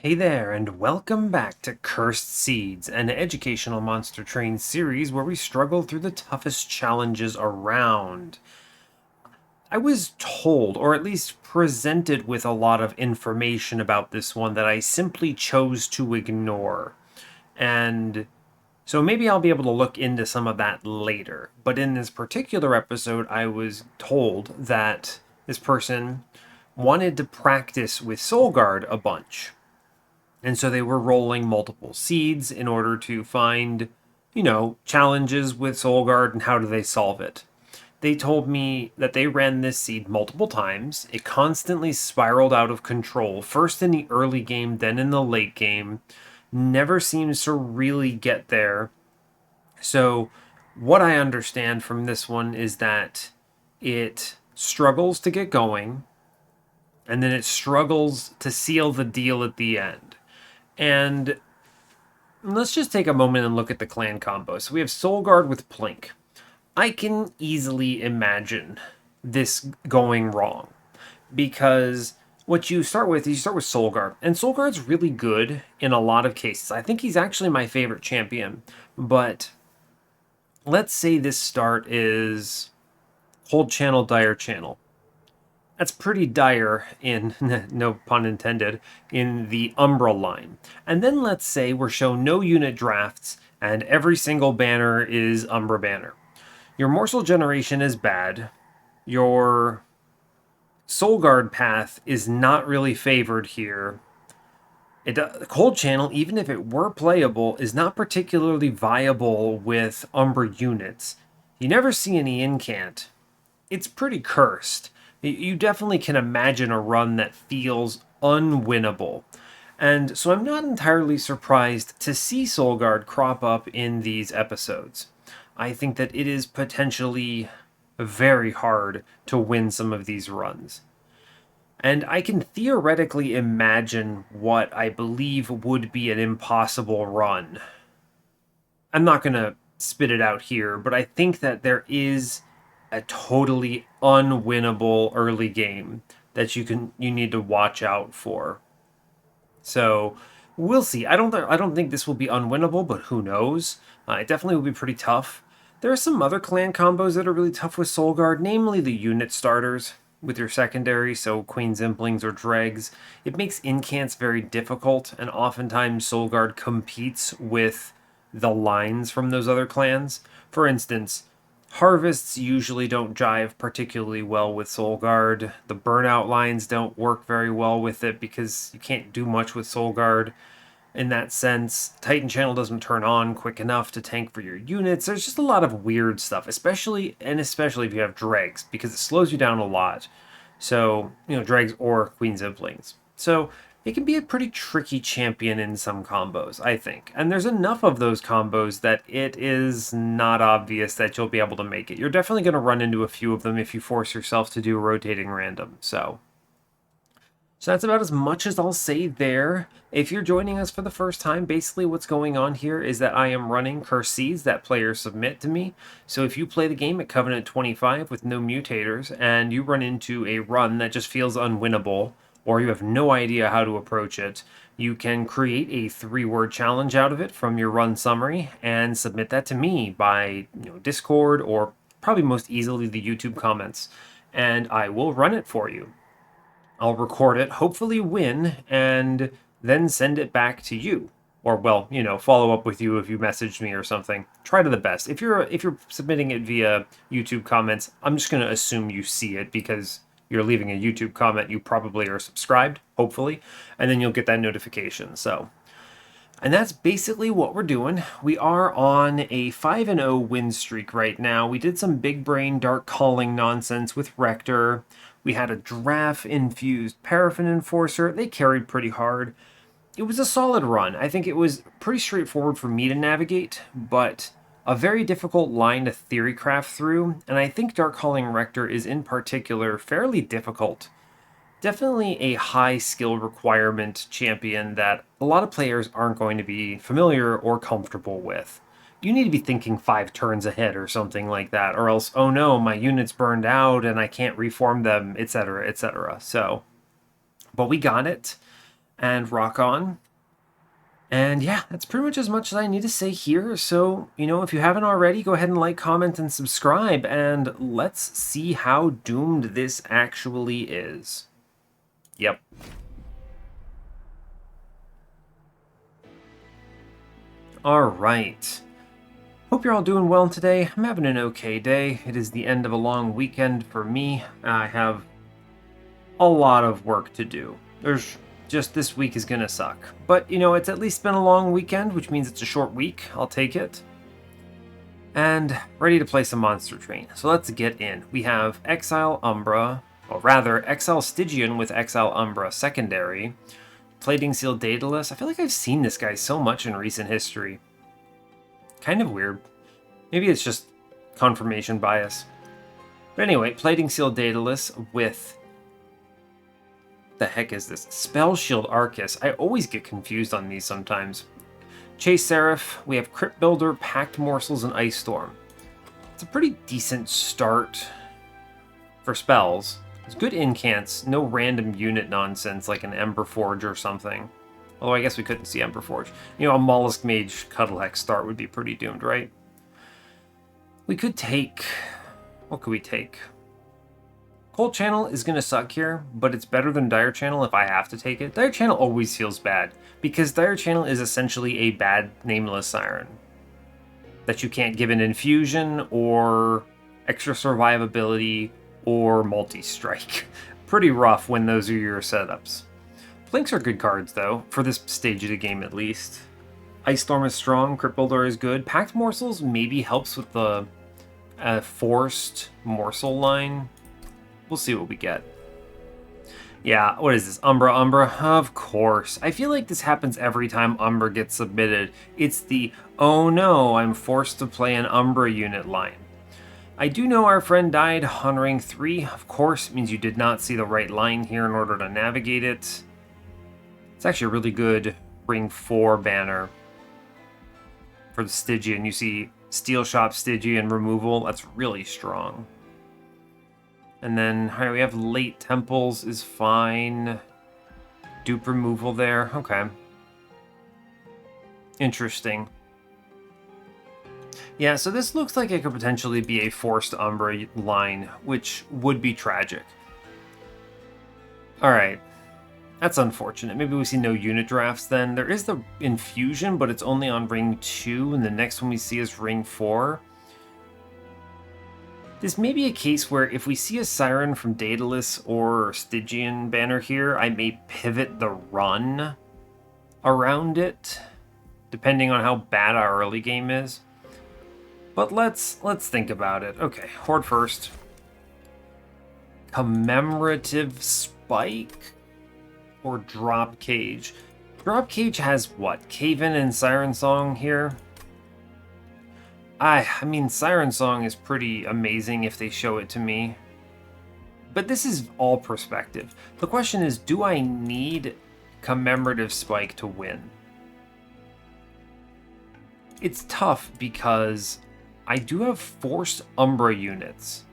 Hey there, and welcome back to Cursed Seeds, an educational monster train series where we struggle through the toughest challenges around. I was told, or at least presented with a lot of information about this one that I simply chose to ignore. And so maybe I'll be able to look into some of that later. But in this particular episode, I was told that this person wanted to practice with Solgard a bunch. And so they were rolling multiple seeds in order to find, challenges with Solgard and how do they solve it. They told me that they ran this seed multiple times. It constantly spiraled out of control, first in the early game, then in the late game. Never seems to really get there. So, what I understand from this one is that it struggles to get going, and then it struggles to seal the deal at the end. And let's just take a moment and look at the clan combo. So we have Solgard with Plink. I can easily imagine this going wrong because what you start with is you start with Solgard, and Solgard's really good in a lot of cases. I think he's actually my favorite champion, but let's say this start is Cold Channel, Dire Channel. That's pretty dire in, no pun intended, in the Umbra line. And then let's say we're shown no unit drafts and every single banner is Umbra banner. Your morsel generation is bad. Your Solgard path is not really favored here. Cold Channel, even if it were playable, is not particularly viable with Umbra units. You never see any incant. It's pretty cursed. You definitely can imagine a run that feels unwinnable. And so I'm not entirely surprised to see Solgard crop up in these episodes. I think that it is potentially very hard to win some of these runs. And I can theoretically imagine what I believe would be an impossible run. I'm not going to spit it out here, but I think that there is a totally unwinnable early game that you need to watch out for. So we'll see. I don't think this will be unwinnable, but who knows? It definitely will be pretty tough. There are some other clan combos that are really tough with Solgard, namely the unit starters with your secondary, so Queen's Implings or Dregs. It makes incants very difficult, and oftentimes Solgard competes with the lines from those other clans. For instance, Harvests usually don't jive particularly well with Solgard. The burnout lines don't work very well with it because you can't do much with Solgard in that sense. Titan Channel doesn't turn on quick enough to tank for your units. There's just a lot of weird stuff, especially if you have Dregs, because it slows you down a lot. So, Dregs or Queen's Implings. So, it can be a pretty tricky champion in some combos, I think. And there's enough of those combos that it is not obvious that you'll be able to make it. You're definitely going to run into a few of them if you force yourself to do rotating random. So that's about as much as I'll say there. If you're joining us for the first time, basically what's going on here is that I am running Cursed Seeds that players submit to me. So if you play the game at Covenant 25 with no mutators and you run into a run that just feels unwinnable, or you have no idea how to approach it, you can create a 3-word challenge out of it from your run summary and submit that to me by Discord or probably most easily the YouTube comments, and I will run it for you. I'll record it, hopefully win, and then send it back to you. Or follow up with you if you messaged me or something. Try to the best. If you're submitting it via YouTube comments, I'm just gonna assume you see it because you're leaving a YouTube comment. You probably are subscribed, hopefully, and then you'll get that notification. And that's basically what we're doing. We are on a 5-0 win streak right now. We did some big brain dark calling nonsense with Rector. We had a Draff-infused Paraffin Enforcer. They carried pretty hard. It was a solid run. I think it was pretty straightforward for me to navigate, but a very difficult line to theorycraft through, and I think Dark Calling Rector is in particular fairly difficult. Definitely a high skill requirement champion that a lot of players aren't going to be familiar or comfortable with. You need to be thinking 5 turns ahead or something like that, or else, oh no, my unit's burned out and I can't reform them, etc., etc. But we got it, and rock on. And yeah, that's pretty much as I need to say here. So, if you haven't already, go ahead and like, comment, and subscribe, and let's see how doomed this actually is. Yep. Alright. Hope you're all doing well today. I'm having an okay day. It is the end of a long weekend for me. I have a lot of work to do. Just this week is gonna suck. But, it's at least been a long weekend, which means it's a short week. I'll take it. And ready to play some Monster Train. So let's get in. We have Exile Umbra, or rather, Exile Stygian with Exile Umbra secondary. Plating Seal Daedalus. I feel like I've seen this guy so much in recent history. Kind of weird. Maybe it's just confirmation bias. But anyway, Plating Seal Daedalus with... the heck is this? Spell Shield Arcus. I always get confused on these sometimes. Chase Seraph. We have Crypt Builder, Packed Morsels, and Ice Storm. It's a pretty decent start for spells. It's good incants, no random unit nonsense like an Ember Forge or something. Although I guess we couldn't see Ember Forge. A Mollusk Mage Cuddlehex start would be pretty doomed, right? We could take... what could we take? Cold Channel is going to suck here, but it's better than Dire Channel if I have to take it. Dire Channel always feels bad, because Dire Channel is essentially a bad Nameless Siren. That you can't give an infusion, or extra survivability, or multi-strike. Pretty rough when those are your setups. Blinks are good cards, though, for this stage of the game at least. Ice Storm is strong, Crypt Builder is good. Packed Morsels maybe helps with the forced morsel line. We'll see what we get. Yeah, what is this? Umbra? Of course. I feel like this happens every time Umbra gets submitted. It's the, oh no, I'm forced to play an Umbra unit line. I do know our friend died on ring 3. Of course, it means you did not see the right line here in order to navigate it. It's actually a really good ring 4 banner for the Stygian. You see Steel Shop Stygian removal. That's really strong. And then we have Late Temples is fine. Dupe removal there. Okay. Interesting. Yeah, so this looks like it could potentially be a forced Umbra line, which would be tragic. Alright. That's unfortunate. Maybe we see no unit drafts then. There is the infusion, but it's only on ring 2, and the next one we see is ring 4. This may be a case where if we see a Siren from Daedalus or Stygian banner here, I may pivot the run around it, depending on how bad our early game is. But let's think about it. Okay, Horde first. Commemorative Spike or Drop Cage? Drop Cage has what? Cave-In and Siren Song here? I mean, Siren Song is pretty amazing if they show it to me. But this is all perspective. The question is, do I need Commemorative Spike to win? It's tough because I do have forced Umbra units.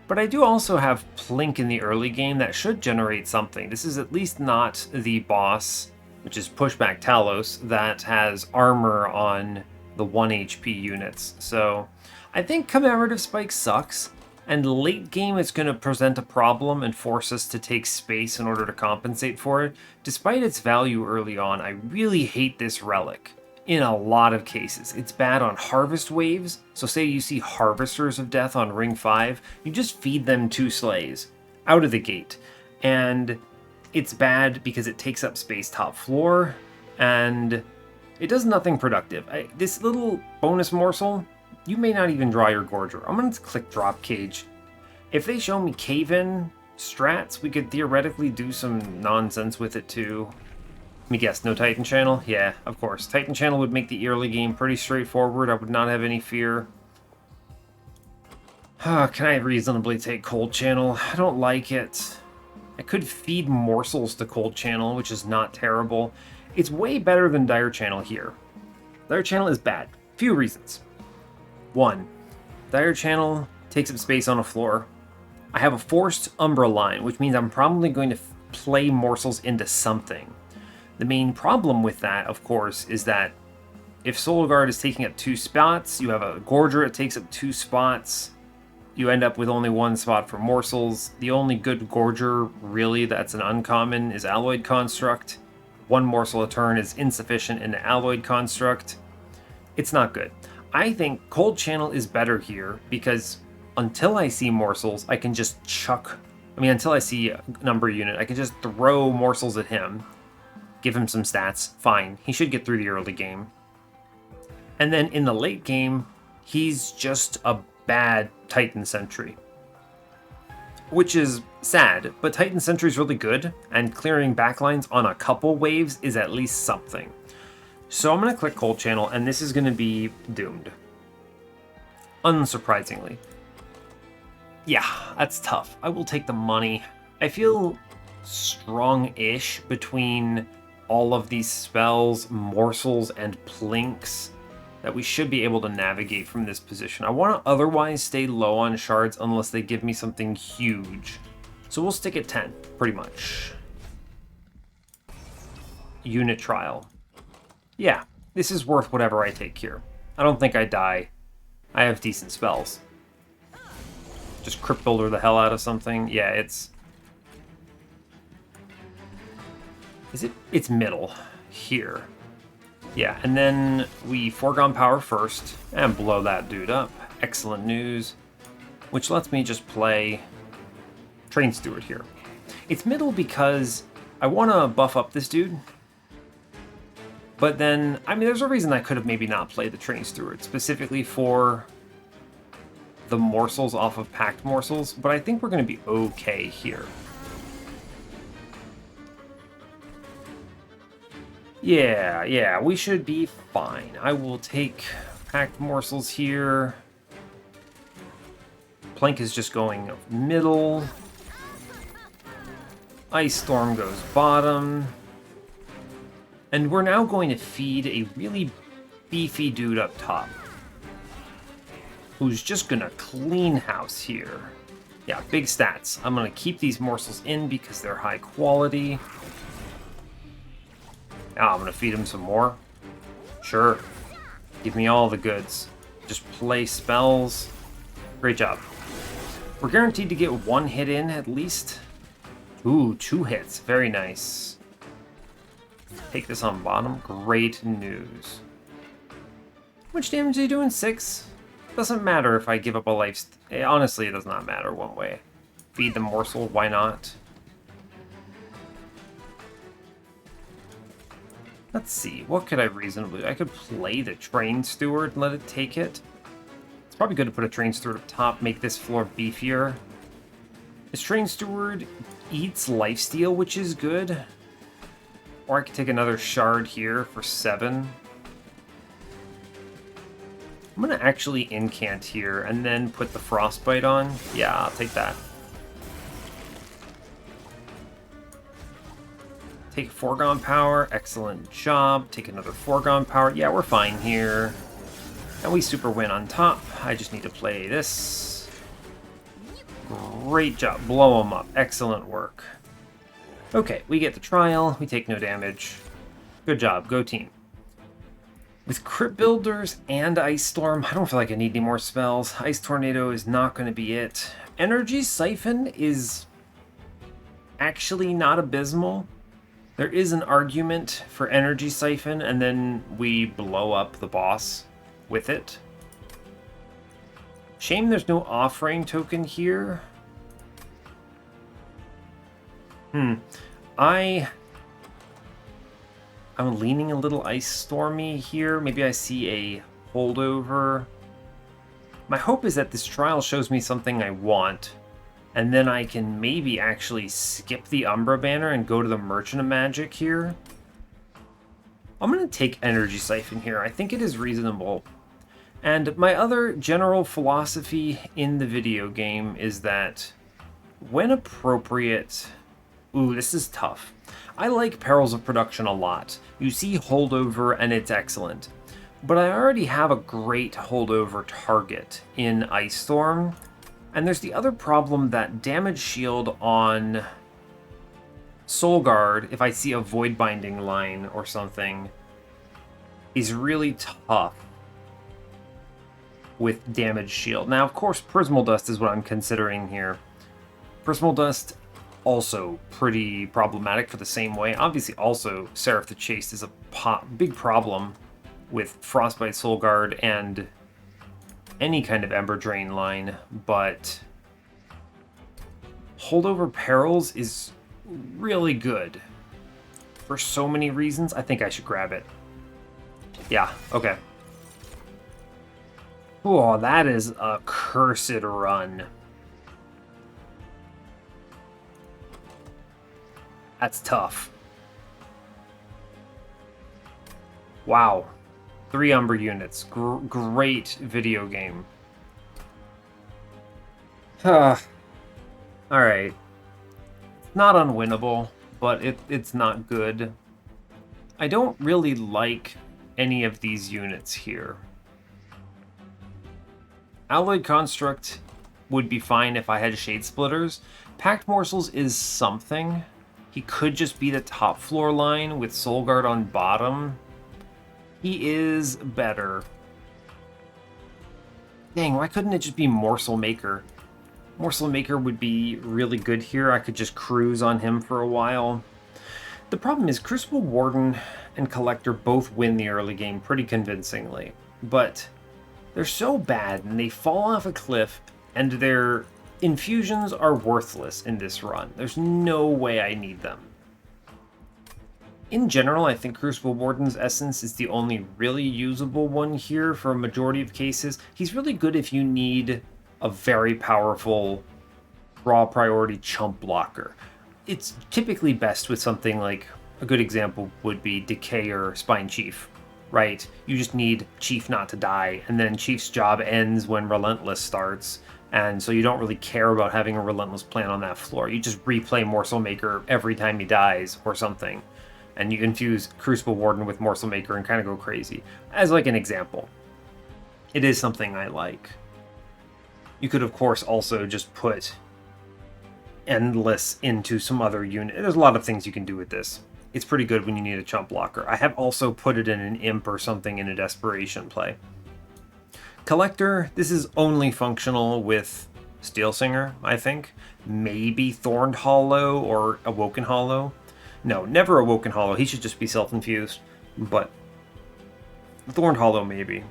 But I do also have Plink in the early game that should generate something. This is at least not the boss, which is Pushback Talos, that has armor on the 1 HP units. So I think Commemorative Spike sucks, and late game it's going to present a problem and force us to take space in order to compensate for it. Despite its value early on, I really hate this relic in a lot of cases. It's bad on harvest waves, so say you see Harvesters of Death on ring 5, you just feed them 2 slays out of the gate. And it's bad because it takes up space top floor, and it does nothing productive. This little bonus morsel, you may not even draw your Gorger. I'm going to click Drop Cage. If they show me Cave-In strats, we could theoretically do some nonsense with it too. Let me guess, no Titan Channel? Yeah, of course. Titan Channel would make the early game pretty straightforward. I would not have any fear. Can I reasonably take Cold Channel? I don't like it. I could feed morsels to Cold Channel, which is not terrible. It's way better than Dire Channel here. Dire Channel is bad. Few reasons. 1. Dire Channel takes up space on a floor. I have a forced Umbra line, which means I'm probably going to play morsels into something. The main problem with that, of course, is that if Solgard is taking up 2 spots, you have a Gorger that takes up 2 spots, you end up with only 1 spot for morsels. The only good Gorger, really, that's an uncommon is Alloyed Construct. 1 morsel a turn is insufficient in an Alloyed Construct. It's not good. I think Cold Channel is better here because until I see morsels, I can just until I see a number unit, I can just throw morsels at him, give him some stats, fine. He should get through the early game. And then in the late game, he's just a bad Titan Sentry. Which is sad, but Titan Sentry is really good, and clearing backlines on a couple waves is at least something. So I'm going to click Cold Channel, and this is going to be doomed. Unsurprisingly. Yeah, that's tough. I will take the money. I feel strong-ish between all of these spells, morsels, and plinks that we should be able to navigate from this position. I want to otherwise stay low on shards unless they give me something huge. So we'll stick at 10, pretty much. Unit trial. Yeah, this is worth whatever I take here. I don't think I die. I have decent spells. Just Crypt Builder the hell out of something. Yeah, it's middle here. Yeah, and then we foregone power first and blow that dude up. Excellent news. Which lets me just play Train Steward here. It's middle because I want to buff up this dude. But then, I mean, there's a reason I could have maybe not played the Train Steward, specifically for the morsels off of Packed Morsels, but I think we're going to be okay here. Yeah, we should be fine. I will take Packed Morsels here. Plank is just going middle. Ice Storm goes bottom. And we're now going to feed a really beefy dude up top, who's just going to clean house here. Yeah, big stats. I'm going to keep these morsels in because they're high quality. Now I'm going to feed him some more. Sure. Give me all the goods. Just play spells. Great job. We're guaranteed to get 1 hit in at least. Ooh, 2 hits. Very nice. Take this on bottom. Great news. How much damage are you doing? 6? Doesn't matter if I give up a life. Honestly, it does not matter one way. Feed the morsel. Why not? Let's see. What could I reasonably... I could play the Train Steward and let it take it. It's probably good to put a Train Steward up top, make this floor beefier. This Train Steward eats lifesteal, which is good. Or I could take another shard here for 7. I'm going to actually incant here and then put the Frostbite on. Yeah, I'll take that. Take foregone power. Excellent job. Take another foregone power. Yeah, we're fine here. And we super win on top. I just need to play this. Great job. Blow them up. Excellent work. Okay, we get the trial. We take no damage. Good job. Go team. With Crypt Builders and Ice Storm, I don't feel like I need any more spells. Ice Tornado is not going to be it. Energy Siphon is actually not abysmal. There is an argument for Energy Siphon, and then we blow up the boss with it. Shame there's no off-frame token here. I'm leaning a little Ice Stormy here. Maybe I see a holdover. My hope is that this trial shows me something I want, and then I can maybe actually skip the Umbra banner and go to the Merchant of Magic here. I'm going to take Energy Siphon here. I think it is reasonable. And my other general philosophy in the video game is that when appropriate... Ooh, this is tough. I like Perils of Production a lot. You see holdover and it's excellent. But I already have a great holdover target in Ice Storm. And there's the other problem that damage shield on Solgard, if I see a Void Binding line or something, is really tough with damage shield. Now, of course, Prismal Dust is what I'm considering here. Prismal Dust, also pretty problematic for the same way. Obviously, also, Seraph the Chaste is a big problem with Frostbite Solgard and any kind of Ember Drain line, but Holdover Perils is really good. For so many reasons, I think I should grab it. Yeah, okay. Oh, that is a cursed run. That's tough. Wow. 3 Umbra units. Great video game. Alright. Not unwinnable, but it's not good. I don't really like any of these units here. Alloyed Construct would be fine if I had Shade Splitters. Packed Morsels is something. He could just be the top floor line with Solgard on bottom. He is better. Dang, why couldn't it just be Morsel Maker? Morsel Maker would be really good here. I could just cruise on him for a while. The problem is Crucible Warden and Collector both win the early game pretty convincingly, but they're so bad and they fall off a cliff and their infusions are worthless in this run. There's no way I need them. In general, I think Crucible Warden's Essence is the only really usable one here for a majority of cases. He's really good if you need a very powerful raw priority chump blocker. It's typically best with something like, a good example would be Decay or Spine Chief, right? You just need Chief not to die, and then Chief's job ends when Relentless starts, and so you don't really care about having a Relentless plan on that floor. You just replay Morsel Maker every time he dies or something, and you infuse Crucible Warden with Morsel Maker and kind of go crazy. As like an example. It is something I like. You could, of course, also just put Endless into some other unit. There's a lot of things you can do with this. It's pretty good when you need a chump blocker. I have also put it in an Imp or something in a Desperation play. Collector, this is only functional with Steel Singer, I think. Maybe Thorned Hollow or Awoken Hollow. No, never Awoken Hollow. He should just be self-infused. But Thorned Hollow, maybe.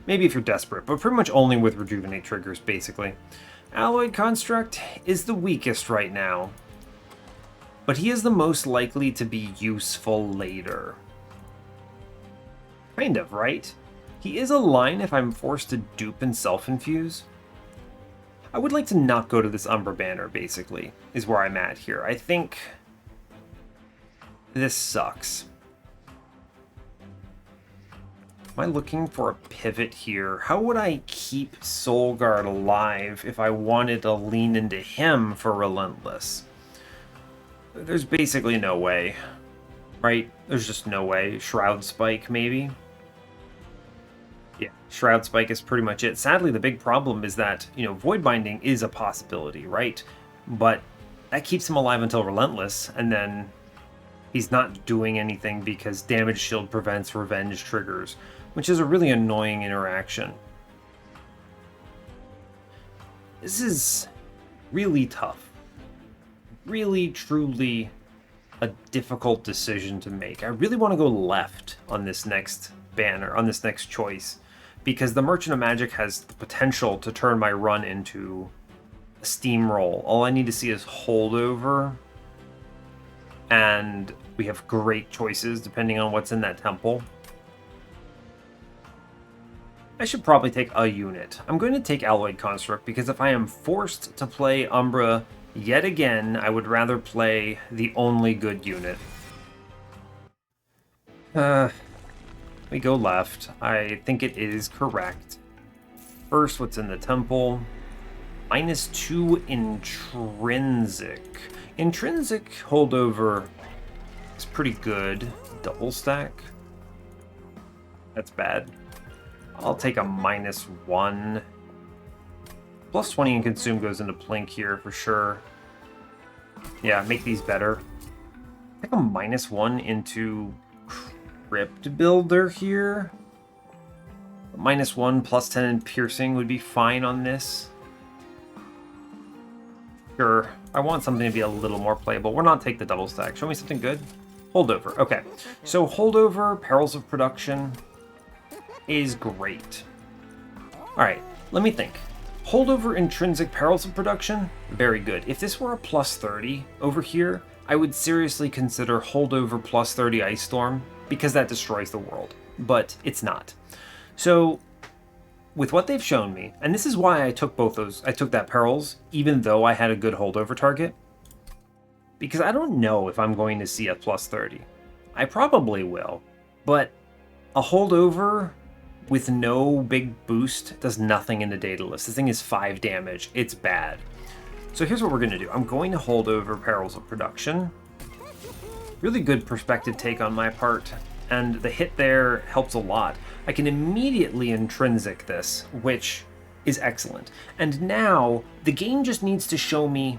Maybe if you're desperate, but pretty much only with Rejuvenate triggers, basically. Alloyed Construct is the weakest right now, but he is the most likely to be useful later. Kind of, right? He is a line if I'm forced to dupe and self-infuse. I would like to not go to this Umbra banner, basically, is where I'm at here. I think this sucks. Am I looking for a pivot here? How would I keep Solgard alive if I wanted to lean into him for Relentless? There's basically no way, right? There's just no way. Shroud Spike, maybe? Yeah, Shroud Spike is pretty much it. Sadly, the big problem is that, Void Binding is a possibility, right? But that keeps him alive until Relentless, and then he's not doing anything because Damage Shield prevents Revenge triggers, which is a really annoying interaction. This is really tough. Really, truly a difficult decision to make. I really want to go left on this next banner, on this next choice, because the Merchant of Magic has the potential to turn my run into a steamroll. All I need to see is Holdover, and we have great choices depending on what's in that temple. I should probably take a unit. I'm going to take Alloyed Construct because if I am forced to play Umbra yet again, I would rather play the only good unit. We go left. I think it is correct. First, what's in the temple? -2 intrinsic. Intrinsic holdover is pretty good. Double stack? That's bad. I'll take a -1. +20 in consume goes into Plink here for sure. Yeah, make these better. think a -1 into Crypt Builder here. -1 plus 10 in piercing would be fine on this. Sure, I want something to be a little more playable. We're not take the double stack. Show me something good. Holdover. Okay, so Holdover, Perils of Production is great. All right, let me think. Holdover, Intrinsic, Perils of Production, very good. If this were a +30 over here, I would seriously consider Holdover +30 Ice Storm, because that destroys the world, but it's not. So, with what they've shown me, and this is why I took both those, I took that Perils, even though I had a good Holdover target, because I don't know if I'm going to see a +30. I probably will, but a Holdover with no big boost does nothing in the data list. This thing is 5 damage. It's bad. So here's what we're going to do. I'm going to hold over Perils of Production. Really good perspective take on my part, and the hit there helps a lot. I can immediately Intrinsic this, which is excellent. And now, the game just needs to show me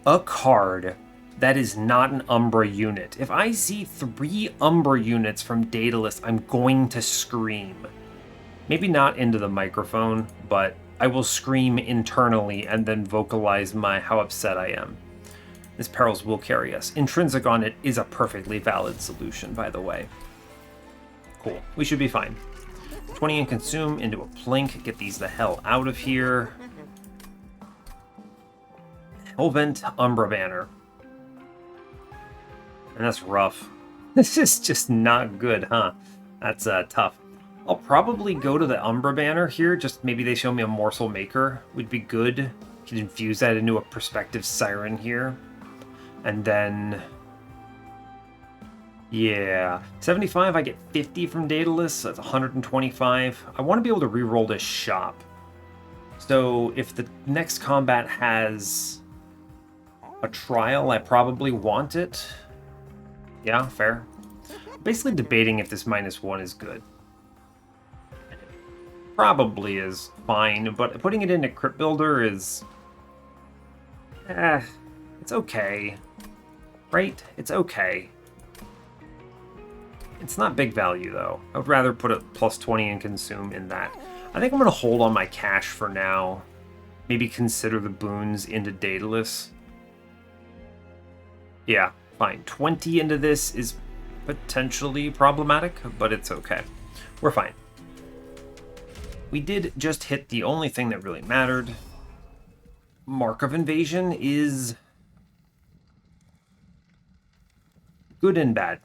a card that is not an Umbra unit. If I see 3 Umbra units from data list, I'm going to scream. Maybe not into the microphone, but I will scream internally and then vocalize how upset I am. This Perils will carry us. Intrinsic on it is a perfectly valid solution, by the way. Cool. We should be fine. 20 and consume into a Plink. Get these the hell out of here. Hellvent, Umbra Banner. And that's rough. This is just not good, huh? That's tough. I'll probably go to the Umbra Banner here. Just maybe they show me a Morsel Maker would be good. Could infuse that into a Perspective Siren here. And then... yeah. 75, I get 50 from Daedalus, so that's 125. I want to be able to reroll this shop. So if the next combat has a trial, I probably want it. Yeah, fair. Basically debating if this -1 is good. Probably is fine, but putting it into Crypt Builder is... it's okay. Right? It's okay. It's not big value, though. I would rather put a +20 and consume in that. I think I'm going to hold on my cash for now. Maybe consider the boons into Daedalus. Yeah, fine. 20 into this is potentially problematic, but it's okay. We're fine. We did just hit the only thing that really mattered. Mark of Invasion is good and bad.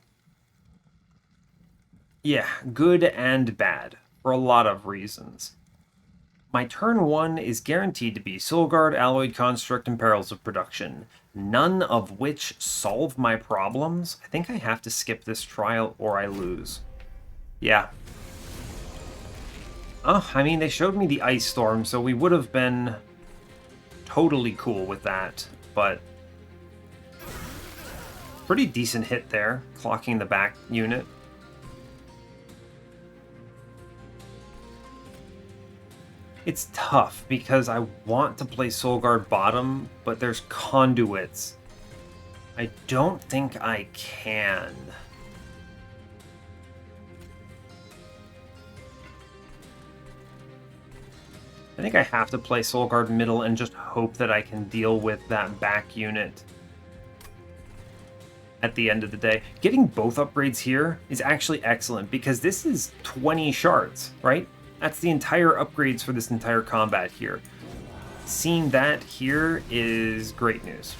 Yeah, good and bad, for a lot of reasons. My turn 1 is guaranteed to be Solgard, Alloyed Construct, and Perils of Production, none of which solve my problems. I think I have to skip this trial or I lose. Yeah. Oh, I mean, they showed me the Ice Storm, so we would have been totally cool with that, but pretty decent hit there, clocking the back unit. It's tough because I want to play Solgard bottom, but there's conduits. I don't think I can. I think I have to play Solgard middle and just hope that I can deal with that back unit at the end of the day. Getting both upgrades here is actually excellent because this is 20 shards, right? That's the entire upgrades for this entire combat here. Seeing that here is great news.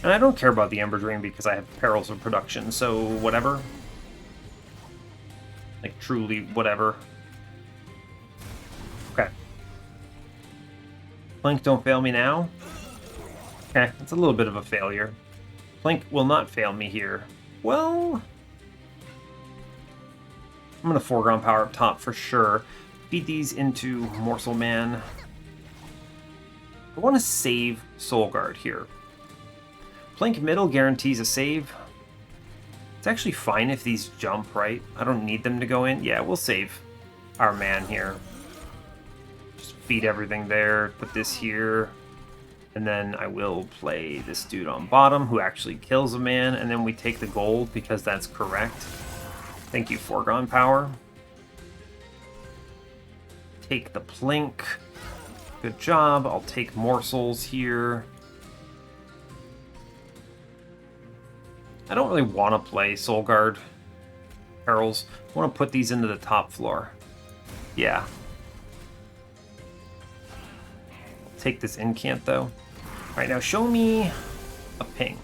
And I don't care about the Ember Dream because I have Perils of Production, so whatever. Like, truly, whatever. Okay. Plink, don't fail me now. Okay, that's a little bit of a failure. Plink will not fail me here. Well, I'm going to foreground power up top for sure. Feed these into Morsel Man. I want to save Solgard here. Plink middle guarantees a save. It's actually fine if these jump, right? I don't need them to go in. Yeah, we'll save our man here. Just feed everything there. Put this here. And then I will play this dude on bottom who actually kills a man, and then we take the gold because that's correct. Thank you, Foregone Power. Take the Plink. Good job. I'll take morsels here. I don't really want to play Solgard Perils. I want to put these into the top floor. Yeah. I'll take this incant, though. Alright, now show me a ping.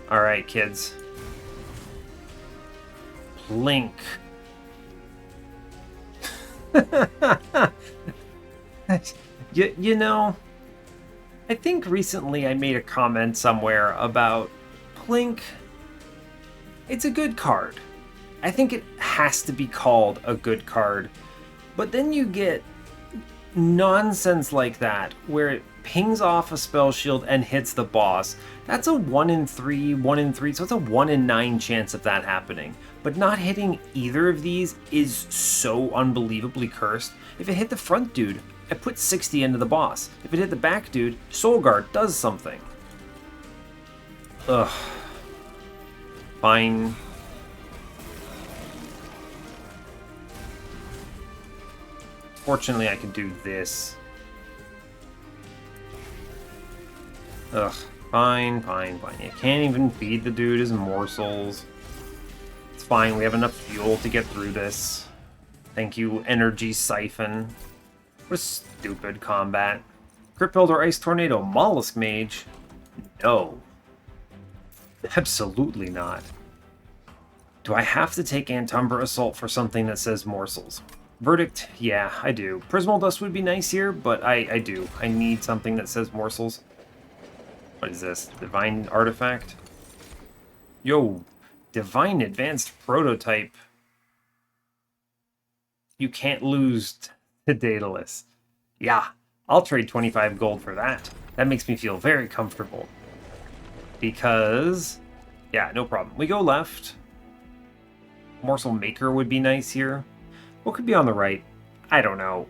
Alright, kids. Plink. you know, I think recently I made a comment somewhere about Plink. It's a good card. I think it has to be called a good card. But then you get nonsense like that, where it pings off a spell shield and hits the boss. That's a 1 in 3, 1 in 3, so it's a 1 in 9 chance of that happening. But not hitting either of these is so unbelievably cursed. If it hit the front dude, I put 60 into the boss. If it hit the back dude, Solgard does something. Ugh. Fine. Fortunately, I can do this. Ugh. Fine, fine, fine. You can't even feed the dude his morsels. It's fine, we have enough fuel to get through this. Thank you, Energy Siphon. What a stupid combat. Crypt Builder, Ice Tornado, Mollusk Mage? No. Absolutely not. Do I have to take Antumbra Assault for something that says morsels? Verdict, yeah, I do. Prismal Dust would be nice here, but I do. I need something that says morsels. What is this? Divine Artifact? Yo, Divine Advanced Prototype. You can't lose to Daedalus. Yeah, I'll trade 25 gold for that. That makes me feel very comfortable. Because, yeah, no problem. We go left. Morsel Maker would be nice here. What could be on the right? I don't know.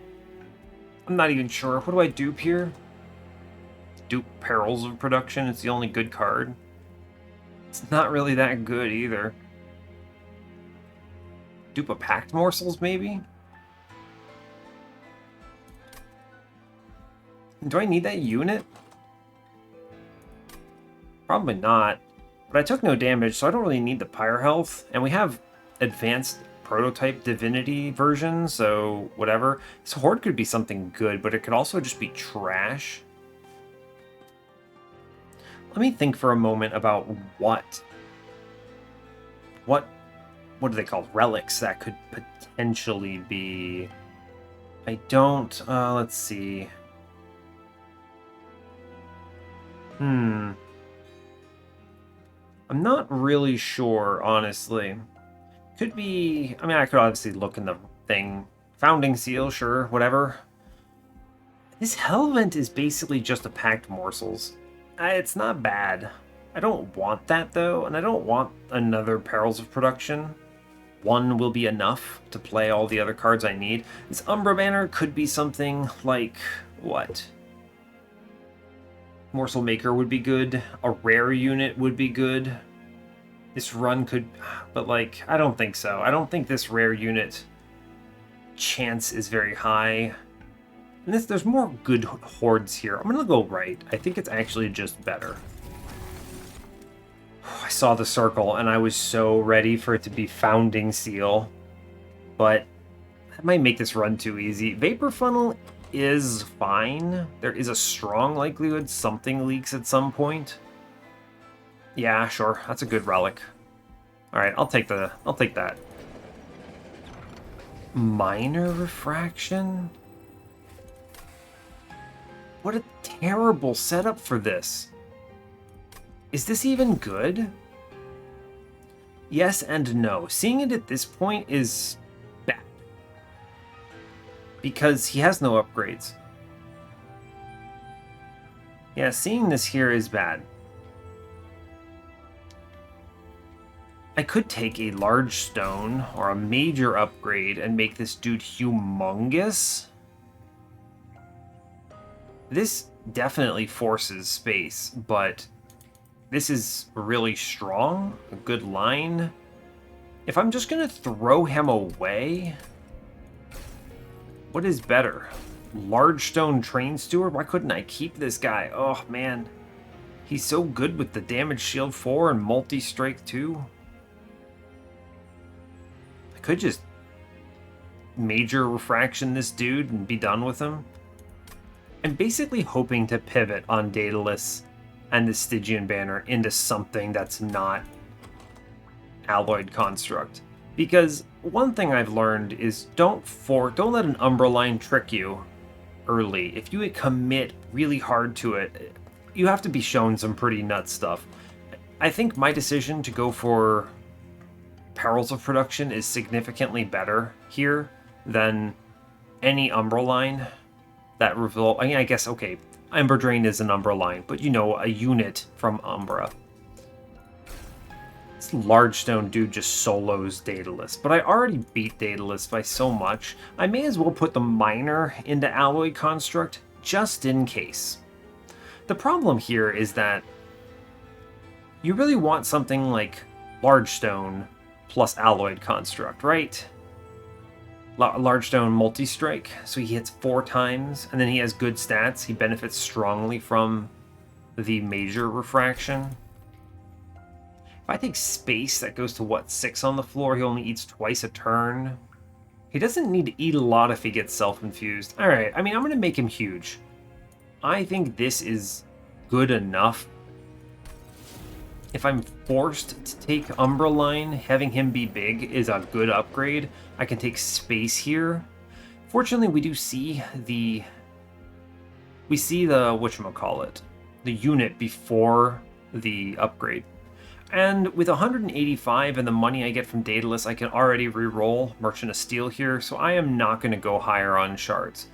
I'm not even sure. What do I dupe here? Dupe Perils of Production. It's the only good card. It's not really that good either. Dupe a Pact Morsels, maybe? Do I need that unit? Probably not. But I took no damage, so I don't really need the Pyre Health. And we have advanced prototype Divinity version, so whatever. This Horde could be something good, but it could also just be trash. Let me think for a moment about what do they call relics that could potentially be. I don't, let's see. I'm not really sure, honestly. Could be, I mean, I could obviously look in the thing. Founding Seal, sure, whatever. This Hellvent is basically just a Packed Morsels. It's not bad. I don't want that, though, and I don't want another Perils of Production. One will be enough to play all the other cards I need. This Umbra banner could be something like, what? Morsel Maker would be good. A rare unit would be good. This run could, but like, I don't think so. I don't think this rare unit chance is very high. And there's more good hordes here. I'm gonna go right. I think it's actually just better. I saw the circle and I was so ready for it to be Founding Seal, but that might make this run too easy. Vapor Funnel is fine. There is a strong likelihood something leaks at some point. Yeah, sure. That's a good relic. All right, I'll take that. Minor Refraction? What a terrible setup for this. Is this even good? Yes and no. Seeing it at this point is bad. Because he has no upgrades. Yeah, seeing this here is bad. I could take a large stone or a major upgrade and make this dude humongous. This definitely forces space, but this is really strong, a good line. If I'm just gonna throw him away, what is better? Large stone train steward? Why couldn't I keep this guy? Oh man, he's so good with the damage shield 4 and multi-strike 2. I could just major refraction this dude and be done with him. I'm basically hoping to pivot on Daedalus and the Stygian banner into something that's not alloyed construct. Because one thing I've learned is don't let an Umbra line trick you early. If you commit really hard to it, you have to be shown some pretty nuts stuff. I think my decision to go for Perils of Production is significantly better here than any Umbra line that revolt. I mean, I guess, okay, Ember Drain is an Umbra line, but you know, a unit from Umbra. This large stone dude just solos Daedalus, but I already beat Daedalus by so much, I may as well put the Miner into Alloy Construct just in case. The problem here is that you really want something like Large Stone plus Alloyed Construct, right? Large Stone multi-strike, so he hits 4 times, and then he has good stats. He benefits strongly from the major refraction. If I take space, that goes to what, 6 on the floor? He only eats twice a turn. He doesn't need to eat a lot if he gets self-infused. Alright, I mean, I'm going to make him huge. I think this is good enough. If I'm forced to take Umbra line, having him be big is a good upgrade. I can take space here. Fortunately, we do see the... whatchamacallit, the unit before the upgrade. And with 185 and the money I get from Daedalus, I can already re-roll Merchant of Steel here, so I am not going to go higher on shards.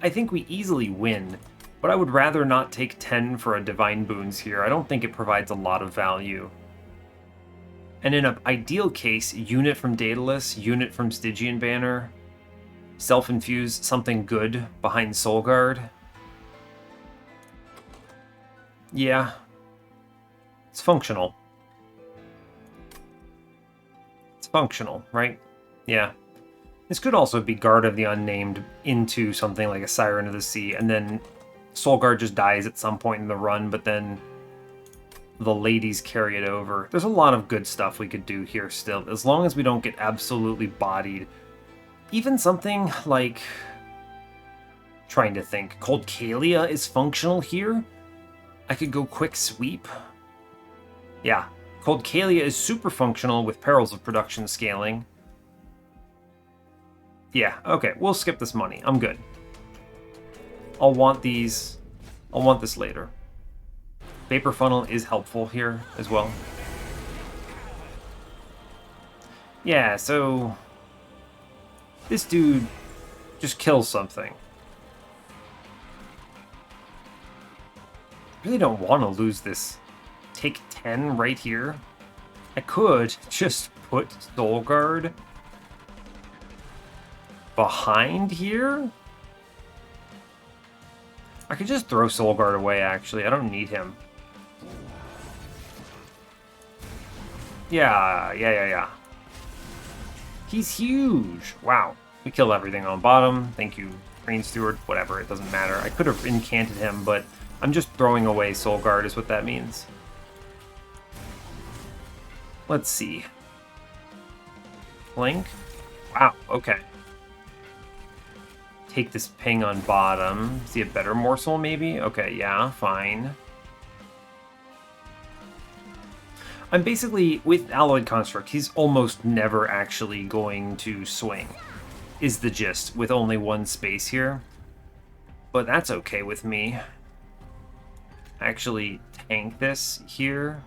I think we easily win, but I would rather not take 10 for a Divine Boons here. I don't think it provides a lot of value. And in an ideal case, unit from Daedalus, unit from Stygian banner, self-infuse something good behind Solgard. Yeah, it's functional. It's functional, right? Yeah. This could also be Guard of the Unnamed into something like a Siren of the Sea, and then Solgard just dies at some point in the run, but then the ladies carry it over. There's a lot of good stuff we could do here still, as long as we don't get absolutely bodied. Even something like... trying to think. Cold Kalia is functional here. I could go quick sweep. Yeah, Cold Kalia is super functional with Perils of Production scaling. Yeah, okay, we'll skip this money. I'm good. I'll want these. I'll want this later. Vapor Funnel is helpful here as well. Yeah, so this dude just kills something. Really don't want to lose this. Take 10 right here. I could just put Solgard behind here. I could just throw Solgard away, actually. I don't need him. Yeah. He's huge. Wow. We kill everything on bottom. Thank you, Train Steward. Whatever, it doesn't matter. I could have incanted him, but I'm just throwing away Solgard is what that means. Let's see. Blink. Wow, okay. Take this ping on bottom. See a better morsel, maybe? Okay, yeah, fine. I'm basically, with Alloyed Construct, he's almost never actually going to swing, is the gist, with only one space here. But that's okay with me. Actually tank this here.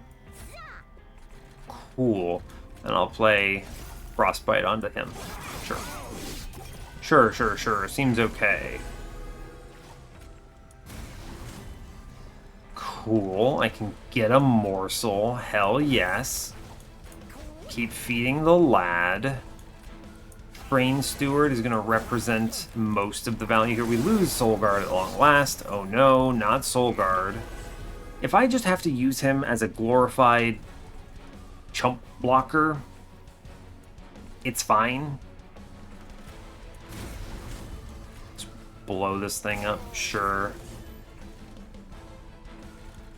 Cool. And I'll play Frostbite onto him. Sure. Seems okay. Cool. I can get a morsel. Hell yes. Keep feeding the lad. Brain Steward is going to represent most of the value here. We lose Solgard at long last. Oh no, not Solgard. If I just have to use him as a glorified chump blocker, it's fine. Let's blow this thing up, sure.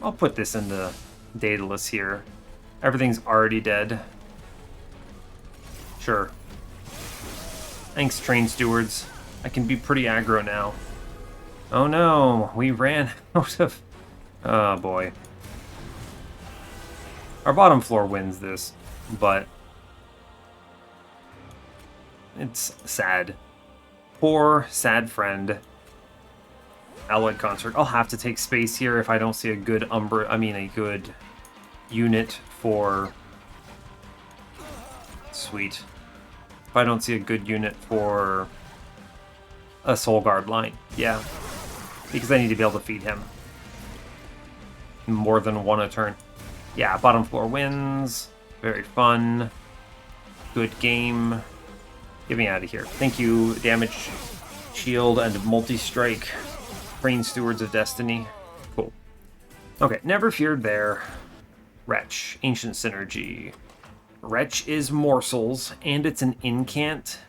I'll put this into Daedalus here. Everything's already dead. Sure. Thanks, Train Stewards. I can be pretty aggro now. Oh no, we ran out of... Oh boy. Our bottom floor wins this, but... it's sad. Poor, sad friend. Alloyed Construct. I'll have to take space here if I don't see a good Umbra... I mean, a good unit for... Sweet. If I don't see a good unit for a Solgard line. Yeah. Because I need to be able to feed him. More than one a turn. Yeah, bottom floor wins. Very fun. Good game. Get me out of here. Thank you, Damage Shield and Multi-Strike. Brain Stewards of Destiny. Cool. Okay, never feared there. Wretch. Ancient Synergy. Wretch is morsels, and it's an incant.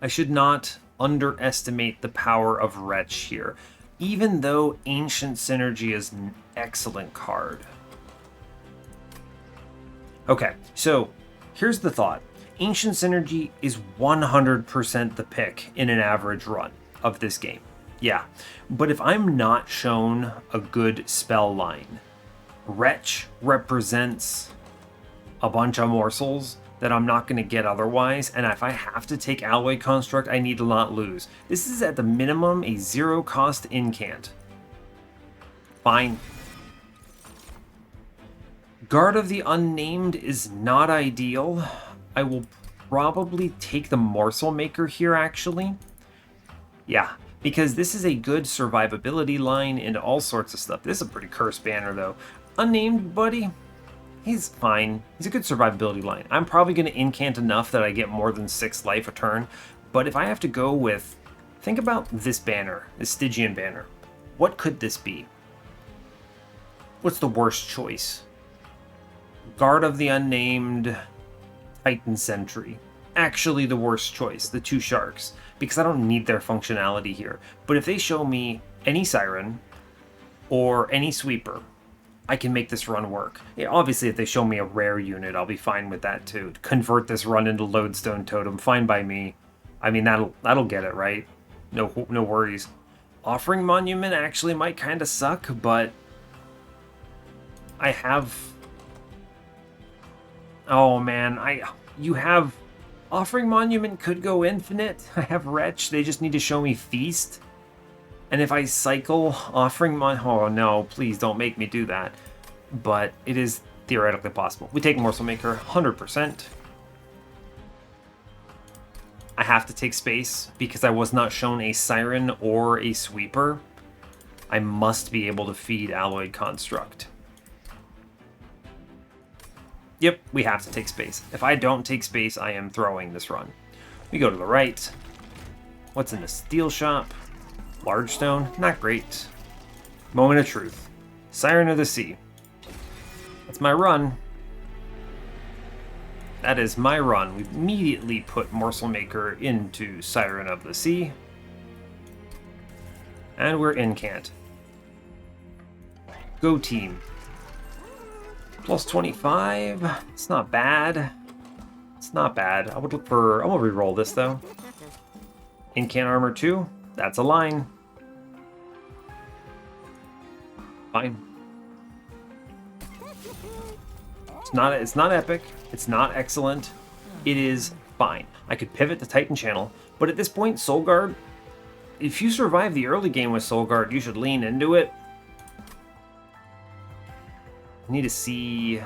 I should not underestimate the power of Wretch here, even though Ancient Synergy is an excellent card. Okay, so here's the thought. Ancient Synergy is 100% the pick in an average run of this game. Yeah, but if I'm not shown a good spell line, Wretch represents a bunch of morsels that I'm not going to get otherwise, and if I have to take Alloy Construct, I need to not lose. This is at the minimum a zero-cost incant. Fine. Guard of the Unnamed is not ideal. I will probably take the Morsel Maker here, actually. Yeah, because this is a good survivability line and all sorts of stuff. This is a pretty cursed banner, though. Unnamed, buddy? He's fine. He's a good survivability line. I'm probably going to incant enough that I get more than 6 life a turn. But if I have to go with... think about this banner, this Stygian banner. What could this be? What's the worst choice? Guard of the Unnamed, Titan Sentry. Actually the worst choice, the 2 sharks. Because I don't need their functionality here. But if they show me any Siren or any Sweeper, I can make this run work. Yeah, obviously, if they show me a rare unit, I'll be fine with that too. Convert this run into Lodestone Totem, fine by me. I mean, that'll get it, right? No worries. Offering Monument actually might kind of suck, but I have... oh man, you have... Offering Monument could go infinite. I have Wretch, they just need to show me Feast. And if I cycle Offering oh no, please don't make me do that. But it is theoretically possible. We take Morsel Maker, 100%. I have to take space because I was not shown a Siren or a Sweeper. I must be able to feed Alloyed Construct. Yep, we have to take space. If I don't take space, I am throwing this run. We go to the right. What's in the Steel Shop? Large Stone, not great. Moment of Truth. Siren of the Sea. That's my run. That is my run. We immediately put Morsel Maker into Siren of the Sea. And we're incant. Go team. Plus 25. It's not bad. It's not bad. I would look for... I'm gonna re-roll this though. Incant Armor 2. That's a line. Fine. It's not epic. It's not excellent. It is fine. I could pivot to Titan Channel, but at this point, Solgard, if you survive the early game with Solgard, you should lean into it. I need to see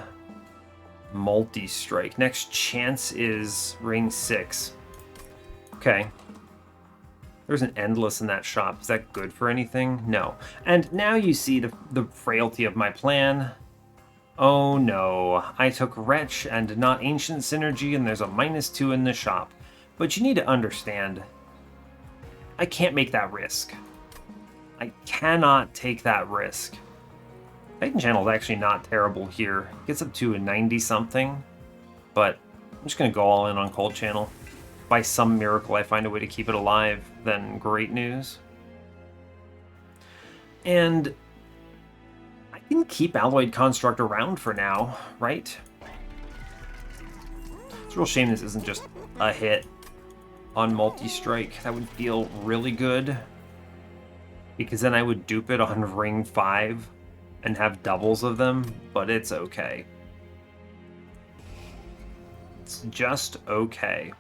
Multi-Strike. Next chance is Ring 6. Okay. There's an Endless in that shop. Is that good for anything? No. And now you see the frailty of my plan. Oh no, I took Wretch and not Ancient Synergy, and there's a -2 in the shop. But you need to understand, I can't make that risk. I cannot take that risk. Titan Channel is actually not terrible here. It gets up to a 90-something, but I'm just going to go all in on Cold Channel. By some miracle I find a way to keep it alive, then great news. And I can keep Alloyed Construct around for now, right? It's a real shame this isn't just a hit on multi-strike. That would feel really good, because then I would dupe it on Ring 5 and have doubles of them, but it's okay. It's just okay.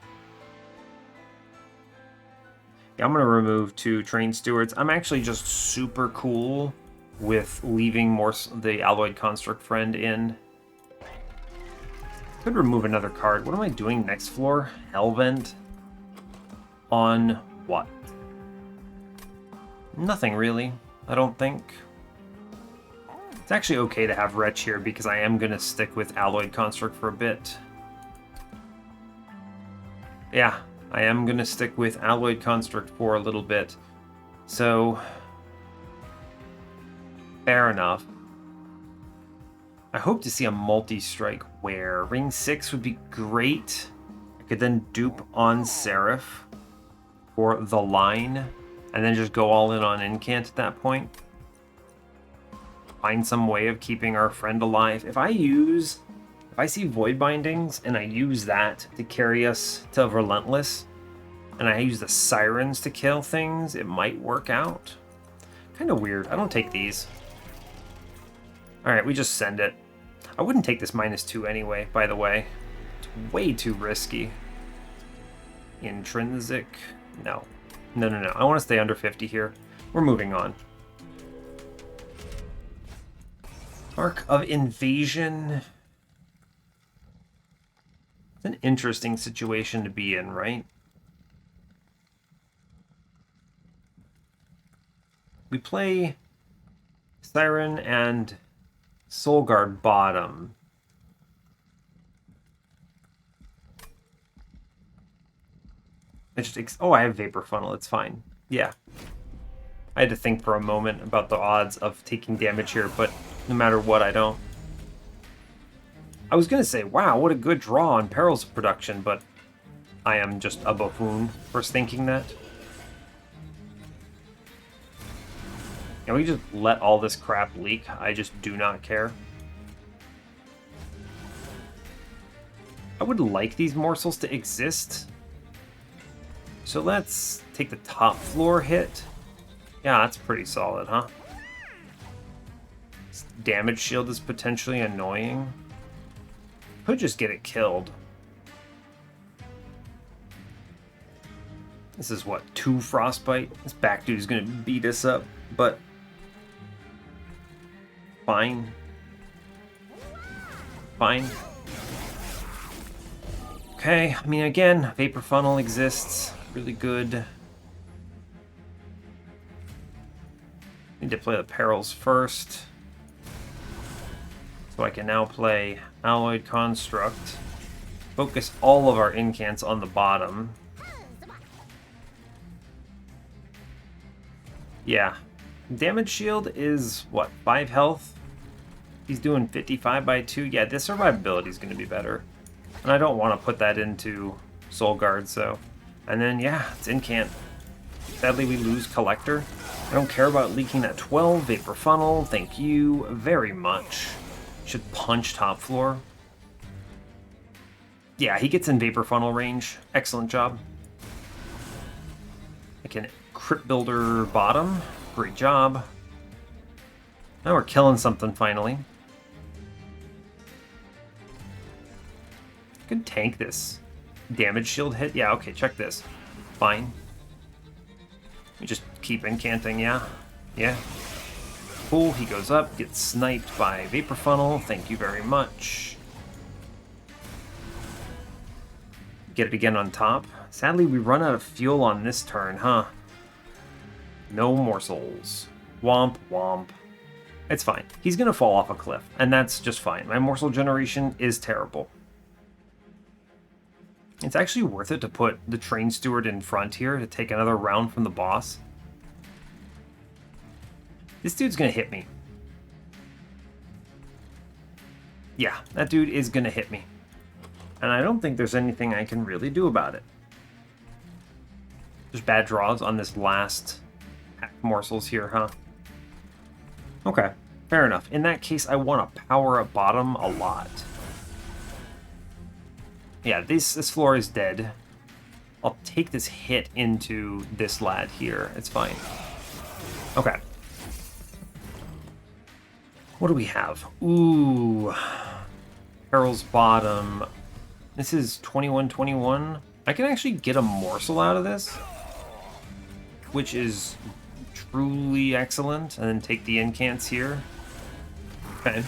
Yeah, I'm going to remove 2 Train Stewards. I'm actually just super cool with leaving the Alloyed Construct friend in. Could remove another card. What am I doing next floor? Hellvent? On what? Nothing really, I don't think. It's actually okay to have Wretch here because I am going to stick with Alloyed Construct for a bit. Yeah, I am going to stick with Alloyed Construct for a little bit. So, fair enough. I hope to see a multi-strike where Ring 6 would be great. I could then dupe on Seraph for the line, and then just go all in on Incant at that point. Find some way of keeping our friend alive. If I see Void Bindings and I use that to carry us to Relentless, and I use the Sirens to kill things, it might work out. Kind of weird. I don't take these. Alright, we just send it. I wouldn't take this -2 anyway, by the way. It's way too risky. Intrinsic? No. No. I want to stay under 50 here. We're moving on. Arc of Invasion. It's an interesting situation to be in, right? We play Siren and Solgard bottom. I have Vapor Funnel, it's fine. Yeah. I had to think for a moment about the odds of taking damage here, but no matter what, I don't. I was going to say, wow, what a good draw on Perils of Production, but I am just a buffoon for thinking that. And we just let all this crap leak. I just do not care. I would like these morsels to exist. So let's take the top floor hit. Yeah, that's pretty solid, huh? This damage shield is potentially annoying. Could just get it killed. This is what, 2 Frostbite? This back dude's gonna beat us up, but fine. Fine. Okay, I mean, again, Vapor Funnel exists. Really good. Need to play the Perils first. So I can now play Alloyed Construct. Focus all of our incants on the bottom. Yeah. Damage shield is, what, 5 health? He's doing 55 by 2. Yeah, this survivability is going to be better. And I don't want to put that into Solgard, so... And then, yeah, it's incant. Sadly, we lose Collector. I don't care about leaking that 12. Vapor Funnel, thank you very much. Should punch top floor. Yeah, he gets in Vapor Funnel range. Excellent job. I can Crypt Builder bottom. Great job. Now we're killing something finally. Could tank this damage shield hit. Yeah, okay, check this. Fine. We just keep incanting, yeah. Yeah. Cool, he goes up, gets sniped by Vapor Funnel. Thank you very much. Get it again on top. Sadly, we run out of fuel on this turn, huh? No morsels. Womp womp. It's fine. He's going to fall off a cliff, and that's just fine. My morsel generation is terrible. It's actually worth it to put the train steward in front here to take another round from the boss. This dude's going to hit me. Yeah, that dude is going to hit me. And I don't think there's anything I can really do about it. Just bad draws on this last half morsels here, huh? Okay, fair enough. In that case, I want to power up bottom a lot. Yeah, this floor is dead. I'll take this hit into this lad here. It's fine. Okay. What do we have? Ooh. Peril's bottom. This is 21-21. I can actually get a morsel out of this, which is truly excellent. And then take the incants here. Okay. I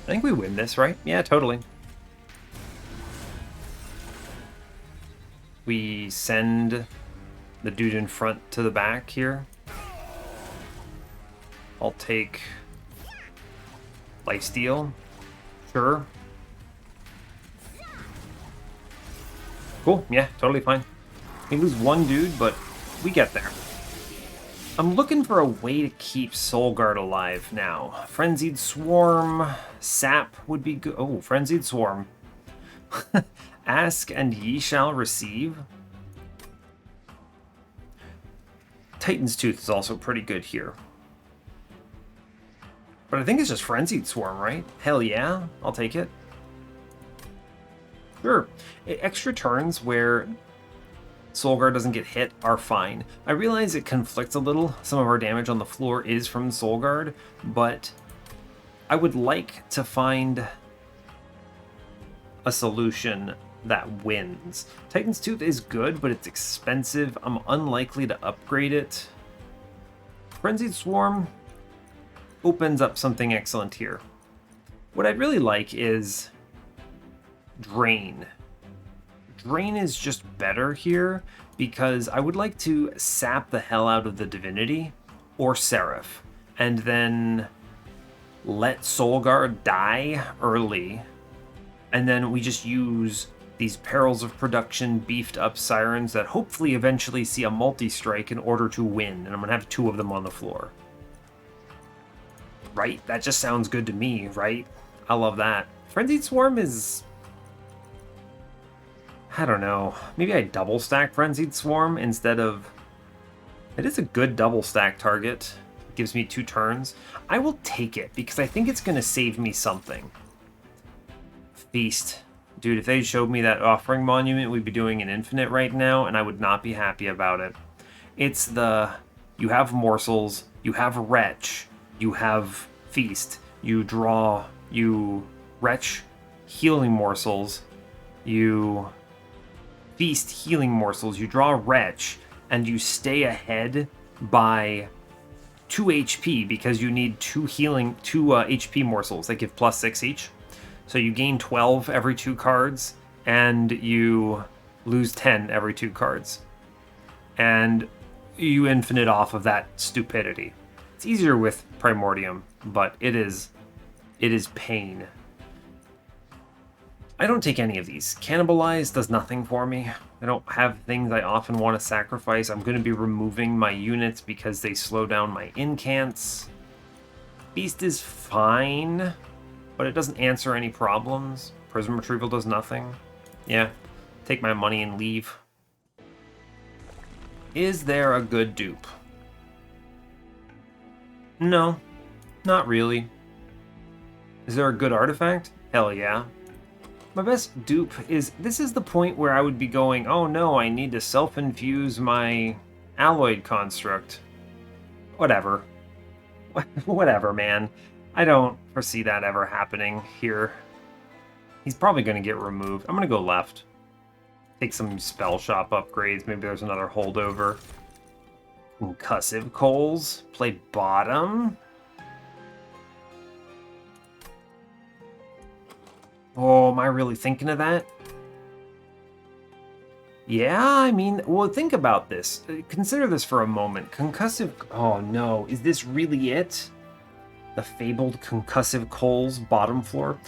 think we win this, right? Yeah, totally. We send the dude in front to the back here. I'll take lifesteal. Sure. Cool, yeah, totally fine. We lose one dude, but we get there. I'm looking for a way to keep Solgard alive now. Frenzied Swarm, Sap would be good. Oh, Frenzied Swarm. Ask and ye shall receive. Titan's Tooth is also pretty good here. But I think it's just Frenzied Swarm, right? Hell yeah, I'll take it. Sure. Extra turns where Solgard doesn't get hit are fine. I realize it conflicts a little. Some of our damage on the floor is from Solgard, but I would like to find a solution that wins. Titan's Tooth is good, but it's expensive. I'm unlikely to upgrade it. Frenzied Swarm opens up something excellent here. What I'd really like is Drain. Drain is just better here because I would like to sap the hell out of the Divinity or Seraph and then let Solgard die early, and then we just use these Perils of Production beefed up Sirens that hopefully eventually see a multi-strike in order to win, and I'm gonna have two of them on the floor. Right? That just sounds good to me, right? I love that. Frenzied Swarm is... I don't know. Maybe I double stack Frenzied Swarm instead of... It is a good double stack target. It gives me 2 turns. I will take it because I think it's going to save me something. Feast. Dude, if they showed me that Offering Monument, we'd be doing an infinite right now, and I would not be happy about it. It's the... You have morsels, you have Wretch, you have Feast, you draw, you Wretch, healing morsels, you feast healing morsels, you draw Wretch, and you stay ahead by 2 HP because you need 2 HP morsels that give +6 each. So you gain 12 every 2 cards, and you lose 10 every 2 cards. And you infinite off of that stupidity. It's easier with Primordium, but it is pain. I don't take any of these. Cannibalize does nothing for me. I don't have things I often want to sacrifice. I'm going to be removing my units because they slow down my incants. Beast is fine, but it doesn't answer any problems. Prism Retrieval does nothing. Yeah, take my money and leave. Is there a good dupe? No, not really. Is there a good artifact? Hell yeah. My best dupe is... This is the point where I would be going, oh no, I need to self-infuse my alloyed construct. Whatever. Whatever, man. I don't foresee that ever happening here. He's probably going to get removed. I'm going to go left. Take some spell shop upgrades. Maybe there's another holdover. Concussive Coals. Play bottom. Oh, am I really thinking of that? Yeah, I mean, well, think about this. Consider this for a moment. Concussive... Oh, no. Is this really it? The fabled concussive coals, bottom floor.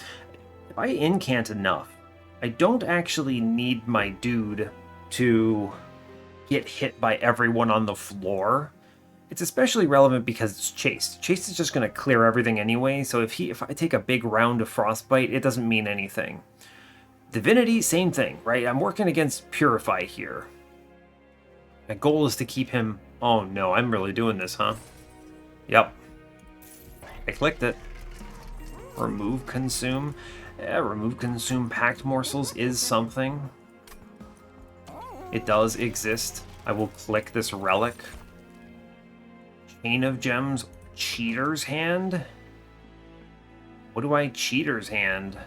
If I incant enough, I don't actually need my dude to get hit by everyone on the floor. It's especially relevant because it's Chased. Chased is just going to clear everything anyway, so if I take a big round of Frostbite, it doesn't mean anything. Divinity, same thing, right? I'm working against Purify here. My goal is to keep him... Oh no, I'm really doing this, huh? Yep. I clicked it. Remove Consume. Remove Consume Packed Morsels is something. It does exist. I will click this relic. Chain of Gems, Cheater's Hand? What do I Cheater's Hand?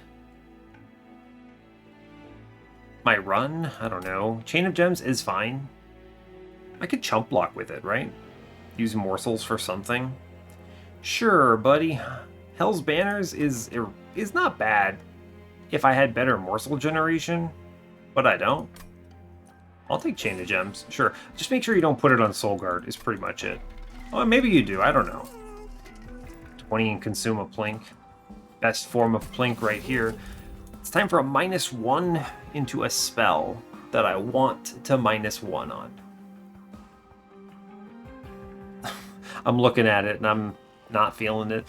My run? I don't know. Chain of Gems is fine. I could chump block with it, right? Use morsels for something. Sure, buddy. Hell's Banners is not bad if I had better morsel generation, but I don't. I'll take Chain of Gems, sure. Just make sure you don't put it on Solgard is pretty much it. Well, maybe you do, I don't know. 20 and consume a Plink. Best form of Plink right here. It's time for a -1 into a spell that I want to -1 on. I'm looking at it and I'm not feeling it.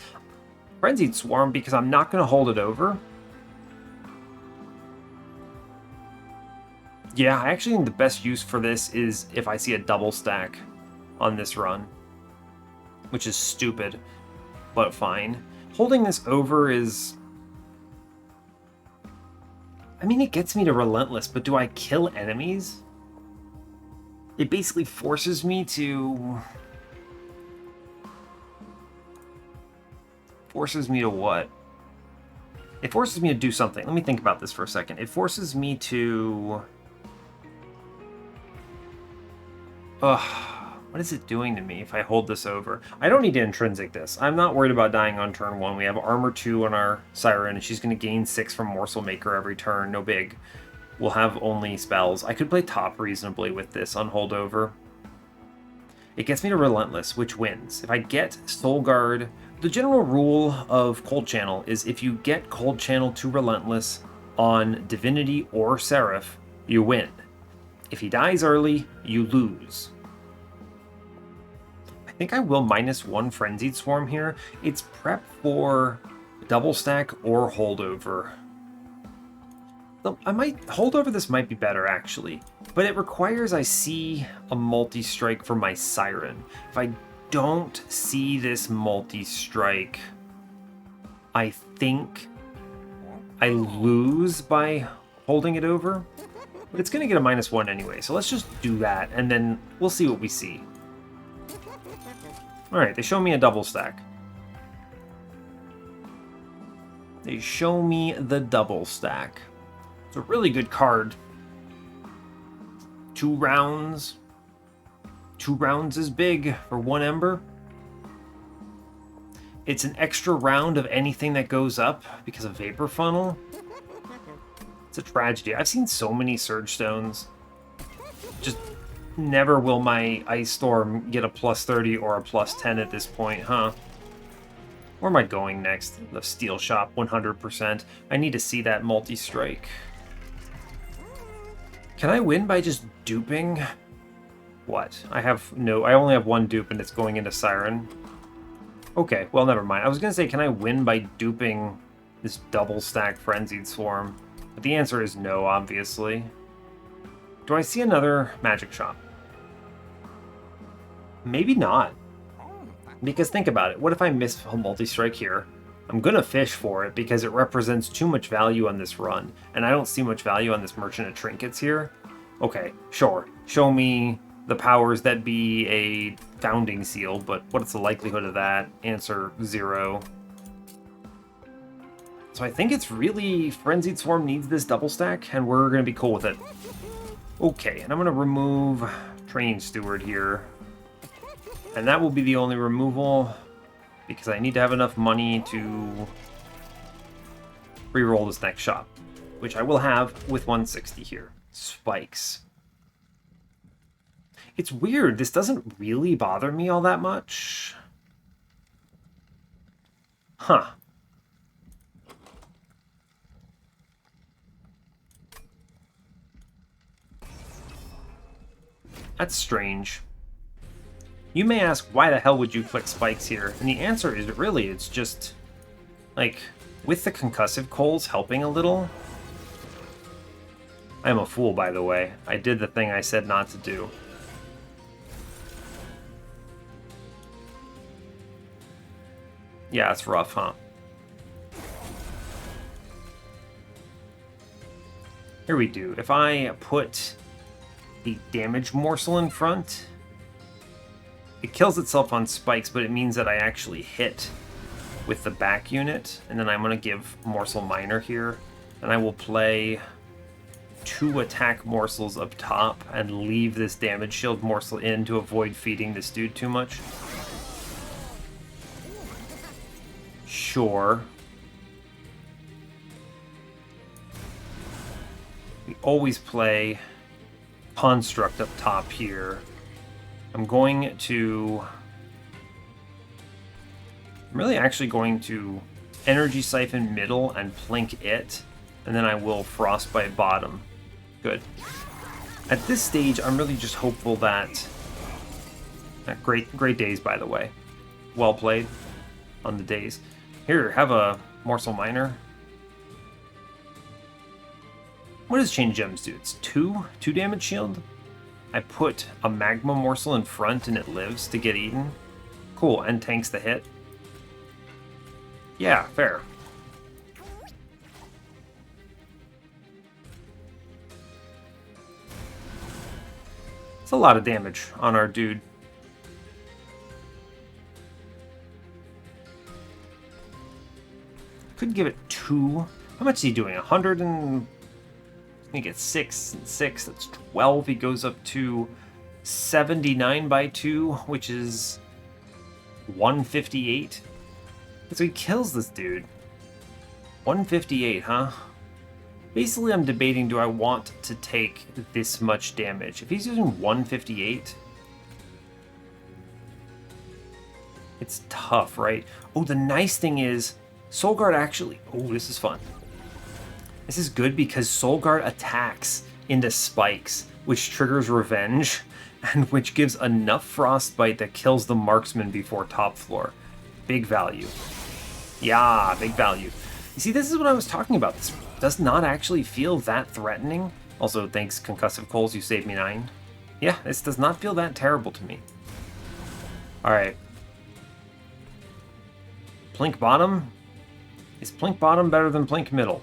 Frenzied Swarm because I'm not going to hold it over. Yeah, I actually think the best use for this is if I see a double stack on this run. Which is stupid, but fine. Holding this over is... I mean, it gets me to Relentless, but do I kill enemies? It basically forces me to... Forces me to what? It forces me to do something. Let me think about this for a second. It forces me to... What is it doing to me if I hold this over? I don't need to intrinsic this. I'm not worried about dying on turn 1. We have armor 2 on our Siren, and she's going to gain 6 from Morsel Maker every turn. No big. We'll have only spells. I could play top reasonably with this on holdover. It gets me to Relentless, which wins. If I get Solgard... The general rule of Cold Channel is if you get Cold Channel to Relentless on Divinity or Seraph, you win. If he dies early, you lose. I think I will -1 Frenzied Swarm here. It's prep for double stack or holdover. I might... Holdover this might be better, actually. But it requires I see a multi-strike for my Siren. If I don't see this multi-strike, I think I lose by holding it over. But it's going to get a -1 anyway, so let's just do that, and then we'll see what we see. Alright, they show me a double stack. They show me the double stack. It's a really good card. 2 rounds. 2 rounds is big for 1 Ember. It's an extra round of anything that goes up because of Vapor Funnel. It's a tragedy. I've seen so many Surge Stones. Just never will my Ice Storm get a +30 or a +10 at this point, huh? Where am I going next? The Steel Shop, 100%. I need to see that multi-strike. Can I win by just duping? What? I only have 1 dupe and it's going into Siren. Okay, well, never mind. I was gonna say, can I win by duping this double stack Frenzied Swarm? But the answer is no, obviously. Do I see another magic shop? Maybe not. Because think about it. What if I miss a multi-strike here? I'm gonna fish for it because it represents too much value on this run. And I don't see much value on this Merchant of Trinkets here. Okay, sure. Show me the powers that be a founding seal, but what's the likelihood of that? Answer 0. So I think it's really Frenzied Swarm needs this double stack, and we're going to be cool with it. Okay, and I'm going to remove Training Steward here. And that will be the only removal, because I need to have enough money to reroll this next shop, which I will have with 160 here. Spikes. It's weird, this doesn't really bother me all that much. Huh. That's strange. You may ask, why the hell would you click spikes here? And the answer is really, it's just, like, with the concussive coals helping a little. I am a fool, by the way. I did the thing I said not to do. Yeah, it's rough, huh? Here we do. If I put a damage morsel in front, it kills itself on spikes, but it means that I actually hit with the back unit. And then I'm going to give Morsel Minor here. And I will play 2 attack morsels up top and leave this damage shield morsel in to avoid feeding this dude too much. Sure. We always play Construct up top here. I'm really actually going to Energy Siphon middle and Plink it, and then I will Frostbite bottom. Good. At this stage, I'm really just hopeful that... Great days, by the way. Well played on the days. Here, have a Morsel Minor. What does Chain Gems do? It's 2 damage shield? I put a Magma Morsel in front and it lives to get eaten. Cool, and tanks the hit. Yeah, fair. It's a lot of damage on our dude. Could give it 2. How much is he doing? 100 and... I think it's 6 and 6. That's 12. He goes up to 79 by 2, which is 158. So he kills this dude. 158, huh? Basically, I'm debating, do I want to take this much damage? If he's using 158, it's tough, right? Oh, the nice thing is, Solgard actually... Oh, this is fun. This is good because Solgard attacks into spikes, which triggers revenge, and which gives enough frostbite that kills the marksman before top floor. Big value. Yeah, big value. You see, this is what I was talking about. This does not actually feel that threatening. Also, thanks, Concussive Coals, you saved me 9. Yeah, this does not feel that terrible to me. Alright. Plink bottom? Is Plink bottom better than Plink middle?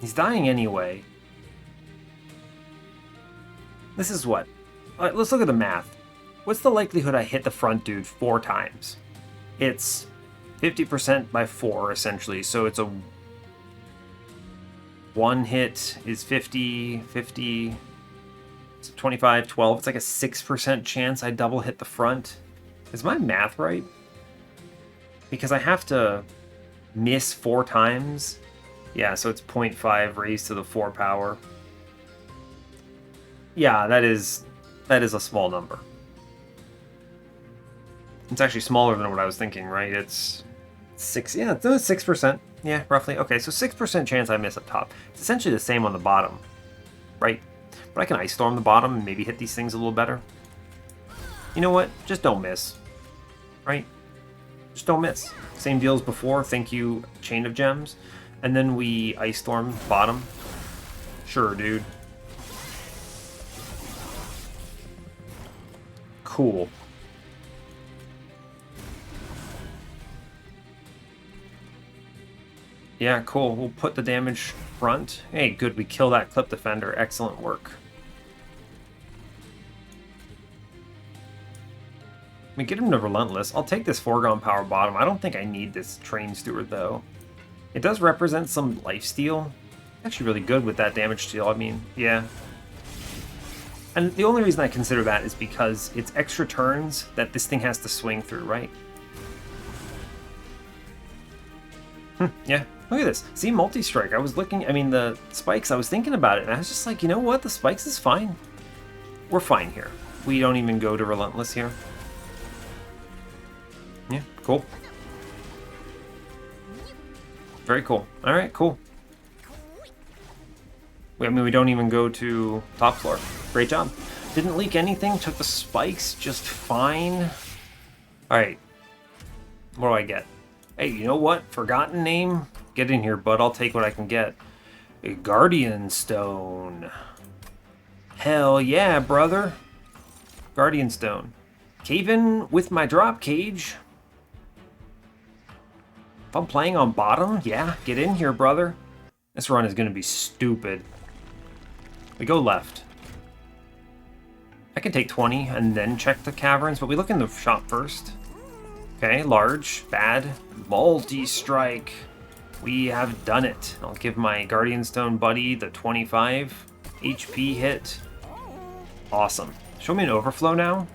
He's dying anyway. This is what? Alright, let's look at the math. What's the likelihood I hit the front dude 4 times? It's 50% by 4, essentially. So it's a... 1 hit is 50, 50, 25, 12. It's like a 6% chance I double hit the front. Is my math right? Because I have to miss 4 times. Yeah, so it's 0.5 raised to the 4 power. Yeah, that is a small number. It's actually smaller than what I was thinking, right? It's 6, yeah, it's 6%. Yeah, roughly. Okay, so 6% chance I miss up top. It's essentially the same on the bottom, right? But I can Ice Storm the bottom and maybe hit these things a little better. You know what? Just don't miss, right? Just don't miss. Same deal as before. Thank you, Chain of Gems. And then we Ice Storm bottom. Sure, dude. Cool. Yeah, cool. We'll put the damage front. Hey, good. We kill that Clip Defender. Excellent work. We get him to Relentless. I'll take this Foregone Power bottom. I don't think I need this Train Steward, though. It does represent some lifesteal. Actually really good with that damage steal. I mean, yeah. And the only reason I consider that is because it's extra turns that this thing has to swing through, right? Yeah. Look at this. See, multi-strike. I was looking, I mean, the spikes, I was thinking about it, and I was just like, you know what? The spikes is fine. We're fine here. We don't even go to Relentless here. Cool. Very cool. All right, cool. I mean, we don't even go to top floor. Great job. Didn't leak anything. Took the spikes just fine. All right. What do I get? Hey, you know what? Forgotten name? Get in here, bud. I'll take what I can get. A Guardian Stone. Hell yeah, brother. Guardian Stone. Cave in with my drop cage. If I'm playing on bottom, yeah, get in here, brother. This run is going to be stupid. We go left. I can take 20 and then check the caverns, but we look in the shop first. Okay, large, bad, multi-strike. We have done it. I'll give my Guardian Stone buddy the 25 HP hit. Awesome. Show me an overflow now.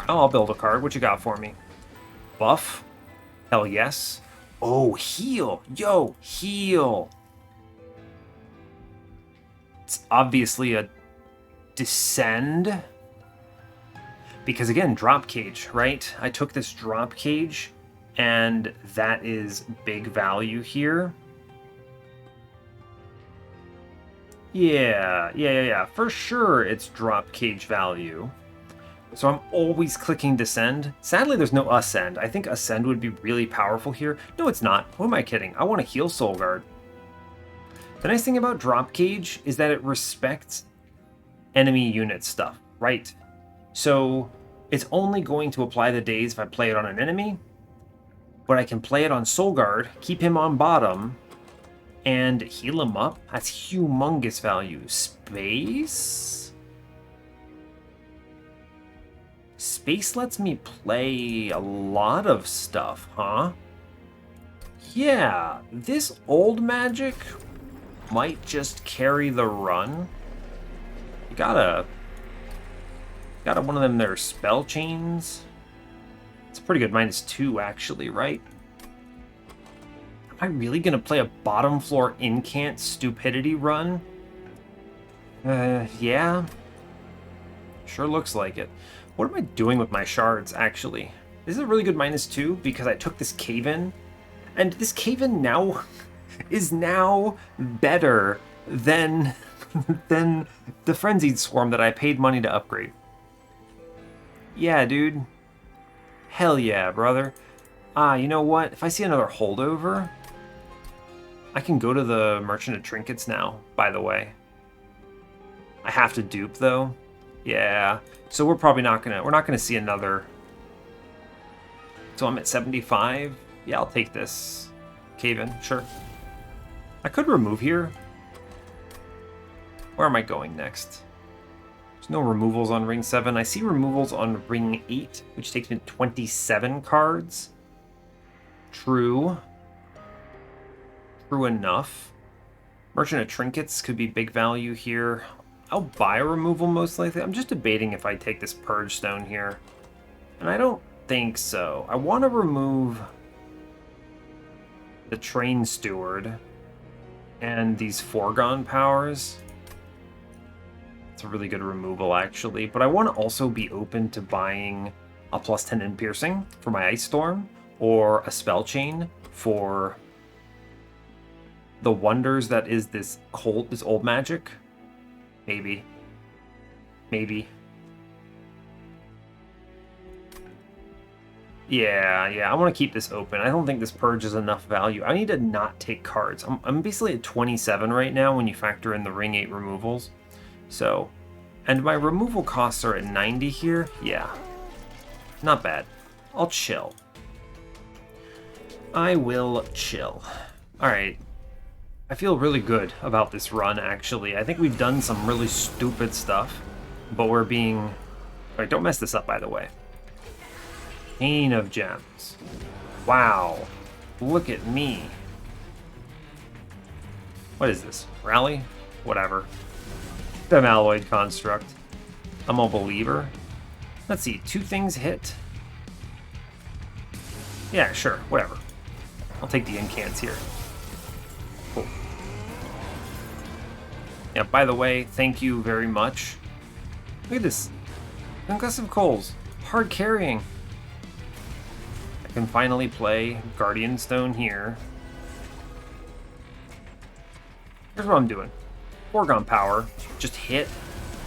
Oh, I'll build a card. What you got for me? Buff? Hell yes. Oh, heal. Yo, heal. It's obviously a descend. Because again, drop cage, right? I took this drop cage, and that is big value here. Yeah. For sure, it's drop cage value. So I'm always clicking descend. Sadly, there's no ascend. I think ascend would be really powerful here. No, it's not. Who am I kidding? I want to heal Solgard. The nice thing about drop cage is that it respects enemy unit stuff, right? So it's only going to apply the daze if I play it on an enemy, but I can play it on Solgard, keep him on bottom, and heal him up. That's humongous value. Space lets me play a lot of stuff, huh? Yeah, this old magic might just carry the run. You got one of them there spell chains. It's pretty good, -2 actually, right? Am I really gonna play a bottom floor incant stupidity run? Yeah. Sure looks like it. What am I doing with my shards, actually? This is a really good -2 because I took this cave-in, and this cave-in now is now better than, than the Frenzied Swarm that I paid money to upgrade. Yeah, dude. Hell yeah, brother. You know what? If I see another holdover, I can go to the Merchant of Trinkets now, by the way. I have to dupe, though. Yeah, so we're probably not gonna see another. So I'm at 75. Yeah, I'll take this. Cave-in, sure. I could remove here. Where am I going next? There's no removals on ring 7. I see removals on ring 8, which takes me to 27 cards. True. True enough. Merchant of Trinkets could be big value here. I'll buy a removal most likely. I'm just debating if I take this Purge Stone here. And I don't think so. I want to remove the Train Steward and these Foregone Powers. It's a really good removal, actually. But I want to also be open to buying a +10 in Piercing for my Ice Storm, or a Spell Chain for the wonders that is this old magic. Maybe. Yeah, I want to keep this open. I don't think this Purge is enough value. I need to not take cards. I'm basically at 27 right now when you factor in the ring 8 removals. So, and my removal costs are at 90 here. Yeah, not bad. I'll chill. I will chill. All right. I feel really good about this run, actually. I think we've done some really stupid stuff, but we're being... All right, don't mess this up, by the way. Chain of Gems. Wow. Look at me. What is this? Rally? Whatever. Them Alloyed Construct. I'm a believer. Let's see, 2 things hit. Yeah, sure, whatever. I'll take the incants here. Cool. Yeah, by the way, thank you very much. Look at this. Concussive Coals. Hard carrying. I can finally play Guardian Stone here. Here's what I'm doing. Foregone Power, just hit,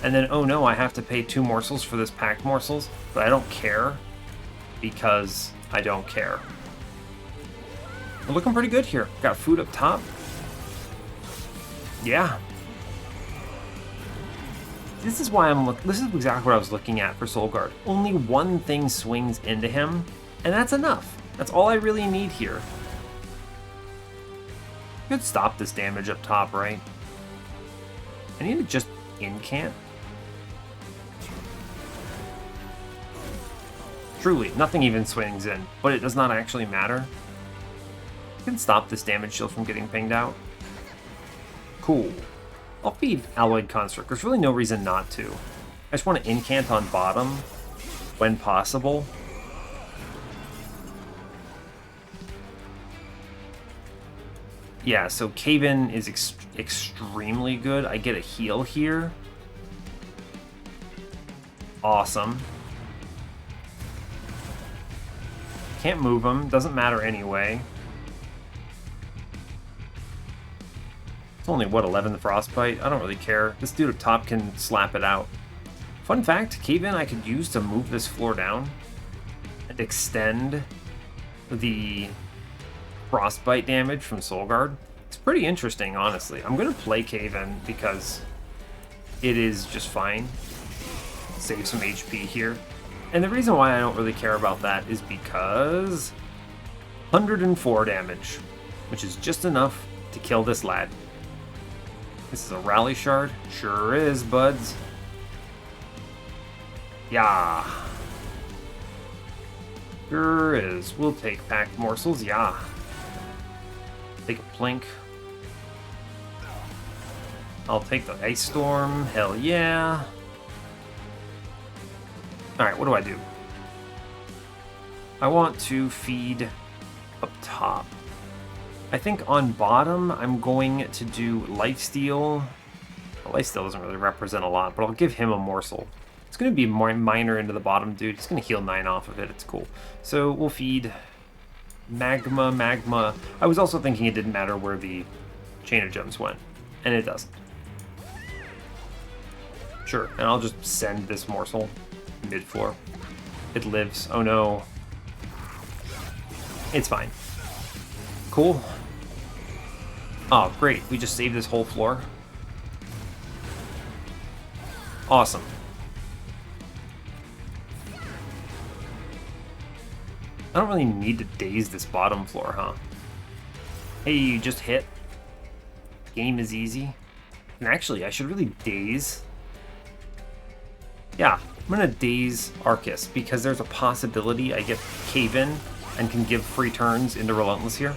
and then, oh no, I have to pay 2 morsels for this packed morsels, but I don't care, because I don't care. We're looking pretty good here. Got food up top. Yeah. This is why this is exactly what I was looking at for Solgard. Only one thing swings into him, and that's enough. That's all I really need here. Could stop this damage up top, right? I need to just incant. Truly, nothing even swings in, but it does not actually matter. I can stop this damage shield from getting pinged out. Cool. I'll feed Alloyed Construct. There's really no reason not to. I just want to incant on bottom when possible. Yeah, so Cave-In is extremely good. I get a heal here. Awesome. Can't move him. Doesn't matter anyway. It's only, what, 11 Frostbite? I don't really care. This dude up top can slap it out. Fun fact, Cave-In I could use to move this floor down and extend the Frostbite damage from Solgard. It's pretty interesting, honestly. I'm going to play Cave-In because it is just fine. Save some HP here. And the reason why I don't really care about that is because 104 damage, which is just enough to kill this lad. This is a rally shard? Sure is, buds. Yeah. Sure is. We'll take packed morsels, yeah. Take a plink. I'll take the Ice Storm, hell yeah. Alright, what do I do? I want to feed up top. I think on bottom, I'm going to do Lifesteal. Well, Lifesteal doesn't really represent a lot, but I'll give him a morsel. It's going to be more minor into the bottom, dude. It's going to heal 9 off of it. It's cool. So we'll feed Magma. I was also thinking it didn't matter where the Chain of Gems went, and it doesn't. Sure, and I'll just send this morsel mid-floor. It lives. Oh no. It's fine. Cool. Oh, great. We just saved this whole floor. Awesome. I don't really need to daze this bottom floor, huh? Hey, you just hit. Game is easy. And actually, I should really daze. Yeah, I'm gonna daze Arcus because there's a possibility I get Cave-In and can give free turns into Relentless here.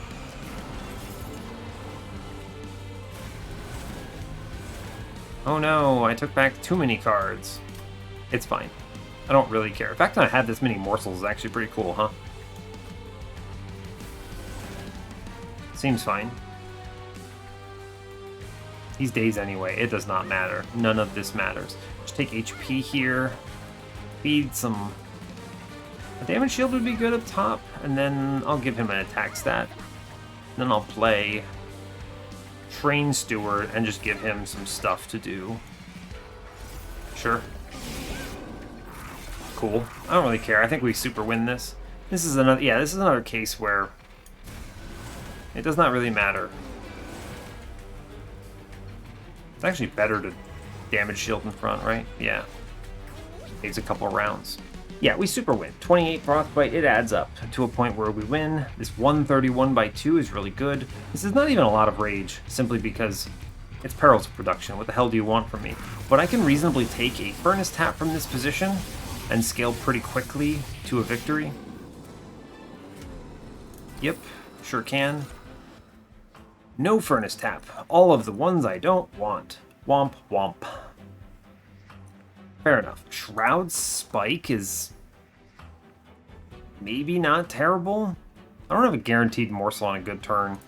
Oh no, I took back too many cards. It's fine. I don't really care. The fact that I had this many morsels is actually pretty cool, huh? Seems fine. He's dazed anyway. It does not matter. None of this matters. Just take HP here. Feed some... A damage shield would be good up top. And then I'll give him an attack stat. And then I'll play Train Steward and just give him some stuff to do. Sure. Cool. I don't really care. I think we super win this. This is another... Yeah, this is another case where it does not really matter. It's actually better to damage shield in front, right? Yeah. Takes a couple of rounds. Yeah, we super win. 28 Frostbite, it adds up to a point where we win. This 131 by 2 is really good. This is not even a lot of rage, simply because it's Perils of Production. What the hell do you want from me? But I can reasonably take a Furnace Tap from this position and scale pretty quickly to a victory. Yep, sure can. No Furnace Tap. All of the ones I don't want. Womp womp. Fair enough. Shroud Spike is maybe not terrible. I don't have a guaranteed morsel on a good turn.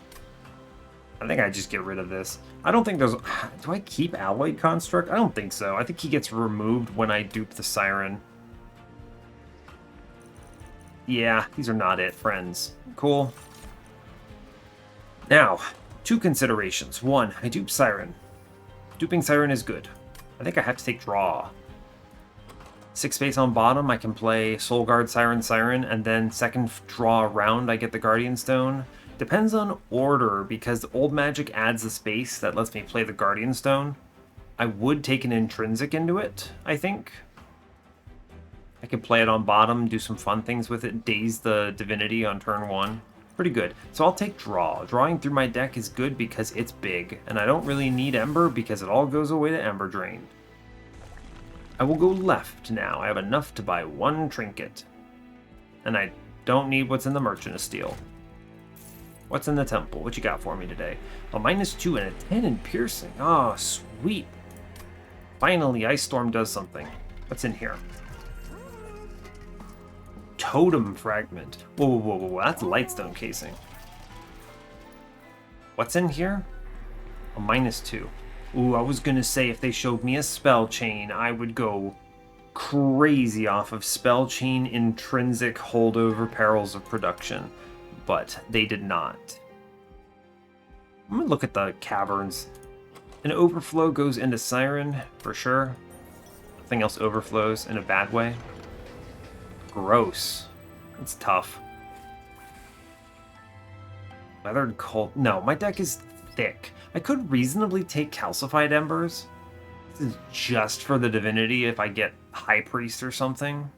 I think I just get rid of this. I don't think there's... Do I keep Alloyed Construct? I don't think so. I think he gets removed when I dupe the Siren. Yeah, these are not it, friends. Cool. Now, 2 considerations. 1, I dupe Siren. Duping Siren is good. I think I have to take draw. 6 space on bottom, I can play Solgard, Siren, Siren, and then second draw round, I get the Guardian Stone. Depends on order, because old magic adds the space that lets me play the Guardian Stone. I would take an intrinsic into it, I think. I could play it on bottom, do some fun things with it, daze the Divinity on turn 1. Pretty good. So I'll take draw. Drawing through my deck is good because it's big, and I don't really need Ember because it all goes away to Ember Drain. I will go left now. I have enough to buy 1 trinket. And I don't need what's in the Merchant of Steel. What's in the Temple? What you got for me today? A -2 and a 10 in Piercing. Oh, sweet. Finally, Ice Storm does something. What's in here? Totem Fragment. Whoa, whoa, whoa, whoa. That's Lightstone Casing. What's in here? A -2. Ooh, I was gonna say if they showed me a Spell Chain, I would go crazy off of Spell Chain Intrinsic Holdover Perils of Production, but they did not. I'm gonna look at the caverns. An Overflow goes into Siren, for sure. Nothing else overflows in a bad way. Gross. It's tough. Weathered Cult. No, my deck is thick. I could reasonably take Calcified Embers. This is just for the Divinity if I get High Priest or something.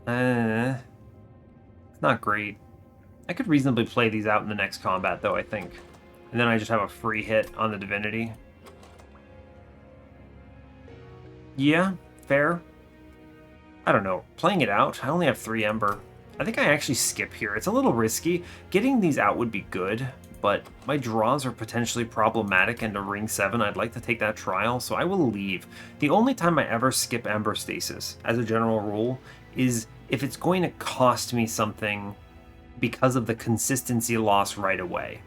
It's not great. I could reasonably play these out in the next combat, though, I think. And then I just have a free hit on the Divinity. Yeah, fair. I don't know. Playing it out, I only have 3 Ember. I think I actually skip here. It's a little risky. Getting these out would be good, but my draws are potentially problematic into Ring 7. I'd like to take that trial, so I will leave. The only time I ever skip Ember Stasis, as a general rule, is if it's going to cost me something because of the consistency loss right away.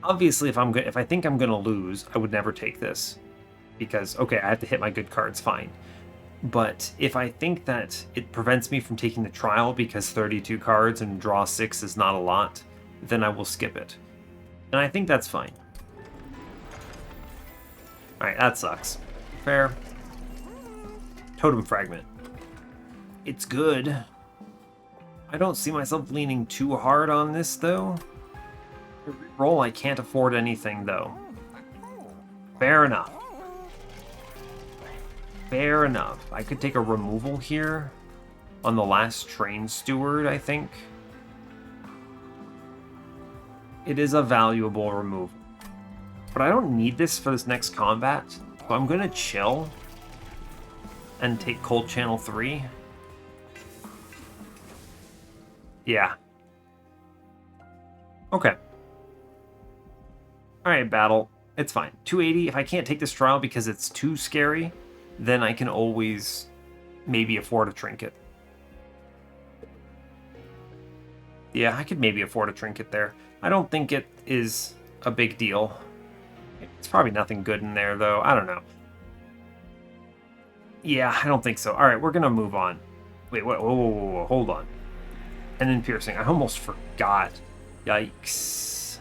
Obviously, if I think I'm going to lose, I would never take this. Because, okay, I have to hit my good cards, fine. But if I think that it prevents me from taking the trial because 32 cards and draw 6 is not a lot, then I will skip it. And I think that's fine. Alright, that sucks. Fair. Totem Fragment. It's good. I don't see myself leaning too hard on this, though. Roll, I can't afford anything, though. Fair enough. Fair enough. I could take a removal here on the last Train Steward, I think. It is a valuable removal. But I don't need this for this next combat, so I'm going to chill and take Cold Channel 3. Yeah. Okay. Alright, battle. It's fine. 280. If I can't take this trial because it's too scary, then I can always maybe afford a trinket. Yeah, I could maybe afford a trinket there. I don't think it is a big deal. It's probably nothing good in there, though. I don't know. Yeah, I don't think so. All right, we're going to move on. Wait, whoa, hold on. And then Piercing. I almost forgot. Yikes.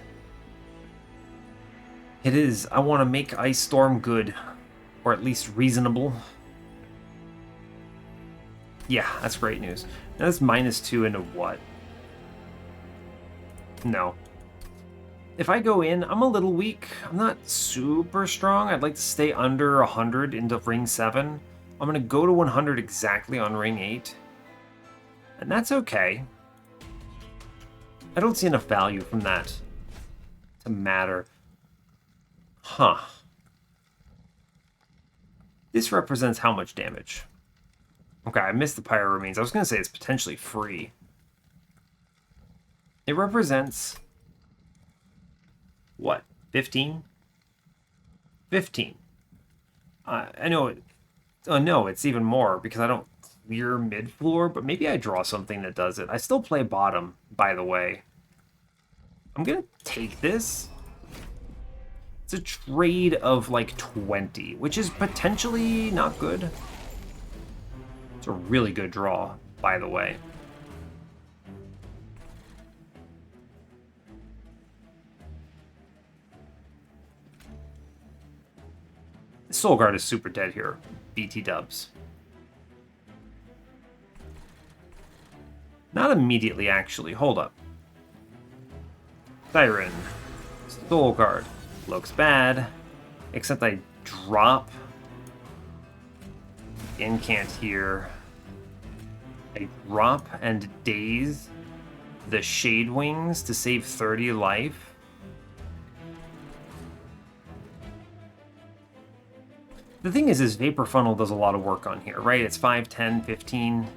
It is. I want to make Ice Storm good. Or at least reasonable. Yeah, that's great news. Now that's -2 into what? No. If I go in, I'm a little weak. I'm not super strong. I'd like to stay under 100 into Ring 7. I'm going to go to 100 exactly on Ring 8. And that's okay. I don't see enough value from that to matter. Huh. This represents how much damage? Okay, I missed the Pyro Remains. I was going to say it's potentially free. It represents... what? 15? 15. I know it... Oh, no, it's even more because I don't clear mid-floor, but maybe I draw something that does it. I still play bottom, by the way. I'm going to take this. It's a trade of like 20, which is potentially not good. It's a really good draw, by the way. Solgard is super dead here. BT dubs. Not immediately, actually. Hold up. Siren. Solgard. Looks bad. Except I drop Incant here. I drop and daze the Shade Wings to save 30 life. The thing is Vapor Funnel does a lot of work on here, right? It's 5, 10, 15,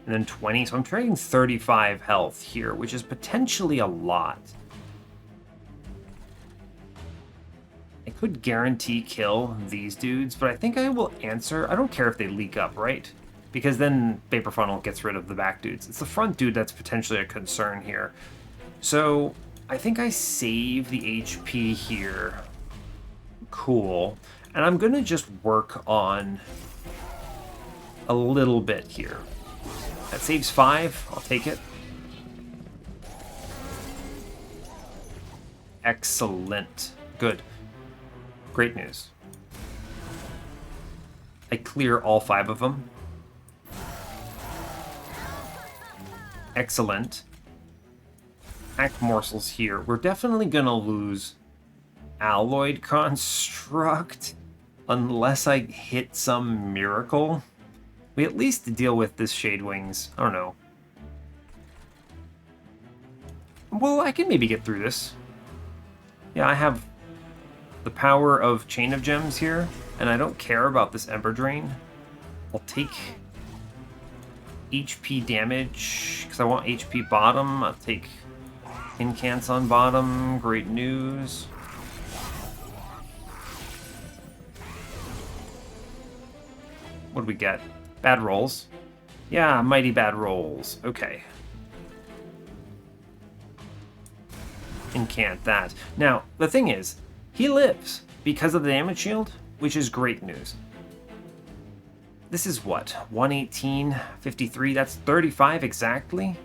and then 20. So I'm trading 35 health here, which is potentially a lot. I could guarantee kill these dudes, but I think I will answer. I don't care if they leak up, right? Because then Vapor Funnel gets rid of the back dudes. It's the front dude that's potentially a concern here. So I think I save the HP here. Cool. And I'm going to just work on a little bit here. That saves 5. I'll take it. Excellent. Good. Great news. I clear all 5 of them. Excellent. Hack morsels here. We're definitely going to lose Alloyed Construct unless I hit some miracle. We at least deal with this Shade Wings. I don't know. Well, I can maybe get through this. Yeah, I have the power of Chain of Gems here, and I don't care about this Ember Drain. I'll take HP damage, because I want HP bottom. I'll take Incants on bottom. Great news. What do we get? Bad rolls. Yeah, mighty bad rolls. Okay. Incant that. Now, the thing is, he lives because of the damage shield, which is great news. This is what? 118, 53, that's 35 exactly?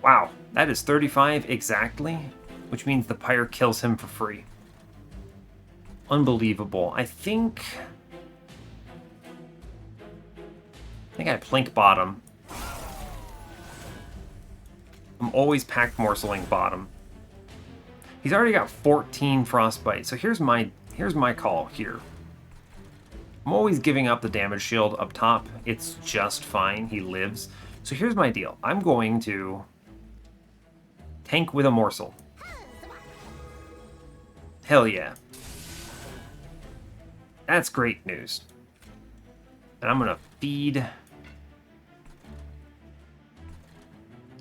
Wow, that is 35 exactly, which means the Pyre kills him for free. Unbelievable. I think I plink bottom. I'm always pack morseling bottom. He's already got 14 frostbite, so here's my call here. I'm always giving up the damage shield up top. It's just fine. He lives. So here's my deal. I'm going to tank with a morsel. Hell yeah. That's great news. And I'm gonna feed.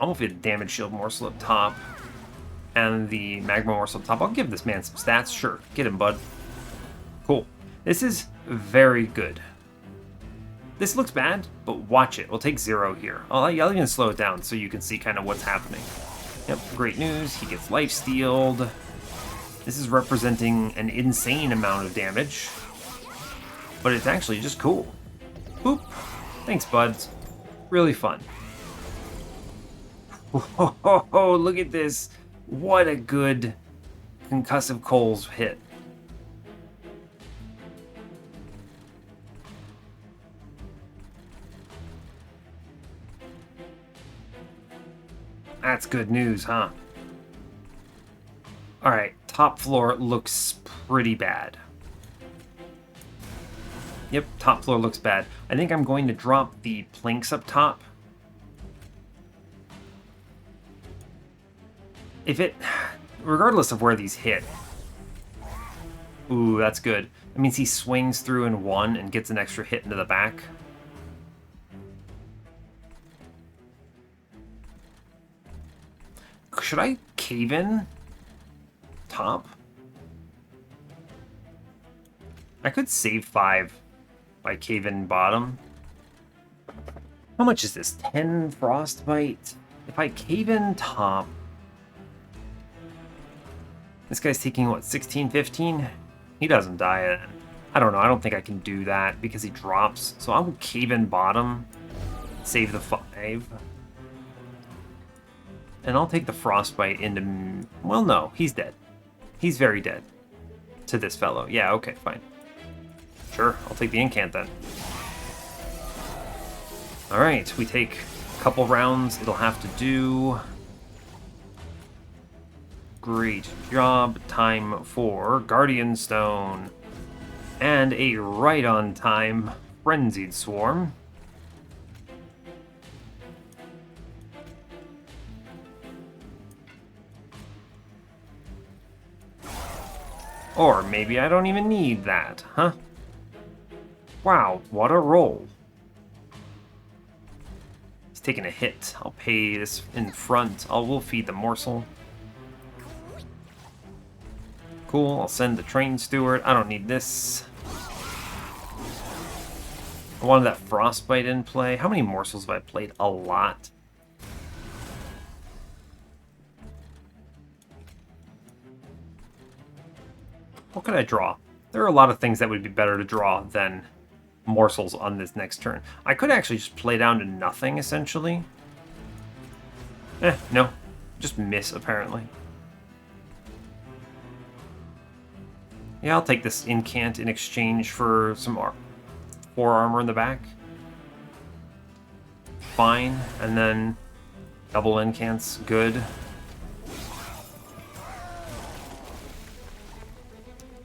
I'm gonna feed the damage shield morsel up top and the magma morsel up top. I'll give this man some stats. Sure, get him, bud. Cool. This is very good. This looks bad, but watch it. We'll take 0 here. I'll even slow it down so you can see kind of what's happening. Yep, great news. He gets life-stealed. This is representing an insane amount of damage, but it's actually just cool. Boop. Thanks, buds. Really fun. Oh, look at this. What a good concussive coals hit. That's good news, huh? Alright, top floor looks pretty bad. Yep, top floor looks bad. I think I'm going to drop the planks up top. If it... regardless of where these hit. Ooh, that's good. That means he swings through in 1 and gets an extra hit into the back. Should I cave in top? I could save 5 by cave in bottom. How much is this? 10 frostbite? If I cave in top... this guy's taking, what, 16, 15? He doesn't die then. I don't know. I don't think I can do that because he drops. So I'll cave in bottom. Save the 5. And I'll take the frostbite into... Well, no. He's dead. He's very dead. To this fellow. Yeah, okay, fine. Sure, I'll take the incant then. Alright, we take a couple rounds. It'll have to do... Great job. Time for Guardian Stone. And a right-on-time Frenzied Swarm. Or maybe I don't even need that, huh? Wow, what a roll. He's taking a hit. I'll pay this in front. We'll feed the morsel. Cool, I'll send the train steward. I don't need this. I wanted that frostbite in play. How many morsels have I played? A lot. What could I draw? There are a lot of things that would be better to draw than morsels on this next turn. I could actually just play down to nothing, essentially. No. Just miss, apparently. Yeah, I'll take this incant in exchange for some 4 armor in the back. Fine. And then double incants. Good.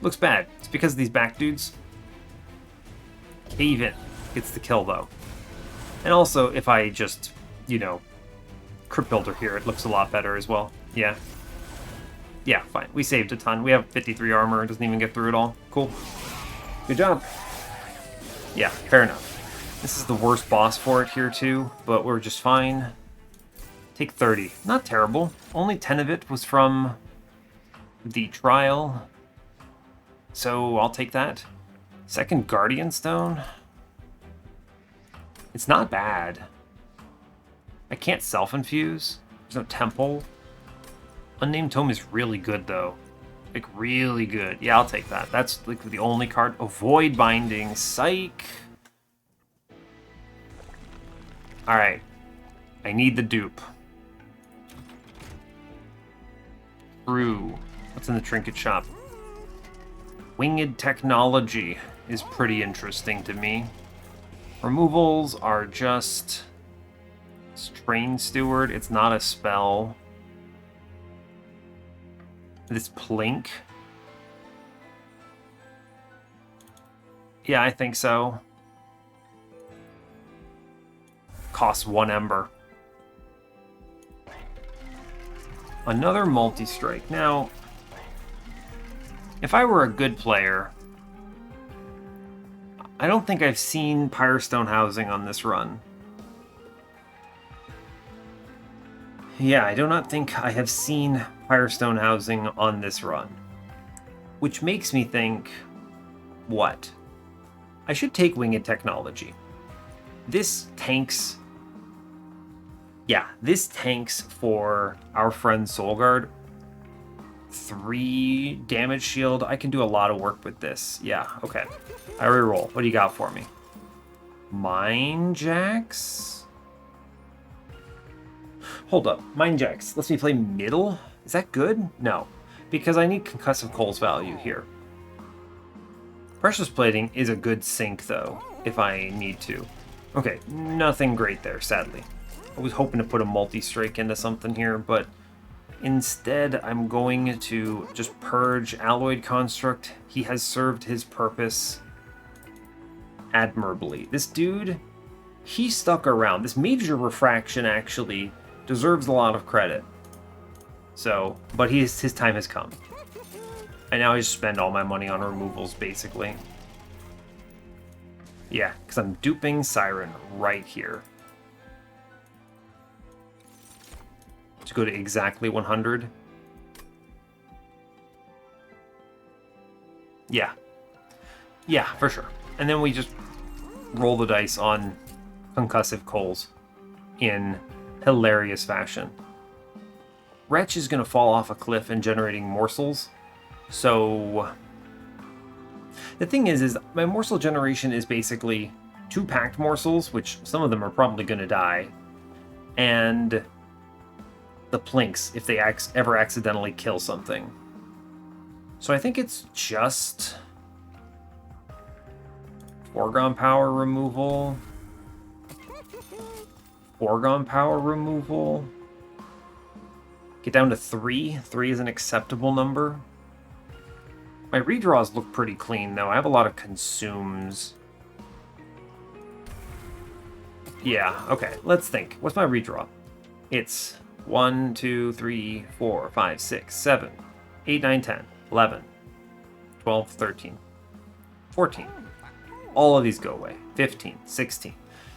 Looks bad. It's because of these back dudes. Cave in. Gets the kill, though. And also, if I just, you know, Crypt Builder here, it looks a lot better as well. Yeah. Yeah, fine. We saved a ton. We have 53 armor. It doesn't even get through it all. Cool. Good job. Yeah, fair enough. This is the worst boss for it here, too, but we're just fine. Take 30. Not terrible. Only 10 of it was from the trial. So I'll take that. Second Guardian Stone. It's not bad. I can't self-infuse. There's no temple. Unnamed Tome is really good, though. Like, really good. Yeah, I'll take that. That's, like, the only card. Avoid Binding. Psych. Alright. I need the dupe. True. What's in the trinket shop? Winged Technology is pretty interesting to me. Removals are just... Train Steward. It's not a spell. This Plink. Yeah, I think so. Costs 1 Ember. Another multi-strike. Now, if I were a good player, I don't think I've seen Pyrestone Housing on this run. Yeah, I do not think I have seen Firestone Housing on this run. Which makes me think, what? I should take Winged Technology. This tanks... Yeah, this tanks for our friend Solgard. 3 damage shield. I can do a lot of work with this. Yeah, okay. I reroll. What do you got for me? Mind Jacks? Hold up. Mind Jacks lets me play middle? Is that good? No. Because I need Concussive Coal's value here. Precious Plating is a good sink, though, if I need to. Okay, nothing great there, sadly. I was hoping to put a multi-strike into something here, but instead I'm going to just purge Alloyed Construct. He has served his purpose admirably. This dude, he stuck around. This Major Refraction actually deserves a lot of credit. So, but his time has come. And now I just spend all my money on removals, basically. Yeah, because I'm duping Siren right here. To go to exactly 100. Yeah. Yeah, for sure. And then we just roll the dice on Concussive Coals in hilarious fashion. Wretch is going to fall off a cliff and generating morsels. So The thing is my morsel generation is basically 2 packed morsels, which some of them are probably going to die, and the plinks if they ever accidentally kill something. So I think it's just foregone power removal, foregone power removal. Get down to 3. 3 is an acceptable number. My redraws look pretty clean, though. I have a lot of consumes. Yeah, okay. Let's think. What's my redraw? It's 1, 2, 3, 4, 5, 6, 7, 8, 9, 10, 11, 12, 13, 14. All of these go away. 15, 16.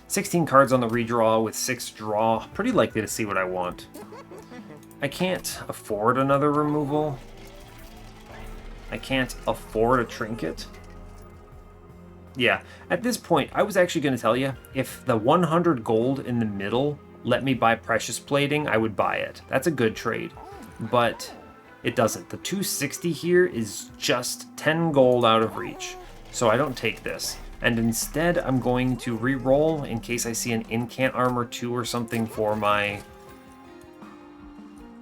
16 cards on the redraw with 6 draw. Pretty likely to see what I want. I can't afford another removal. I can't afford a trinket. Yeah, at this point, I was actually going to tell you, if the 100 gold in the middle let me buy precious plating, I would buy it. That's a good trade, but it doesn't. The 260 here is just 10 gold out of reach, so I don't take this. And instead, I'm going to re-roll in case I see an incant armor 2 or something for my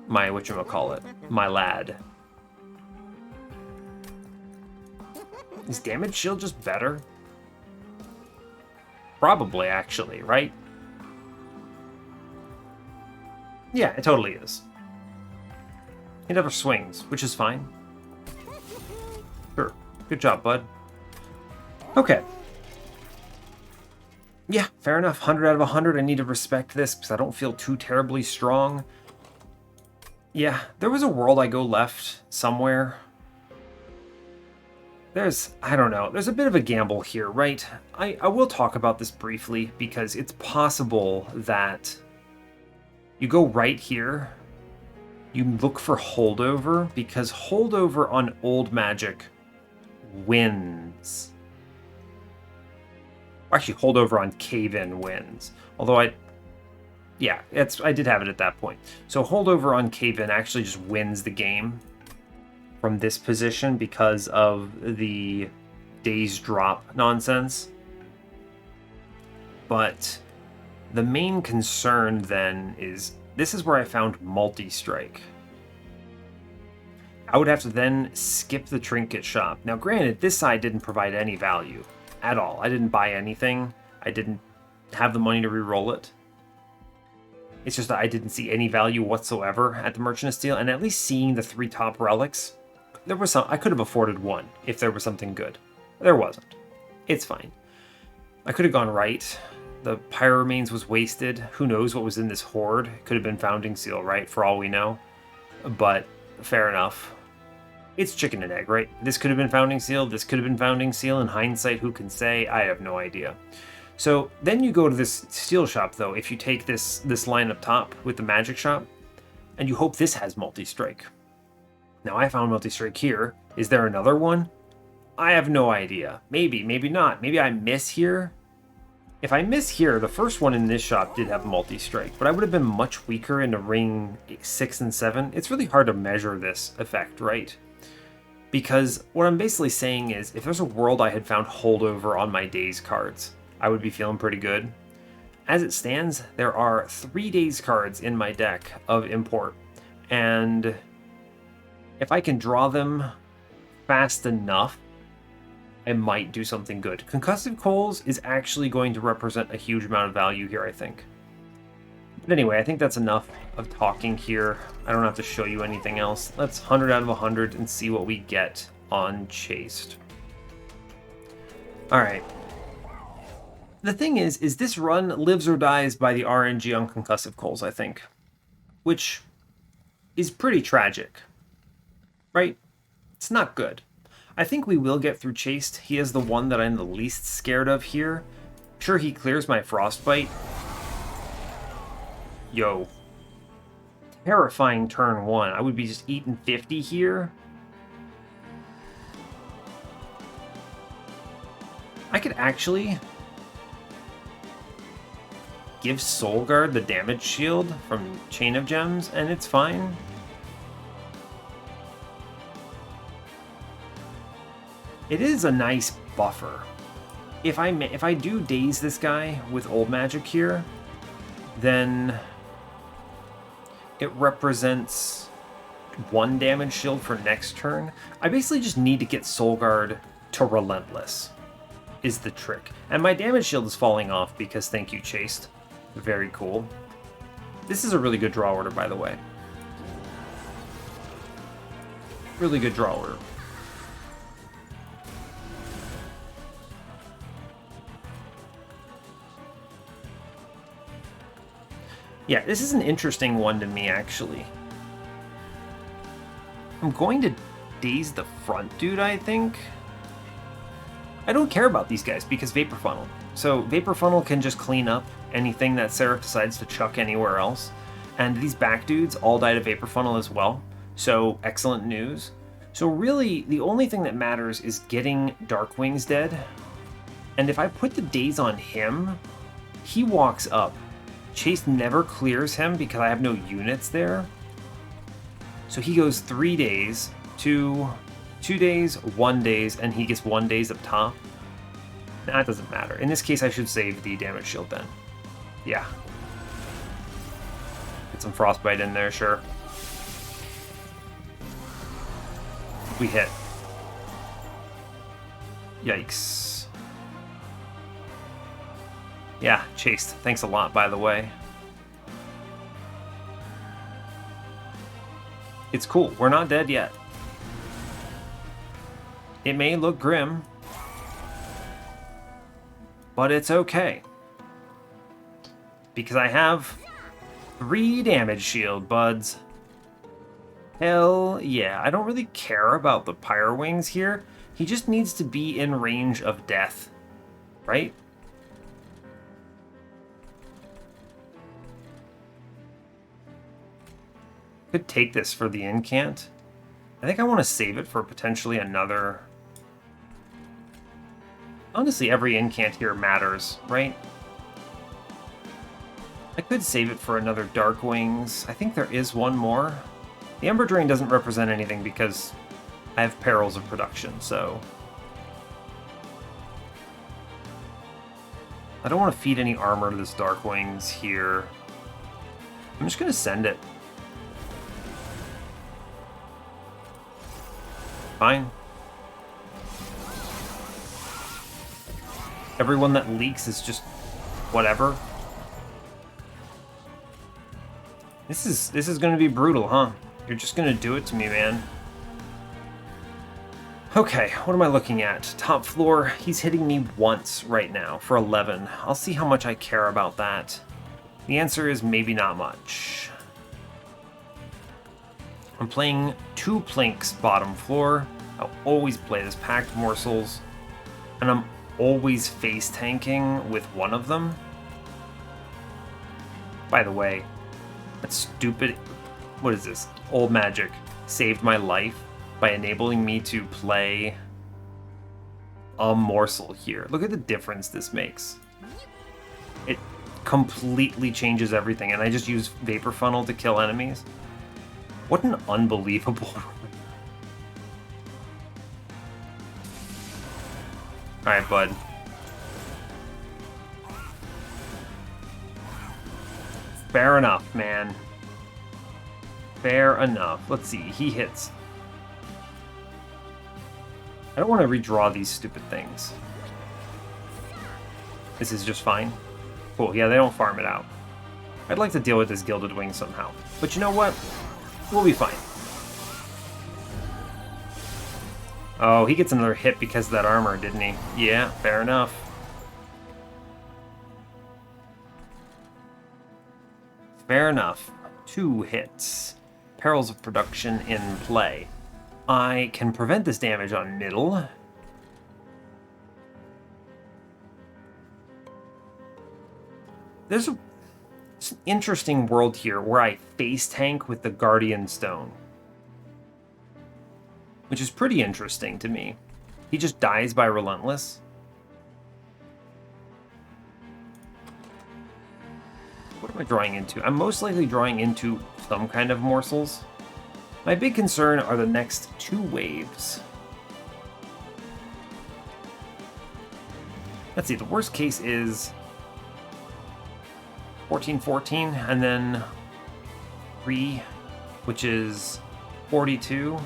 whatchamacallit, my lad. Is damage shield just better? Probably, actually, right? Yeah, it totally is. He never swings, which is fine. Sure. Good job, bud. Okay. Yeah, fair enough. 100 out of 100. I need to respect this because I don't feel too terribly strong. Yeah, there was a world I go left somewhere. I don't know, there's a bit of a gamble here, right? I will talk about this briefly because it's possible that you go right here, you look for holdover, because holdover on old magic wins. Actually, holdover on cave-in wins. Although I did have it at that point. So holdover on cave-in actually just wins the game from this position because of the days drop nonsense. But the main concern then is, this is where I found multi-strike. I would have to then skip the trinket shop. Now granted, this side didn't provide any value at all. I didn't buy anything. I didn't have the money to re-roll it. It's just that I didn't see any value whatsoever at the Merchant of Steel, and at least seeing the 3 top relics, there was some. I could have afforded 1 if there was something good. There wasn't. It's fine. I could have gone right. The Pyro Remains was wasted. Who knows what was in this hoard? It could have been Founding Seal, right? For all we know. But fair enough. It's chicken and egg, right? This could have been Founding Seal. This could have been Founding Seal. In hindsight, who can say? I have no idea. So then you go to this steel shop, though, if you take this line up top with the magic shop, and you hope this has multi-strike. Now, I found multi-strike here. Is there another one? I have no idea. Maybe, maybe not. Maybe I miss here. If I miss here, the first one in this shop did have multi-strike, but I would have been much weaker in the ring 6 and 7. It's really hard to measure this effect, right? Because what I'm basically saying is, if there's a world I had found holdover on my days cards, I would be feeling pretty good. As it stands, there are 3 days cards in my deck of import, and if I can draw them fast enough, I might do something good. Concussive Coals is actually going to represent a huge amount of value here, I think. But anyway, I think that's enough of talking here. I don't have to show you anything else. Let's 100 out of 100 and see what we get on Chased. Alright. The thing is this run lives or dies by the RNG on Concussive Coals, I think. Which is pretty tragic. Right? It's not good. I think we will get through Chased. He is the one that I'm the least scared of here. Sure, he clears my Frostbite. Yo. Terrifying turn 1. I would be just eating 50 here. I could actually give Solgard the damage shield from Chain of Gems, and it's fine. It is a nice buffer. If I do daze this guy with old magic here, then it represents 1 damage shield for next turn. I basically just need to get Solgard to Relentless, is the trick. And my damage shield is falling off because thank you, Chased. Very cool. This is a really good draw order, by the way. Really good draw order. Yeah, this is an interesting one to me, actually. I'm going to daze the front dude, I think. I don't care about these guys because Vapor Funnel. So Vapor Funnel can just clean up anything that Seraph decides to chuck anywhere else. And these back dudes all die to Vapor Funnel as well. So excellent news. So really, the only thing that matters is getting Darkwings dead. And if I put the daze on him, he walks up. Chase never clears him because I have no units there. So he goes 3 days, 2 days, 1 days, and he gets 1 days up top. That doesn't matter. In this case, I should save the damage shield then. Yeah. Get some frostbite in there, sure. We hit. Yikes. Yeah, Chased. Thanks a lot, by the way. It's cool. We're not dead yet. It may look grim, but it's okay. Because I have 3 damage shield, buds. Hell yeah. I don't really care about the Pyre Wings here. He just needs to be in range of death, right? Could take this for the incant. I think I want to save it for potentially another... Honestly, every incant here matters, right? I could save it for another Dark Wings. I think there is one more. The Ember Drain doesn't represent anything because I have Perils of Production, so... I don't want to feed any armor to this Dark Wings here. I'm just going to send it. Fine. Everyone that leaks is just whatever. This is going to be brutal, huh? You're just going to do it to me, man. Okay, what am I looking at? Top floor, he's hitting me once right now for 11. I'll see how much I care about that. The answer is maybe not much. I'm playing 2 Plinks bottom floor. I'll always play this Packed Morsels. And I'm always face tanking with one of them. By the way, that stupid... What is this? Old magic saved my life by enabling me to play a morsel here. Look at the difference this makes. It completely changes everything, and I just use Vapor Funnel to kill enemies. What an unbelievable... Alright, bud. Fair enough, man. Fair enough. Let's see, he hits. I don't want to redraw these stupid things. This is just fine. Cool, yeah, they don't farm it out. I'd like to deal with this Gilded Wing somehow. But you know what? We'll be fine. Oh, he gets another hit because of that armor, didn't he? Yeah, fair enough. Fair enough. 2 hits. Perils of Production in play. I can prevent this damage on middle. There's an interesting world here where I face tank with the Guardian Stone, which is pretty interesting to me. He just dies by Relentless. What am I drawing into? I'm most likely drawing into some kind of morsels. My big concern are the next 2 waves. Let's see, the worst case is 14, and then 3, which is 42.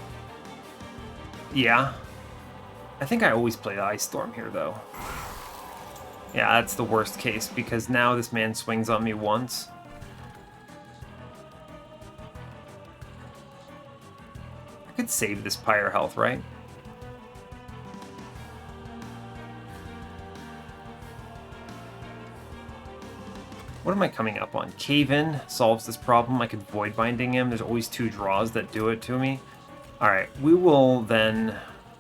Yeah. I think I always play the Ice Storm here, though. Yeah, that's the worst case, because now this man swings on me once. I could save this Pyre health, right? What am I coming up on? Cave In solves this problem. I could Void Binding him. There's always 2 draws that do it to me. Alright, we will then...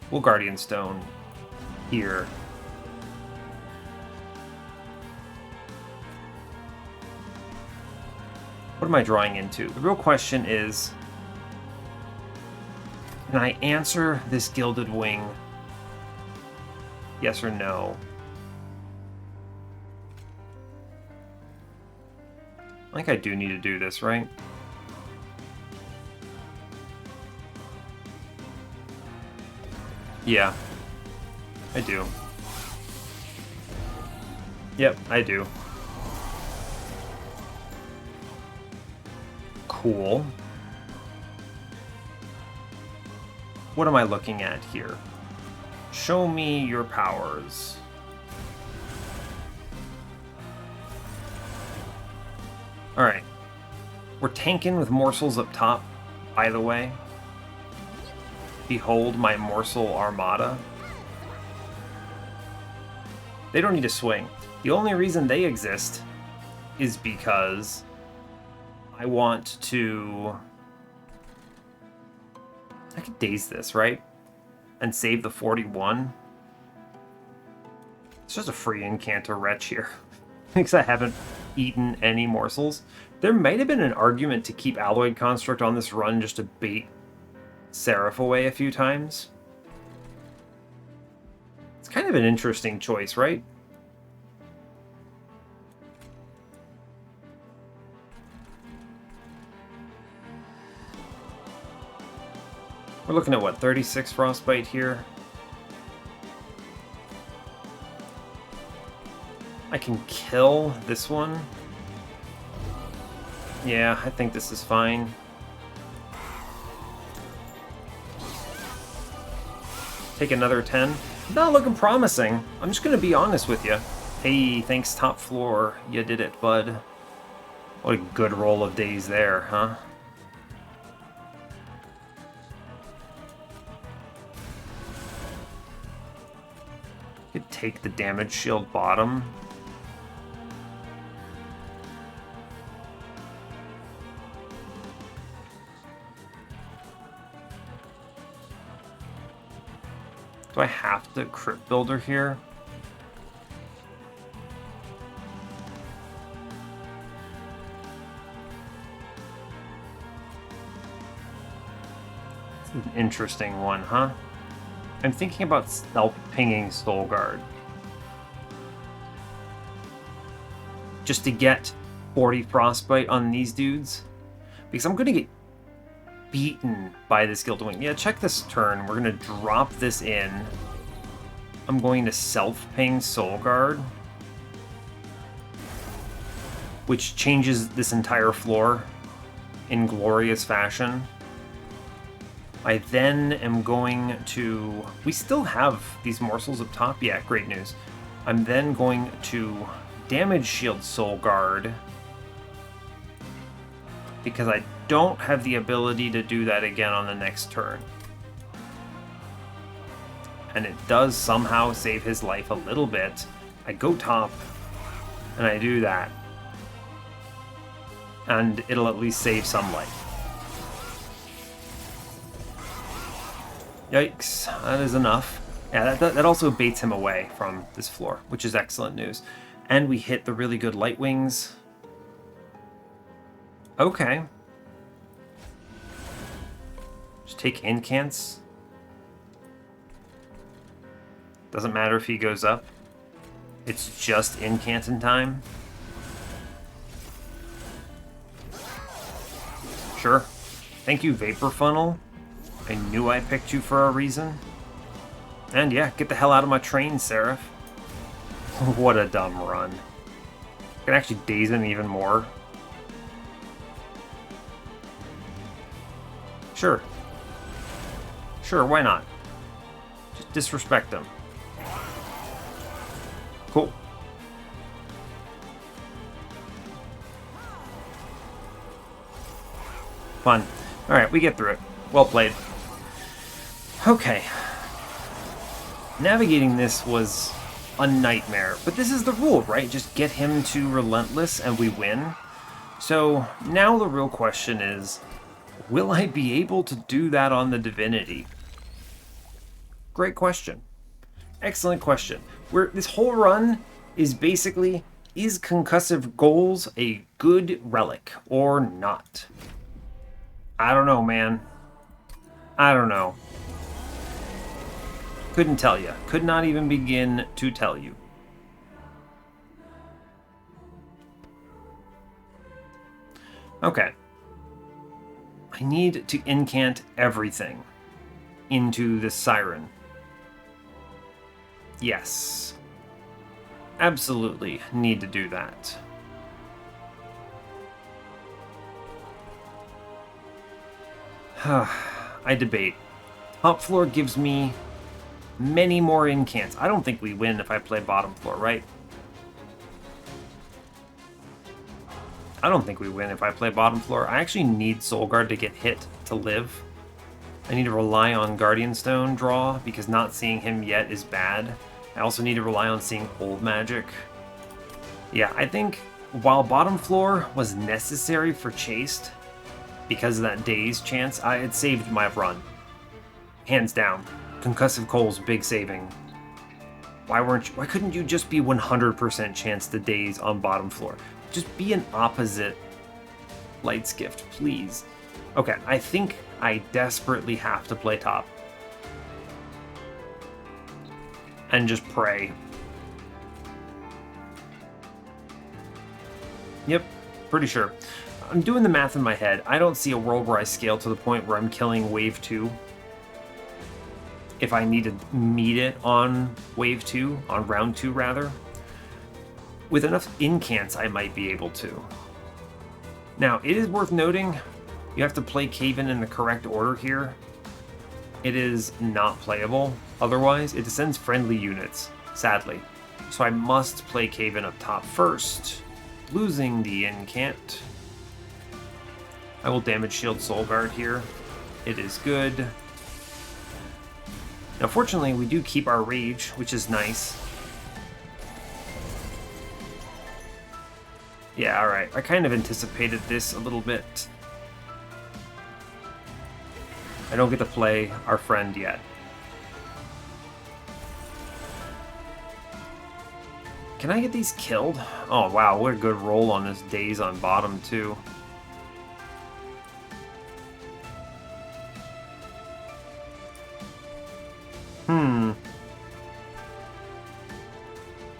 We'll Guardian Stone here. What am I drawing into? The real question is... Can I answer this Gilded Wing? Yes or no? I think I do need to do this, right? Yeah, I do. Yep, I do. Cool. What am I looking at here? Show me your powers. Alright. We're tanking with morsels up top, by the way. Behold my morsel armada. They don't need to swing. The only reason they exist is because I want to... I could daze this, right? And save the 41. It's just a free Incanter Wretch here. Because I haven't eaten any morsels. There might have been an argument to keep Alloyed Construct on this run just to bait Seraph away a few times. It's kind of an interesting choice, right? We're looking at what, 36 Frostbite here? I can kill this one. Yeah, I think this is fine. Take another 10. Not looking promising. I'm just gonna be honest with you. Hey, thanks top floor. You did it, bud. What a good roll of days there, huh? Could take the damage shield bottom. Do I have to Crypt Builder here? It's an interesting one, huh? I'm thinking about self-pinging Solgard. Just to get 40 Frostbite on these dudes. Because I'm going to get beaten by this Gilded Wing. Yeah, check this turn. We're going to drop this in. I'm going to self-ping Solgard. Which changes this entire floor in glorious fashion. I then am going to... We still have these morsels up top. Yeah, great news. I'm then going to damage shield Solgard. Because I don't have the ability to do that again on the next turn. And it does somehow save his life a little bit. I go top, and I do that. And it'll at least save some life. Yikes, that is enough. Yeah, that also baits him away from this floor, which is excellent news. And we hit the really good Light Wings. Okay. Just take Incants. Doesn't matter if he goes up. It's just Incanton time. Sure. Thank you, Vapor Funnel. I knew I picked you for a reason. And yeah, get the hell out of my train, Seraph. What a dumb run. I can actually daze him even more. Sure. Sure, why not? Just disrespect him. Cool. Fun. Alright, we get through it. Well played. Okay. Navigating this was a nightmare, but this is the rule, right? Just get him to Relentless and we win. So now the real question is, will I be able to do that on the Divinity? Great question. Excellent question. This whole run is basically, is concussive goals a good relic or not? I don't know, man. I don't know. Couldn't tell you. Could not even begin to tell you. Okay. I need to incant everything into the Siren. Yes. Absolutely need to do that. I debate. Top floor gives me many more incants. I don't think we win if I play bottom floor, right? I don't think we win if I play bottom floor. I actually need Solgard to get hit to live. I need to rely on Guardian Stone draw because not seeing him yet is bad. I also need to rely on seeing old magic. Yeah, I think while bottom floor was necessary for Chased, because of that daze chance, it saved my run. Hands down. Concussive Coal's big saving. Why couldn't you just be 100% chance to daze on bottom floor? Just be an opposite Light's Gift, please. Okay, I think I desperately have to play top. And just pray. Yep, pretty sure. I'm doing the math in my head. I don't see a world where I scale to the point where I'm killing wave 2. If I need to meet it on wave 2, on round 2 rather. With enough incants, I might be able to. Now, it is worth noting, you have to play Cave-In in the correct order here. It is not playable. Otherwise, it descends friendly units, sadly. So I must play Cave-In up top first, losing the incant. I will damage shield Solgard here. It is good. Now, fortunately, we do keep our rage, which is nice. Yeah, alright. I kind of anticipated this a little bit. I don't get to play our friend yet. Can I get these killed? Oh, wow. What a good roll on this daze on bottom, too.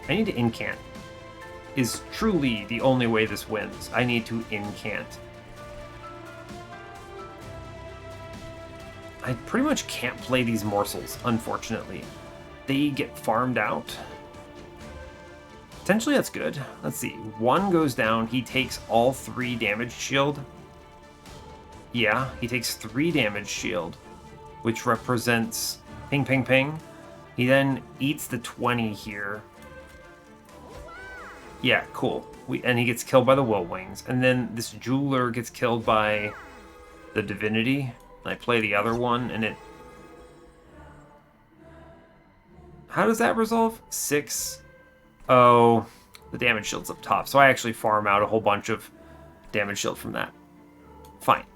I need to incant. Is truly the only way this wins. I need to incant. I pretty much can't play these morsels, unfortunately. They get farmed out. Potentially that's good. Let's see. 1 goes down. He takes all 3 damage shield. Yeah, he takes 3 damage shield, which represents ping, ping, ping. He then eats the 20 here. Yeah, cool. And he gets killed by the Will Wings. And then this Jeweler gets killed by the Divinity. And I play the other one, and it... How does that resolve? 6. Oh, the damage shield's up top. So I actually farm out a whole bunch of damage shield from that. Fine.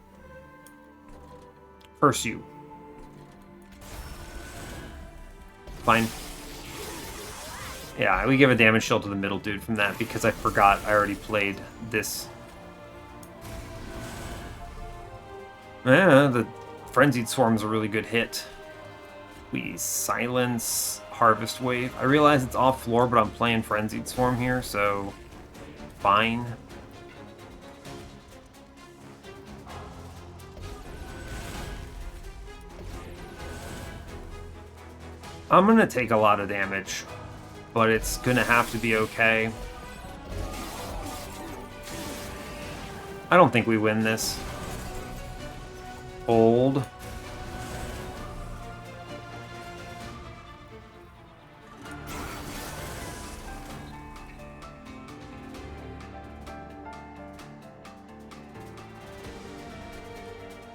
Pursue. Fine. Yeah, we give a damage shield to the middle dude from that because I forgot I already played this. The Frenzied Swarm's a really good hit. We silence Harvest Wave. I realize it's off floor, but I'm playing Frenzied Swarm here, so fine. I'm gonna take a lot of damage. but it's gonna have to be okay. I don't think we win this. Hold.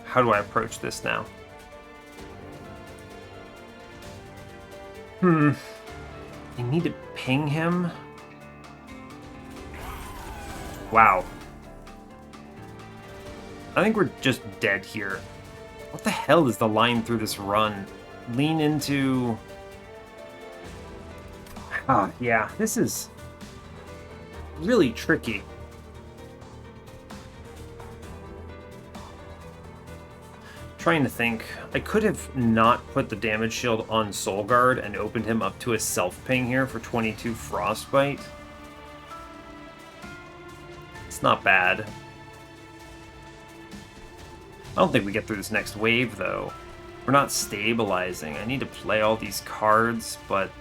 How do I approach this now? I need to ping him. Wow. I think we're just dead here. What the hell is the line through this run? Lean into... Ah, yeah, this is really tricky. Trying to think. I could have not put the damage shield on Solgard and opened him up to a self-ping here for 22 Frostbite. It's not bad. I don't think we get through this next wave, though. We're not stabilizing. I need to play all these cards, but...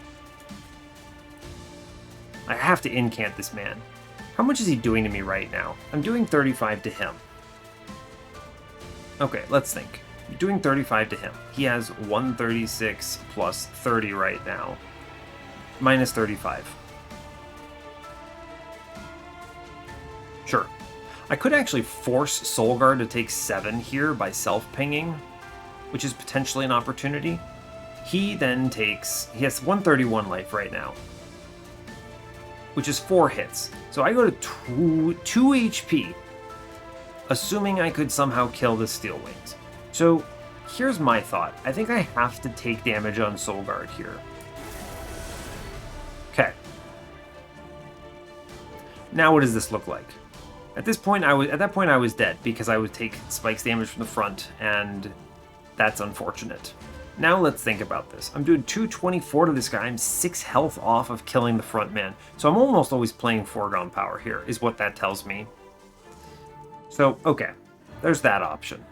I have to incant this man. How much is he doing to me right now? I'm doing 35 to him. Okay, let's think. You're doing 35 to him. He has 136 plus 30 right now. Minus 35. Sure. I could actually force Solgard to take 7 here by self-pinging, which is potentially an opportunity. He then takes... He has 131 life right now, which is 4 hits. So I go to 2 HP, assuming I could somehow kill the Steel Wings. So here's my thought. I think I have to take damage on Solgard here. Okay. Now what does this look like? At that point I was dead because I would take spikes damage from the front, and that's unfortunate. Now let's think about this. I'm doing 224 to this guy. I'm 6 health off of killing the front man. So I'm almost always playing foregone power here, is what that tells me. So, okay. There's that option.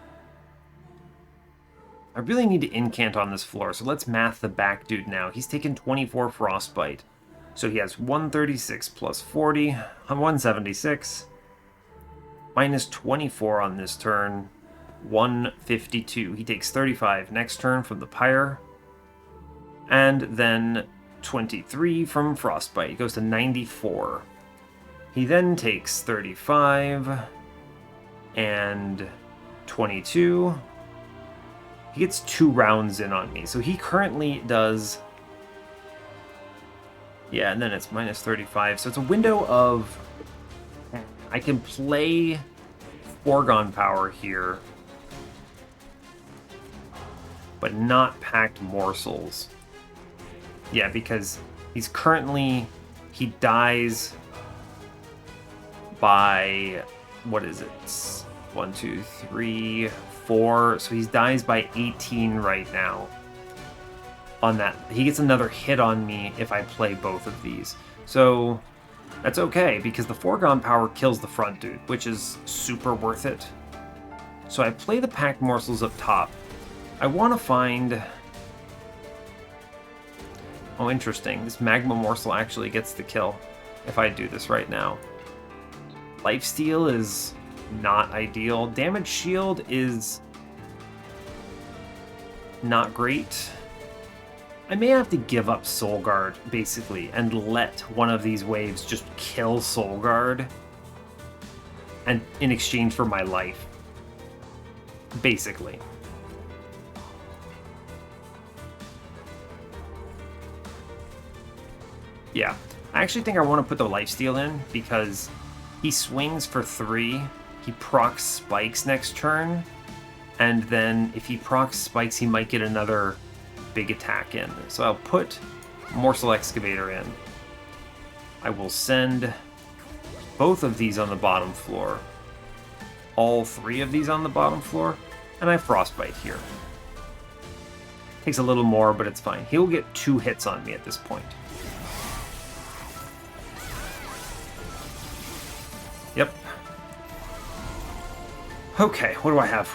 I really need to incant on this floor, so let's math the back dude now. He's taken 24 Frostbite. So he has 136 plus 40, 176. Minus 24 on this turn, 152. He takes 35 next turn from the Pyre. And then 23 from Frostbite. He goes to 94. He then takes 35 and 22. He gets 2 rounds in on me. So he currently does... Yeah, and then it's minus 35. So it's a window of... I can play foregone power here, but not packed morsels. Yeah, because he's currently... He dies by... What is it? 1, 2, 3, 4. So he dies by 18 right now. On that, he gets another hit on me if I play both of these. So that's okay, because the foregone power kills the front dude, which is super worth it. So I play the packed morsels up top. I want to find... Oh, interesting. This magma morsel actually gets the kill if I do this right now. Lifesteal is not ideal. Damage shield is not great. I may have to give up Solgard, basically, and let one of these waves just kill Solgard, and in exchange for my life. Basically. Yeah. I actually think I want to put the lifesteal in, because he swings for 3, he procs spikes next turn, and then if he procs spikes, he might get another big attack in. So I'll put Morsel Excavator in. I will send both of these on the bottom floor, all 3 of these on the bottom floor, and I Frostbite here. Takes a little more, but it's fine. He'll get 2 hits on me at this point. Yep. Okay, what do I have?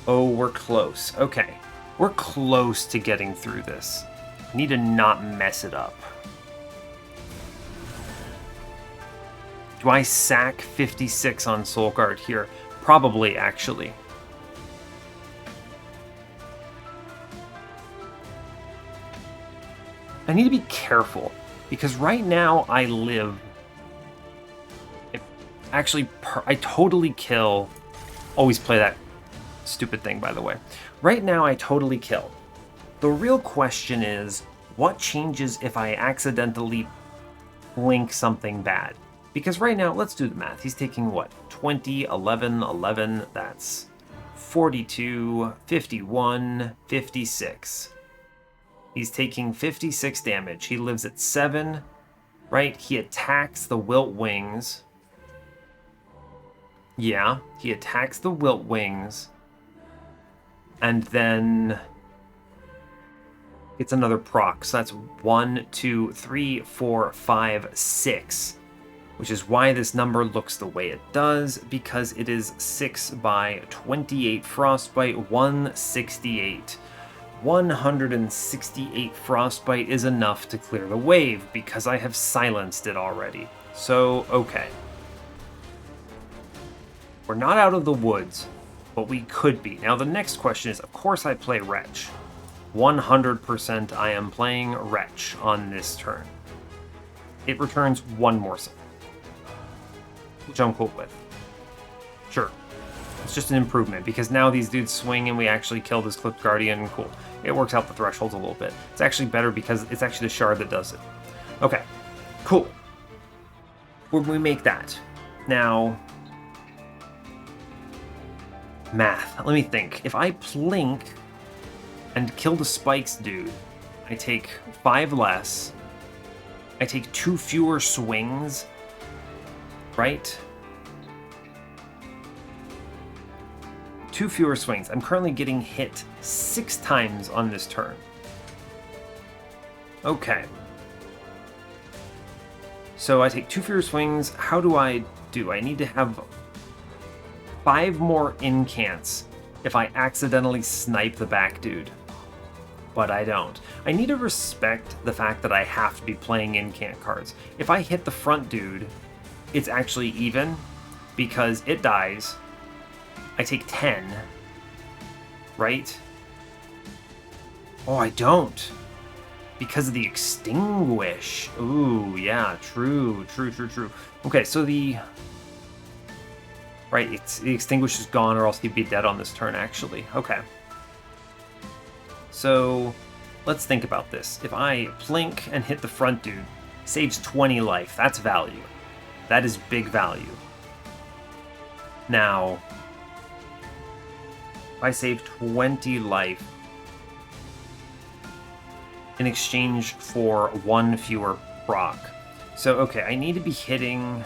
Oh, we're close. Okay. We're close to getting through this. Need to not mess it up. Do I sack 56 on Solgard here? Probably, actually. I need to be careful, because right now I live... Actually, I totally kill... Always play that stupid thing, by the way. Right now, I totally kill. The real question is, what changes if I accidentally blink something bad? Because right now, let's do the math. He's taking, what, 20, 11, 11, that's 42, 51, 56. He's taking 56 damage. He lives at 7, right? He attacks the Wilt Wings. Yeah, he attacks the Wilt Wings. And then gets another proc. So that's 1, 2, 3, 4, 5, 6. Which is why this number looks the way it does, because it is 6 by 28 frostbite, 168. 168 frostbite is enough to clear the wave, because I have silenced it already. So, okay. We're not out of the woods, but we could be. Now the next question is, of course I play Wretch. 100% I am playing Wretch on this turn. It returns one more cycle, which I'm cool with. Sure. It's just an improvement, because now these dudes swing and we actually kill this Clipped Guardian. Cool. It works out the thresholds a little bit. It's actually better because it's actually the shard that does it. Okay. Cool. We make that. Now... Math. Let me think. If I plink and kill the spikes dude, I take 5 less. I take 2 fewer swings. Right? 2 fewer swings. I'm currently getting hit 6 times on this turn. Okay. So I take 2 fewer swings. How do I do? I need to have 5 more incants if I accidentally snipe the back dude. But I don't. I need to respect the fact that I have to be playing incant cards. If I hit the front dude, it's actually even, because it dies. I take 10, right? Oh, I don't. Because of the Extinguish. Ooh, yeah, true. Okay, so the... Right, the Extinguish is gone, or else he'd be dead on this turn, actually. Okay. So, let's think about this. If I plink and hit the front dude, saves 20 life. That's value. That is big value. Now, if I save 20 life in exchange for 1 fewer proc. So, okay, I need to be hitting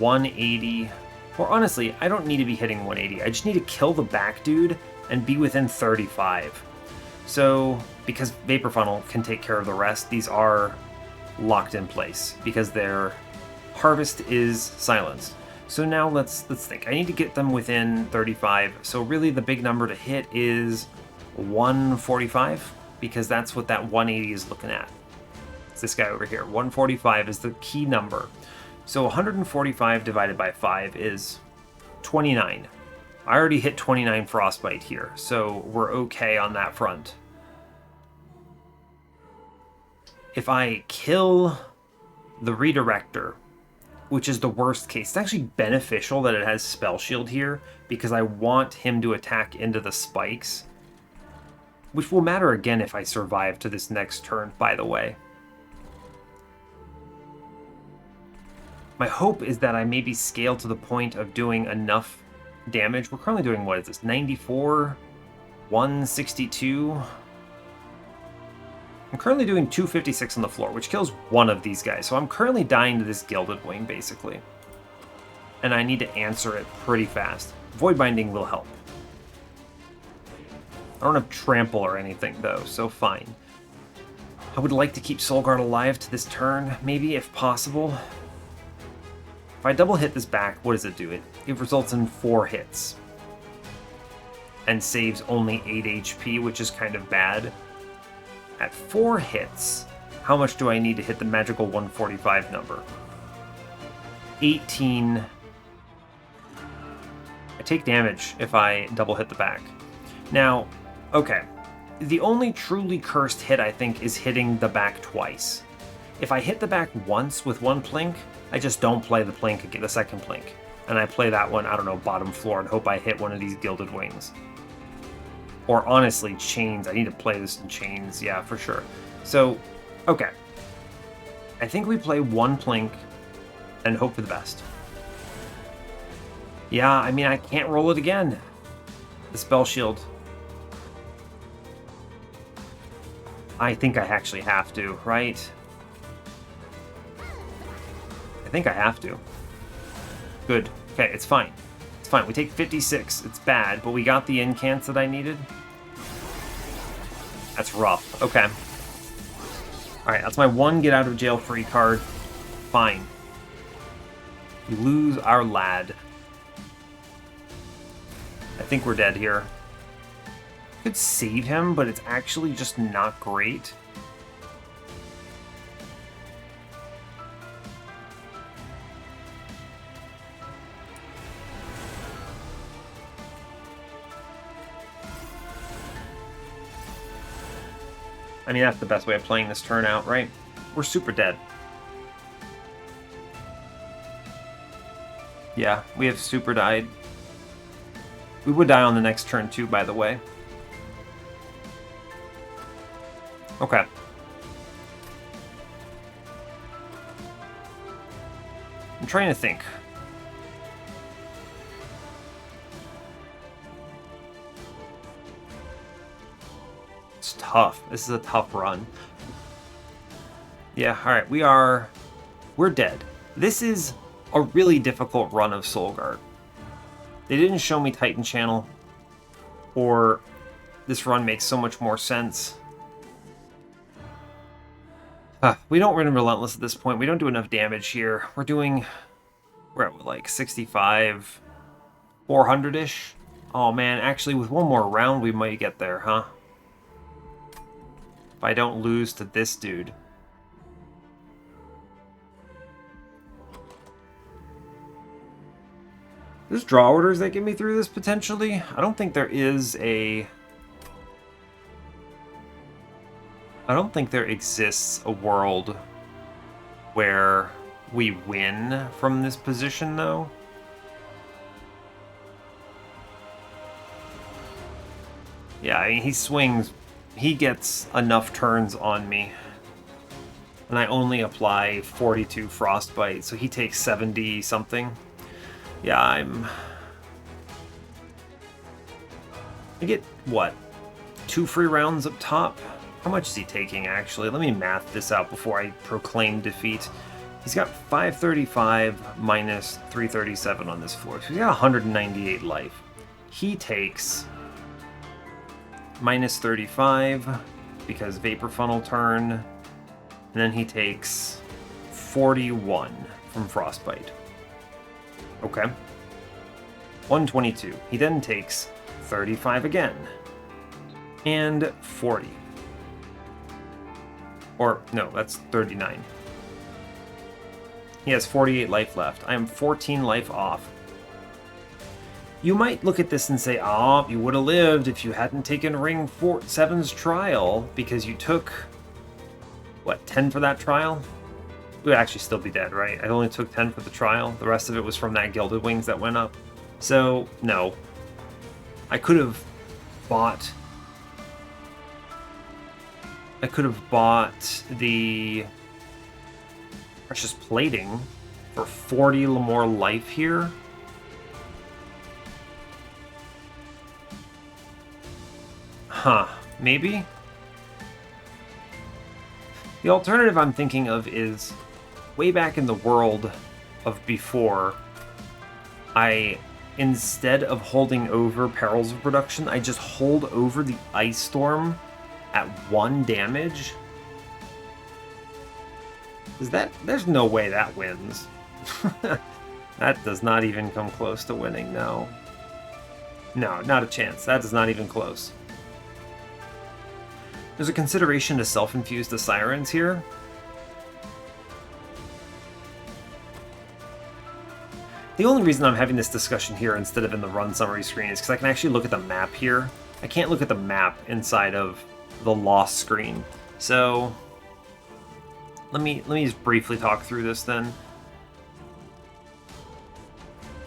180... Or honestly, I don't need to be hitting 180. I just need to kill the back dude and be within 35. So, because Vapor Funnel can take care of the rest, these are locked in place because their harvest is silenced. So now let's think. I need to get them within 35. So really the big number to hit is 145, because that's what that 180 is looking at. It's this guy over here. 145 is the key number. So 145 divided by 5 is 29. I already hit 29 frostbite here, so we're okay on that front. If I kill the Redirector, which is the worst case, it's actually beneficial that it has Spell Shield here, because I want him to attack into the spikes, which will matter again if I survive to this next turn, by the way. My hope is that I maybe scale to the point of doing enough damage. We're currently doing, what is this, 94, 162. I'm currently doing 256 on the floor, which kills one of these guys. So I'm currently dying to this Gilded Wing, basically. And I need to answer it pretty fast. Void Binding will help. I don't have Trample or anything, though, so fine. I would like to keep Solgard alive to this turn, maybe, if possible. If I double hit this back, what does it do? It results in 4 hits. And saves only 8 HP, which is kind of bad. At 4 hits, how much do I need to hit the magical 145 number? 18. I take damage if I double hit the back. Now, okay. The only truly cursed hit, I think, is hitting the back twice. If I hit the back once with 1 plink, I just don't play the plink again, the second plink. And I play that one, I don't know, bottom floor and hope I hit one of these Gilded Wings. Or honestly, chains. I need to play this in chains, yeah, for sure. So, okay. I think we play 1 plink and hope for the best. Yeah, I mean, I can't roll it again. The spell shield. I think I actually have to, right? I think I have to. Good. Okay, it's fine. It's fine. We take 56. It's bad, but we got the incants that I needed. That's rough. Okay. Alright, that's my 1 get out of jail free card. Fine. We lose our lad. I think we're dead here. Could save him, but it's actually just not great. I mean, that's the best way of playing this turn out, right? We're super dead. Yeah, we have super died. We would die on the next turn too, by the way. Okay. I'm trying to think. It's tough. This is a tough run. Yeah, alright, we're dead. This is a really difficult run of Solgard. They didn't show me Titan Channel, or this run makes so much more sense. We don't run Relentless at this point. We don't do enough damage here. We're at like 65, 400-ish. Oh man, actually with one more round we might get there, huh? If I don't lose to this dude. There's draw orders that get me through this potentially. I don't think there is a... I don't think there exists a world where we win from this position, though. Yeah, I mean, he swings... He gets enough turns on me. And I only apply 42 Frostbite, so he takes 70-something. Yeah, I get, what, 2 free rounds up top? How much is he taking, actually? Let me math this out before I proclaim defeat. He's got 535 minus 337 on this floor, so he's got 198 life. He takes minus 35 because Vapor Funnel turn, and then he takes 41 from Frostbite. Okay. 122. He then takes 35 again. And 40. Or, no, that's 39. He has 48 life left. I am 14 life off. You might look at this and say, oh, you would have lived if you hadn't taken Ring 7's trial, because you took, what, 10 for that trial? We would actually still be dead, right? I only took 10 for the trial. The rest of it was from that Gilded Wings that went up. So, no. I could have bought the Precious Plating for 40 more life here. Huh, maybe? The alternative I'm thinking of is way back in the world of before, instead of holding over Perils of Production, I just hold over the Ice Storm at 1 damage. There's no way that wins. That does not even come close to winning, no. No, not a chance. That is not even close. There's a consideration to self-infuse the sirens here. The only reason I'm having this discussion here instead of in the run summary screen is because I can actually look at the map here. I can't look at the map inside of the lost screen. So let me just briefly talk through this then.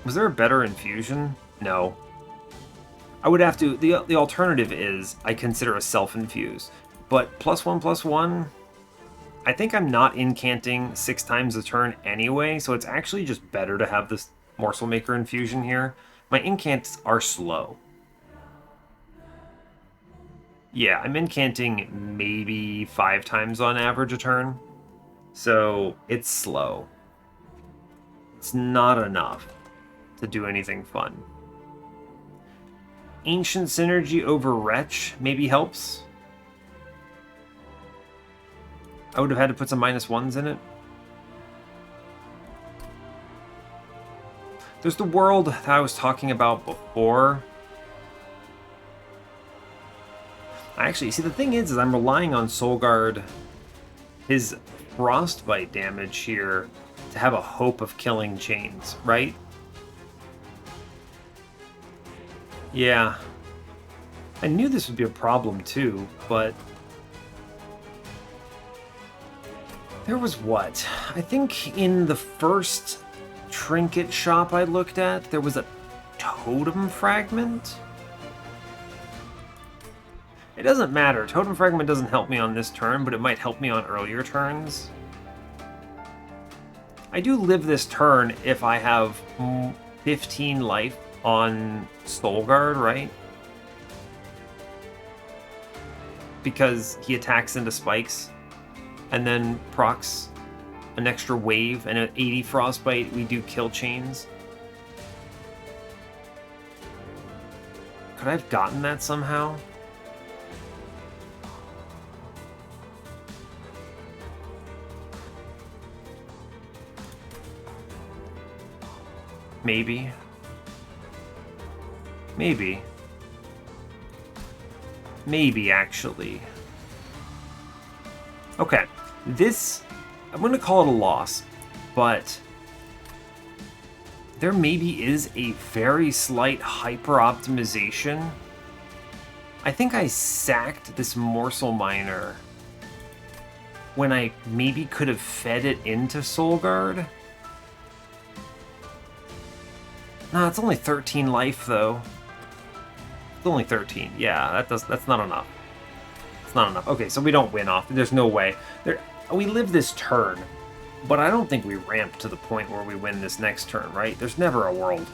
Was there a better infusion? No. I would have to... The alternative is I consider a self-infuse. But +1/+1, I think I'm not incanting 6 times a turn anyway, so it's actually just better to have this Morsel Maker infusion here. My incants are slow. Yeah, I'm incanting maybe 5 times on average a turn, so it's slow. It's not enough to do anything fun. Ancient Synergy over Wretch maybe helps. I would have had to put some -1s in it. There's the world that I was talking about before. Actually, see, the thing is I'm relying on Solgard, his frostbite damage here, to have a hope of killing chains, right? Yeah. I knew this would be a problem too, but... There was what? I think in the first trinket shop I looked at, there was a totem fragment? It doesn't matter. Totem fragment doesn't help me on this turn, but it might help me on earlier turns. I do live this turn if I have 15 life on Solgard, right? Because he attacks into spikes and then procs an extra wave, and at 80 frostbite we do kill chains. Could I have gotten that somehow? Maybe. Maybe. Maybe, actually. Okay, this... I'm going to call it a loss, but there maybe is a very slight hyper-optimization. I think I sacked this Morsel Miner when I maybe could have fed it into Solgard. Nah, it's only 13 life, though. It's only 13. Yeah, that's not enough. It's not enough. Okay, so we don't win off. There's no way. We live this turn, but I don't think we ramp to the point where we win this next turn, right? There's never a world.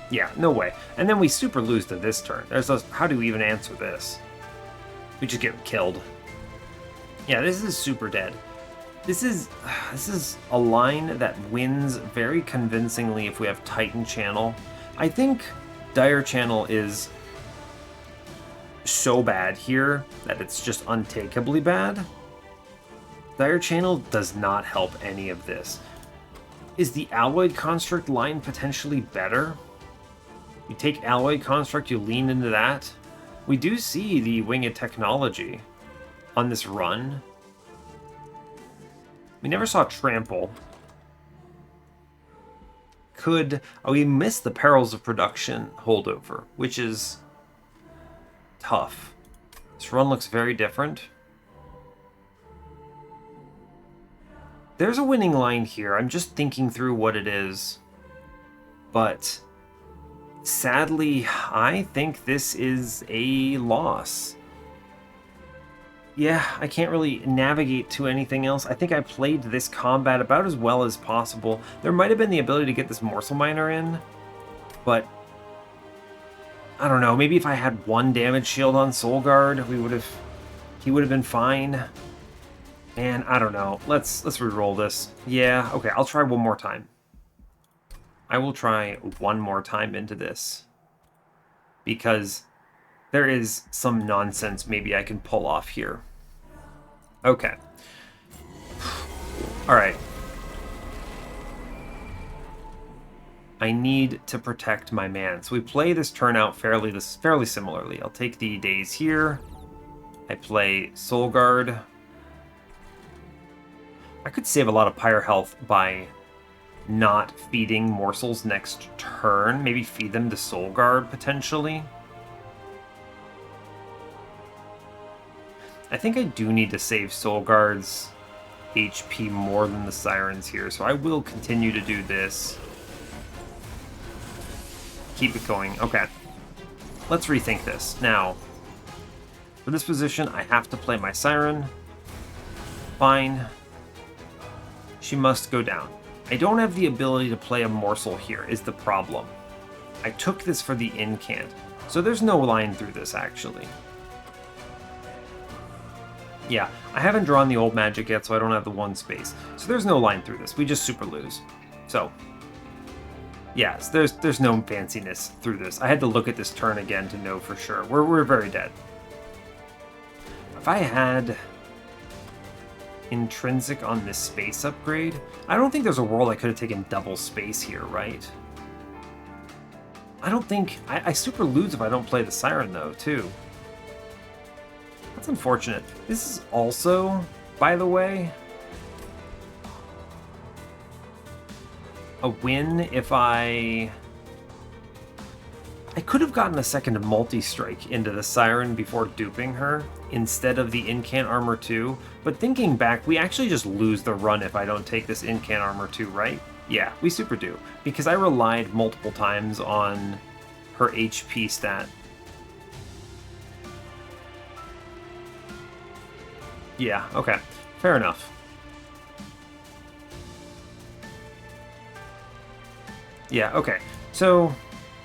Yeah, no way. And then we super lose to this turn. How do we even answer this? We just get killed. Yeah, this is super dead. This is a line that wins very convincingly if we have Titan Channel. I think Dire Channel is so bad here that it's just untakeably bad. Dire Channel does not help any of this. Is the Alloyed Construct line potentially better? You take Alloyed Construct, you lean into that. We do see the Winged Technology on this run. We never saw Trample. We missed the Perils of Production holdover, which is tough. This run looks very different. There's a winning line here. I'm just thinking through what it is. But sadly, I think this is a loss. Yeah, I can't really navigate to anything else. I think I played this combat about as well as possible. There might have been the ability to get this Morsel Miner in, but I don't know. Maybe if I had 1 damage shield on Solgard, he would have been fine. Man, I don't know. Let's reroll this. Yeah, okay, I'll try one more time. I will try one more time into this, because there is some nonsense maybe I can pull off here. Okay. All right. I need to protect my man. So we play this turn out fairly similarly. I'll take the days here. I play Solgard. I could save a lot of pyre health by not feeding morsels next turn. Maybe feed them to Solgard, potentially. I think I do need to save Solgard's HP more than the Sirens here, so I will continue to do this. Keep it going. Okay. Let's rethink this. Now, for this position, I have to play my Siren. Fine. She must go down. I don't have the ability to play a morsel here, is the problem. I took this for the incant, so there's no line through this, actually. Yeah, I haven't drawn the old magic yet, so I don't have the one space. So there's no line through this. We just super lose. So, yes, there's no fanciness through this. I had to look at this turn again to know for sure. We're very dead. If I had intrinsic on this space upgrade, I don't think there's a world I could have taken double space here, right? I don't think... I super lose if I don't play the Siren, though, too. That's unfortunate. This is also, by the way, a win if I could have gotten a second multi-strike into the Siren before duping her instead of the incant armor 2, but thinking back, we actually just lose the run if I don't take this incant armor 2, right? Yeah, we super do, because I relied multiple times on her HP stat. Yeah, okay. Fair enough. Yeah, okay. So,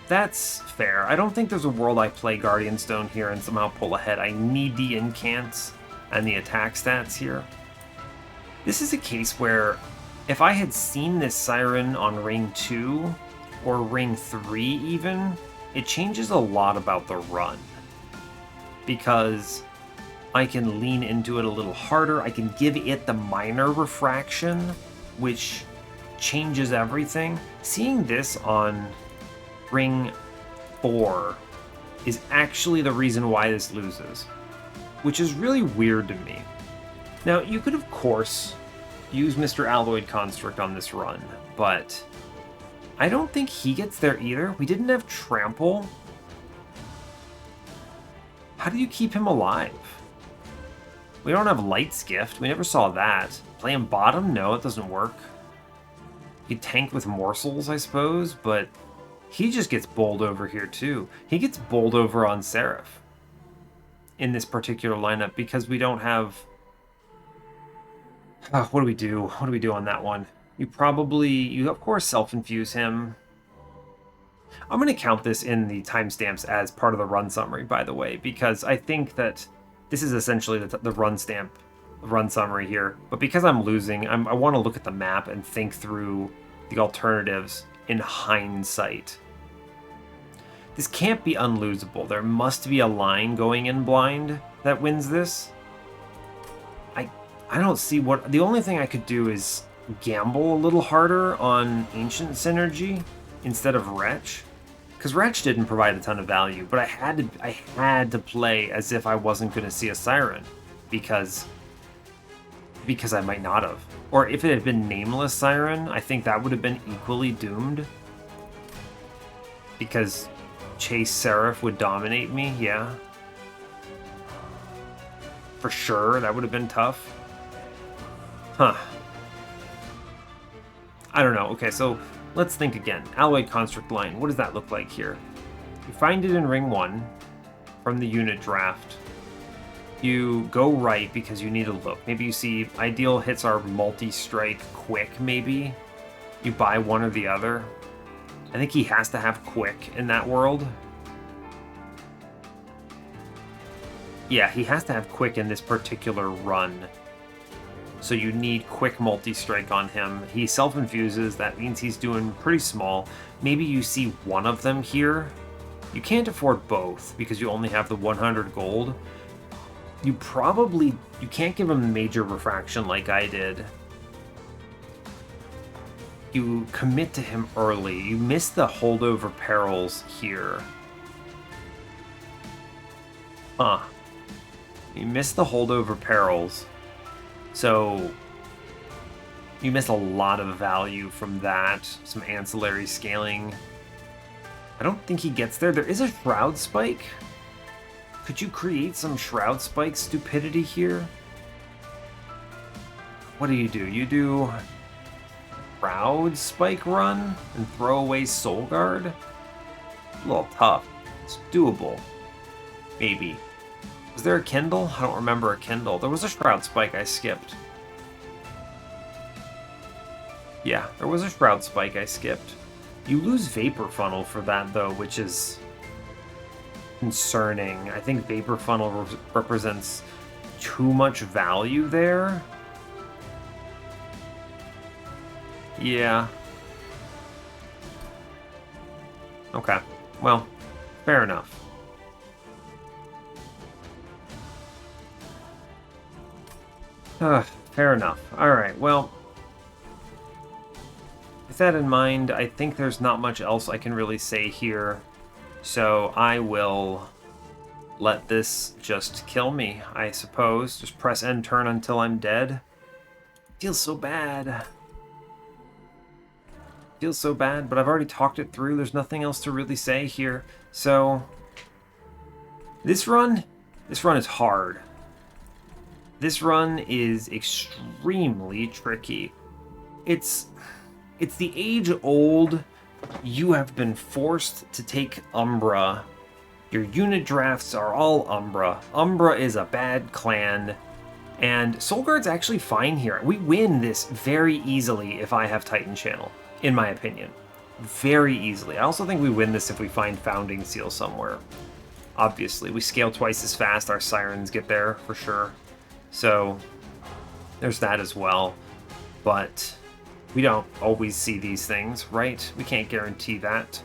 that's fair. I don't think there's a world I play Guardian Stone here and somehow pull ahead. I need the incants and the attack stats here. This is a case where if I had seen this Siren on ring 2, or ring 3 even, it changes a lot about the run. Because I can lean into it a little harder. I can give it the minor refraction, which changes everything. Seeing this on ring 4 is actually the reason why this loses, which is really weird to me. Now, you could, of course, use Mr. Alloyed Construct on this run, but I don't think he gets there either. We didn't have Trample. How do you keep him alive? We don't have Light's Gift. We never saw that. Play him bottom? No, it doesn't work. You tank with morsels, I suppose, but he just gets bowled over here too. He gets bowled over on Seraph in this particular lineup because we don't have... what do we do? What do we do on that one? You of course self-infuse him. I'm going to count this in the timestamps as part of the run summary, by the way, because I think that this is essentially the run summary here. But because I'm losing, I want to look at the map and think through the alternatives in hindsight. This can't be unlosable. There must be a line going in blind that wins this. I don't see what... The only thing I could do is gamble a little harder on Ancient Synergy instead of Wretch. Because Wretch didn't provide a ton of value, but I had to play as if I wasn't going to see a Siren, because I might not have. Or if it had been Nameless Siren, I think that would have been equally doomed. Because Chase Seraph would dominate me, yeah. For sure, that would have been tough. Huh. I don't know. Okay, so let's think again. Alloyed Construct line. What does that look like here? You find it in ring 1 from the unit draft. You go right because you need to look. Maybe you see ideal hits are multi-strike quick, maybe. You buy one or the other. I think he has to have quick in that world. Yeah, he has to have quick in this particular run. So you need quick multi-strike on him. He self-infuses, that means he's doing pretty small. Maybe you see one of them here. You can't afford both because you only have the 100 gold. You can't give him major refraction like I did. you commit to him early. You miss the holdover perils here. Huh. You miss the holdover perils. So you miss a lot of value from that. Some ancillary scaling. I don't think he gets there. There is a Shroud Spike. Could you create some Shroud Spike stupidity here? What do? You do Shroud Spike run and throw away Solgard? A little tough. It's doable. Maybe. Was there a Kindle? I don't remember a Kindle. There was a Shroud Spike I skipped. Yeah, there was a Shroud Spike I skipped. You lose Vapor Funnel for that, though, which is concerning. I think Vapor Funnel represents too much value there. Yeah. Okay. Well, fair enough. Fair enough. Alright, well, with that in mind, I think there's not much else I can really say here. So I will let this just kill me, I suppose. Just press end turn until I'm dead. Feels so bad. Feels so bad, but I've already talked it through. There's nothing else to really say here. So this run is hard. This run is extremely tricky. It's the age-old, you have been forced to take Umbra. Your unit drafts are all Umbra. Umbra is a bad clan, and Solgard's actually fine here. We win this very easily if I have Titan Channel, in my opinion. Very easily. I also think we win this if we find Founding Seal somewhere. Obviously, we scale twice as fast, our Sirens get there, for sure. So, there's that as well. But we don't always see these things, right? We can't guarantee that.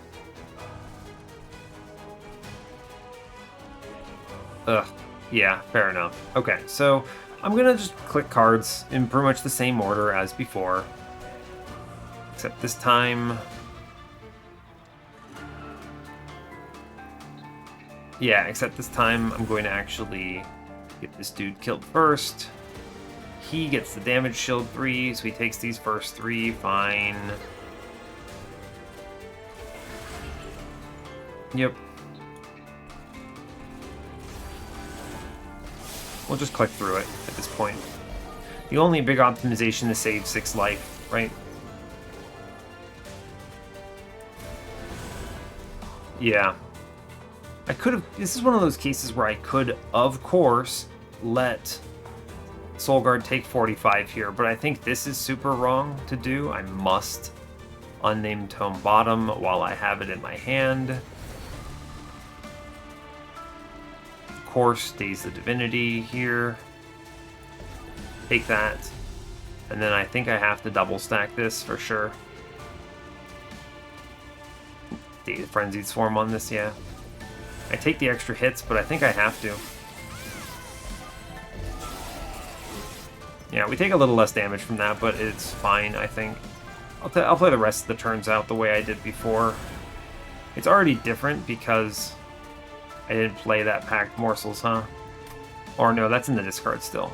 Ugh. Yeah, fair enough. Okay, so I'm gonna just click cards in pretty much the same order as before. Except this time... Yeah, except this time I'm going to actually get this dude killed first. He gets the damage shield 3, so he takes these first 3, fine. Yep. We'll just click through it at this point. The only big optimization is save 6 life, right? Yeah. I could have... This is one of those cases where I could, of course, let Solgard take 45 here, but I think this is super wrong to do. I must Unnamed Tome Bottom while I have it in my hand. Of course, stays the Divinity here. Take that. And then I think I have to double stack this for sure. The Frenzied Swarm on this, yeah. I take the extra hits, but I think I have to. Yeah, we take a little less damage from that, but it's fine, I think. I'll play the rest of the turns out the way I did before. It's already different because I didn't play that Packed Morsels, huh? Or no, that's in the discard still.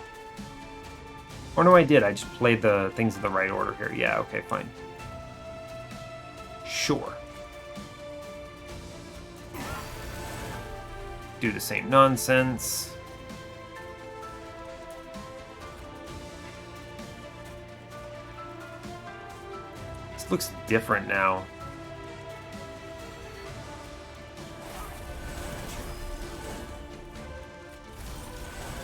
Or no, I did. I just played the things in the right order here. Yeah, okay, fine. Sure. Do the same nonsense. This looks different now.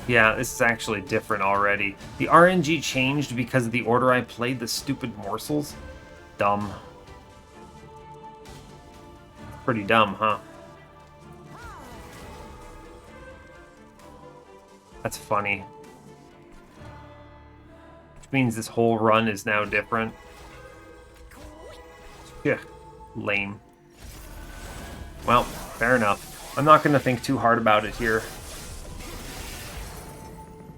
Yeah, this is actually different already. The RNG changed because of the order I played the stupid morsels. Dumb. Pretty dumb, huh? That's funny. Which means this whole run is now different. Yeah, lame. Well, fair enough. I'm not going to think too hard about it here.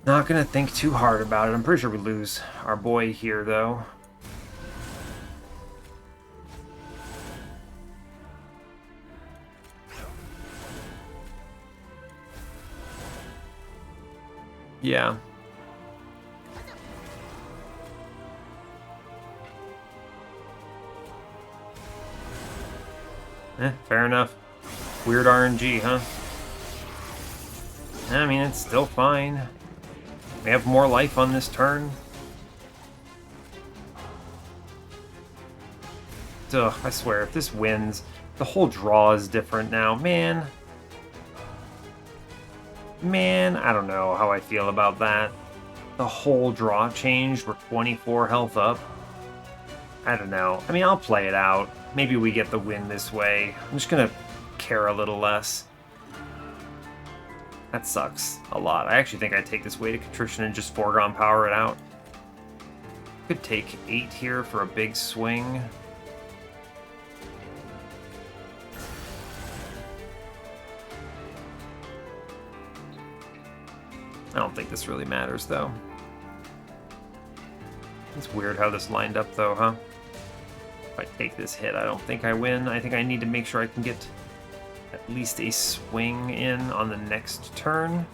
Not going to think too hard about it. I'm pretty sure we lose our boy here, though. Yeah. Fair enough. Weird RNG, huh? I mean, it's still fine. We have more life on this turn. Ugh, I swear, if this wins, the whole draw is different now. Man, I don't know how I feel about that. The whole draw changed. We're 24 health up. I don't know. I mean, I'll play it out. Maybe we get the win this way. I'm just gonna care a little less. That sucks a lot. I actually think I'd take this way to Contrition and just foregone power it out. Could take 8 here for a big swing. I don't think this really matters, though. It's weird how this lined up, though, huh? If I take this hit, I don't think I win. I think I need to make sure I can get at least a swing in on the next turn.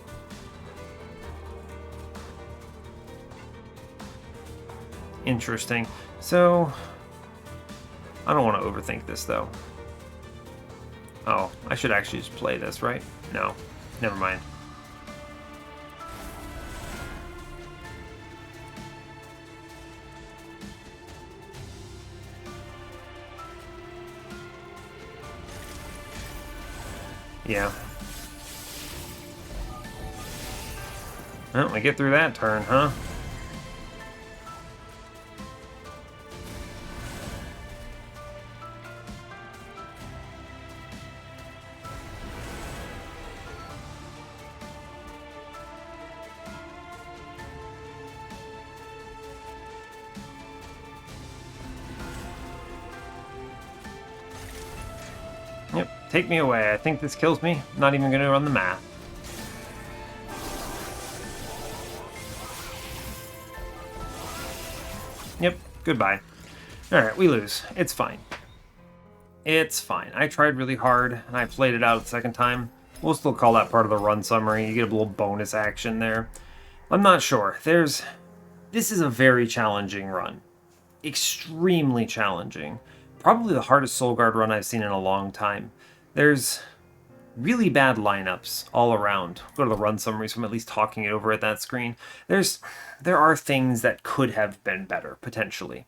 Interesting. So, I don't want to overthink this, though. Oh, I should actually just play this, right? No, never mind. Yeah. Well, we get through that turn, huh? Yep, take me away. I think this kills me. Not even going to run the math. Yep, goodbye. Alright, we lose. It's fine. It's fine. I tried really hard, and I played it out the second time. We'll still call that part of the run summary. You get a little bonus action there. I'm not sure. This is a very challenging run. Extremely challenging. Probably the hardest Solgard run I've seen in a long time. There's really bad lineups all around. Go to the run summary, so I'm at least talking it over at that screen. There are things that could have been better, potentially.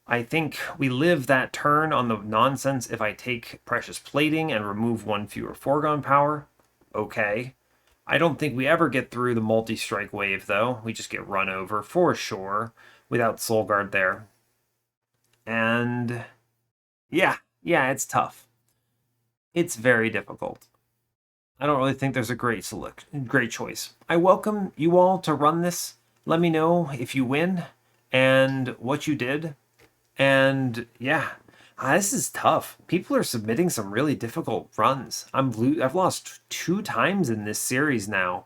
I think we live that turn on the nonsense if I take Precious Plating and remove one fewer foregone power. Okay. I don't think we ever get through the multi-strike wave, though. We just get run over, for sure, without Solgard there. And yeah, it's tough. It's very difficult. I don't really think there's a great choice. I welcome you all to run this. Let me know if you win and what you did. And yeah, this is tough. People are submitting some really difficult runs. I've lost 2 times in this series now.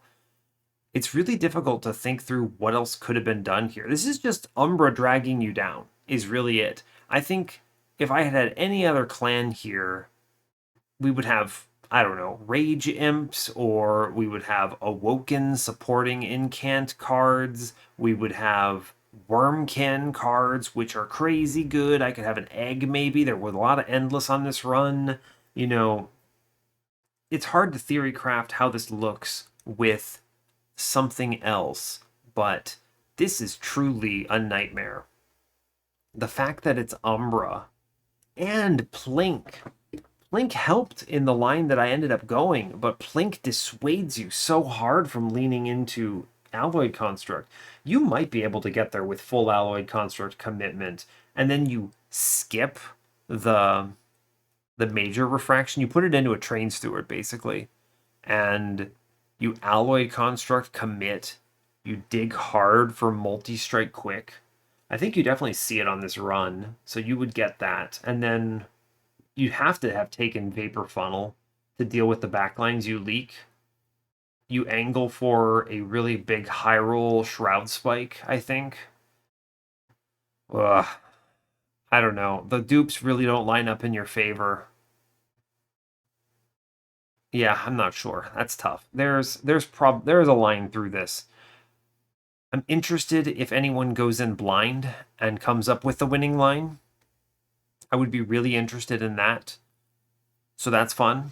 It's really difficult to think through what else could have been done here. This is just Umbra dragging you down, is really it. I think if I had had any other clan here, we would have, I don't know, Rage Imps, or we would have Awoken supporting Incant cards. We would have Wormkin cards, which are crazy good. I could have an Egg, maybe. There was a lot of Endless on this run. You know, it's hard to theory craft how this looks with something else, but this is truly a nightmare. The fact that it's Umbra and Plink. Plink helped in the line that I ended up going, but Plink dissuades you so hard from leaning into Alloyed Construct. You might be able to get there with full Alloyed Construct commitment, and then you skip the major refraction. You put it into a Train Steward, basically, and you Alloyed Construct commit. You dig hard for multi-strike quick. I think you definitely see it on this run, so you would get that, and then you have to have taken Vapor Funnel to deal with the backlines you leak. You angle for a really big high roll Shroud Spike, I think. Ugh. I don't know. The dupes really don't line up in your favor. Yeah, I'm not sure. That's tough. There is a line through this. I'm interested if anyone goes in blind and comes up with the winning line. I would be really interested in that. So that's fun.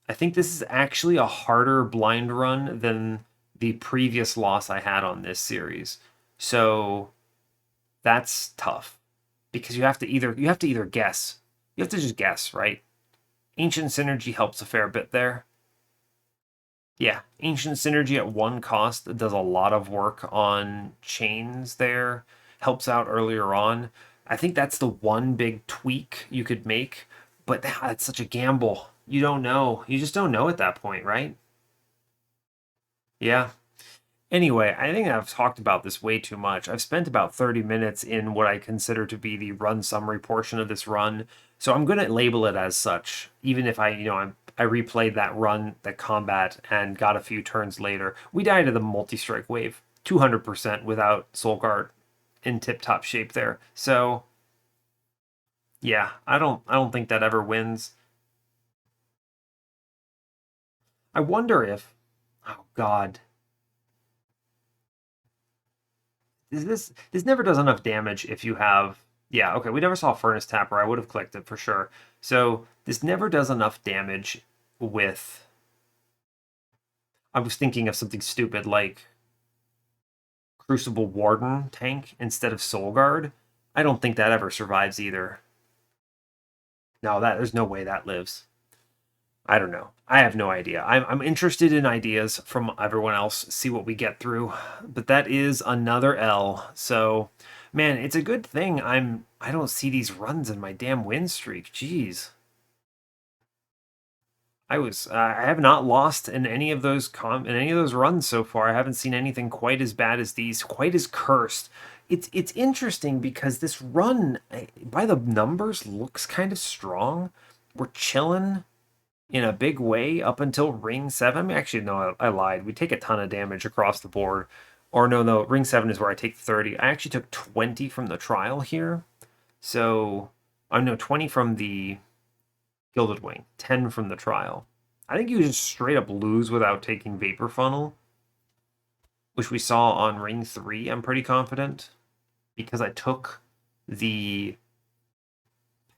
I think this is actually a harder blind run than the previous loss I had on this series. So that's tough because you have to either guess. You have to just guess, right? Ancient Synergy helps a fair bit there. Yeah, Ancient Synergy at one cost does a lot of work on chains there, helps out earlier on. I think that's the one big tweak you could make, but it's such a gamble. You don't know. You just don't know at that point, right? Yeah. Anyway, I think I've talked about this way too much. I've spent about 30 minutes in what I consider to be the run summary portion of this run, so I'm going to label it as such, even if I replayed that run, that combat, and got a few turns later. We died to the multi-strike wave, 200% without Solgard in tip-top shape there. So, yeah, I don't think that ever wins. I wonder if, oh God, this never does enough damage if you have, yeah, okay, we never saw Furnace Tapper. I would have clicked it for sure. So this never does enough damage with, I was thinking of something stupid like Crucible Warden tank instead of Soul Guard. I don't think that ever survives either. No, that there's no way that lives. I don't know. I have no idea. I'm interested in ideas from everyone else, see what we get through. But that is another L. So, man, it's a good thing I don't see these runs in my damn win streak. Jeez. I have not lost in any of those runs so far. I haven't seen anything quite as bad as these, quite as cursed. It's interesting because this run, by the numbers, looks kind of strong. We're chilling in a big way up until ring 7. I mean, actually, no, I lied. We take a ton of damage across the board. Or no, ring 7 is where I take 30. I actually took 20 from the trial here. So, I know 20 from the Gilded Wing, 10 from the trial. I think you just straight up lose without taking Vapor Funnel, which we saw on ring 3, I'm pretty confident, because I took the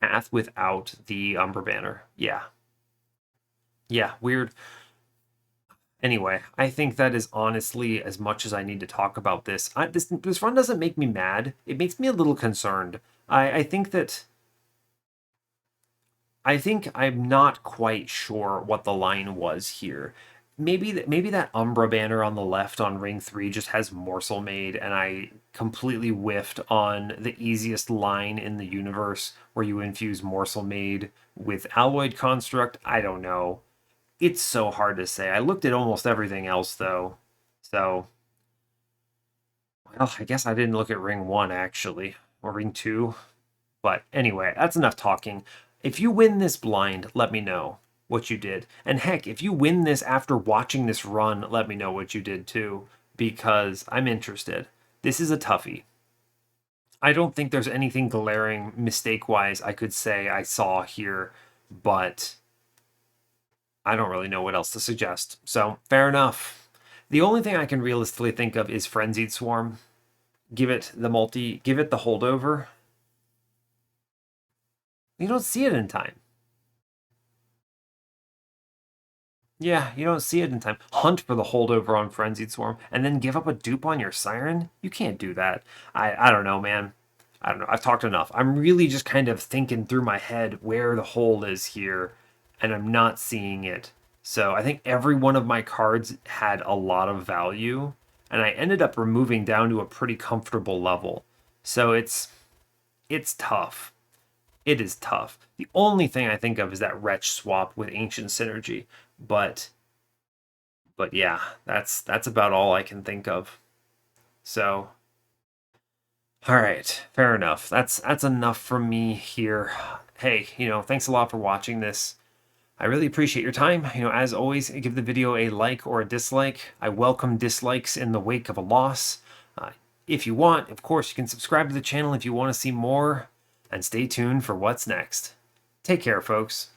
path without the Umbra banner. Yeah. Yeah, weird. Anyway, I think that is honestly as much as I need to talk about this. This run doesn't make me mad. It makes me a little concerned. I think that I'm not quite sure what the line was here. Maybe that Umbra banner on the left on ring 3 just has Morsel Made, and I completely whiffed on the easiest line in the universe where you infuse Morsel Made with Alloyed Construct. I don't know. It's so hard to say. I looked at almost everything else though. So, well, I guess I didn't look at ring 1 actually, or ring 2. But anyway, that's enough talking. If you win this blind, let me know what you did. And heck, if you win this after watching this run, let me know what you did too, because I'm interested. This is a toughie. I don't think there's anything glaring mistake-wise I could say I saw here, but I don't really know what else to suggest. So, fair enough. The only thing I can realistically think of is Frenzied Swarm. Give it the holdover. You don't see it in time. Yeah, you don't see it in time. Hunt for the holdover on Frenzied Swarm and then give up a dupe on your Siren? You can't do that. I don't know, man. I don't know. I've talked enough. I'm really just kind of thinking through my head where the hole is here, and I'm not seeing it. So I think every one of my cards had a lot of value, and I ended up removing down to a pretty comfortable level. So it's tough. It is tough. The only thing I think of is that Wretch swap with Ancient Synergy, but yeah, that's about all I can think of. So, all right, fair enough. That's enough from me here. Hey, thanks a lot for watching this. I really appreciate your time. As always, give the video a like or a dislike. I welcome dislikes in the wake of a loss. If you want, of course, you can subscribe to the channel if you want to see more, and stay tuned for what's next. Take care, folks.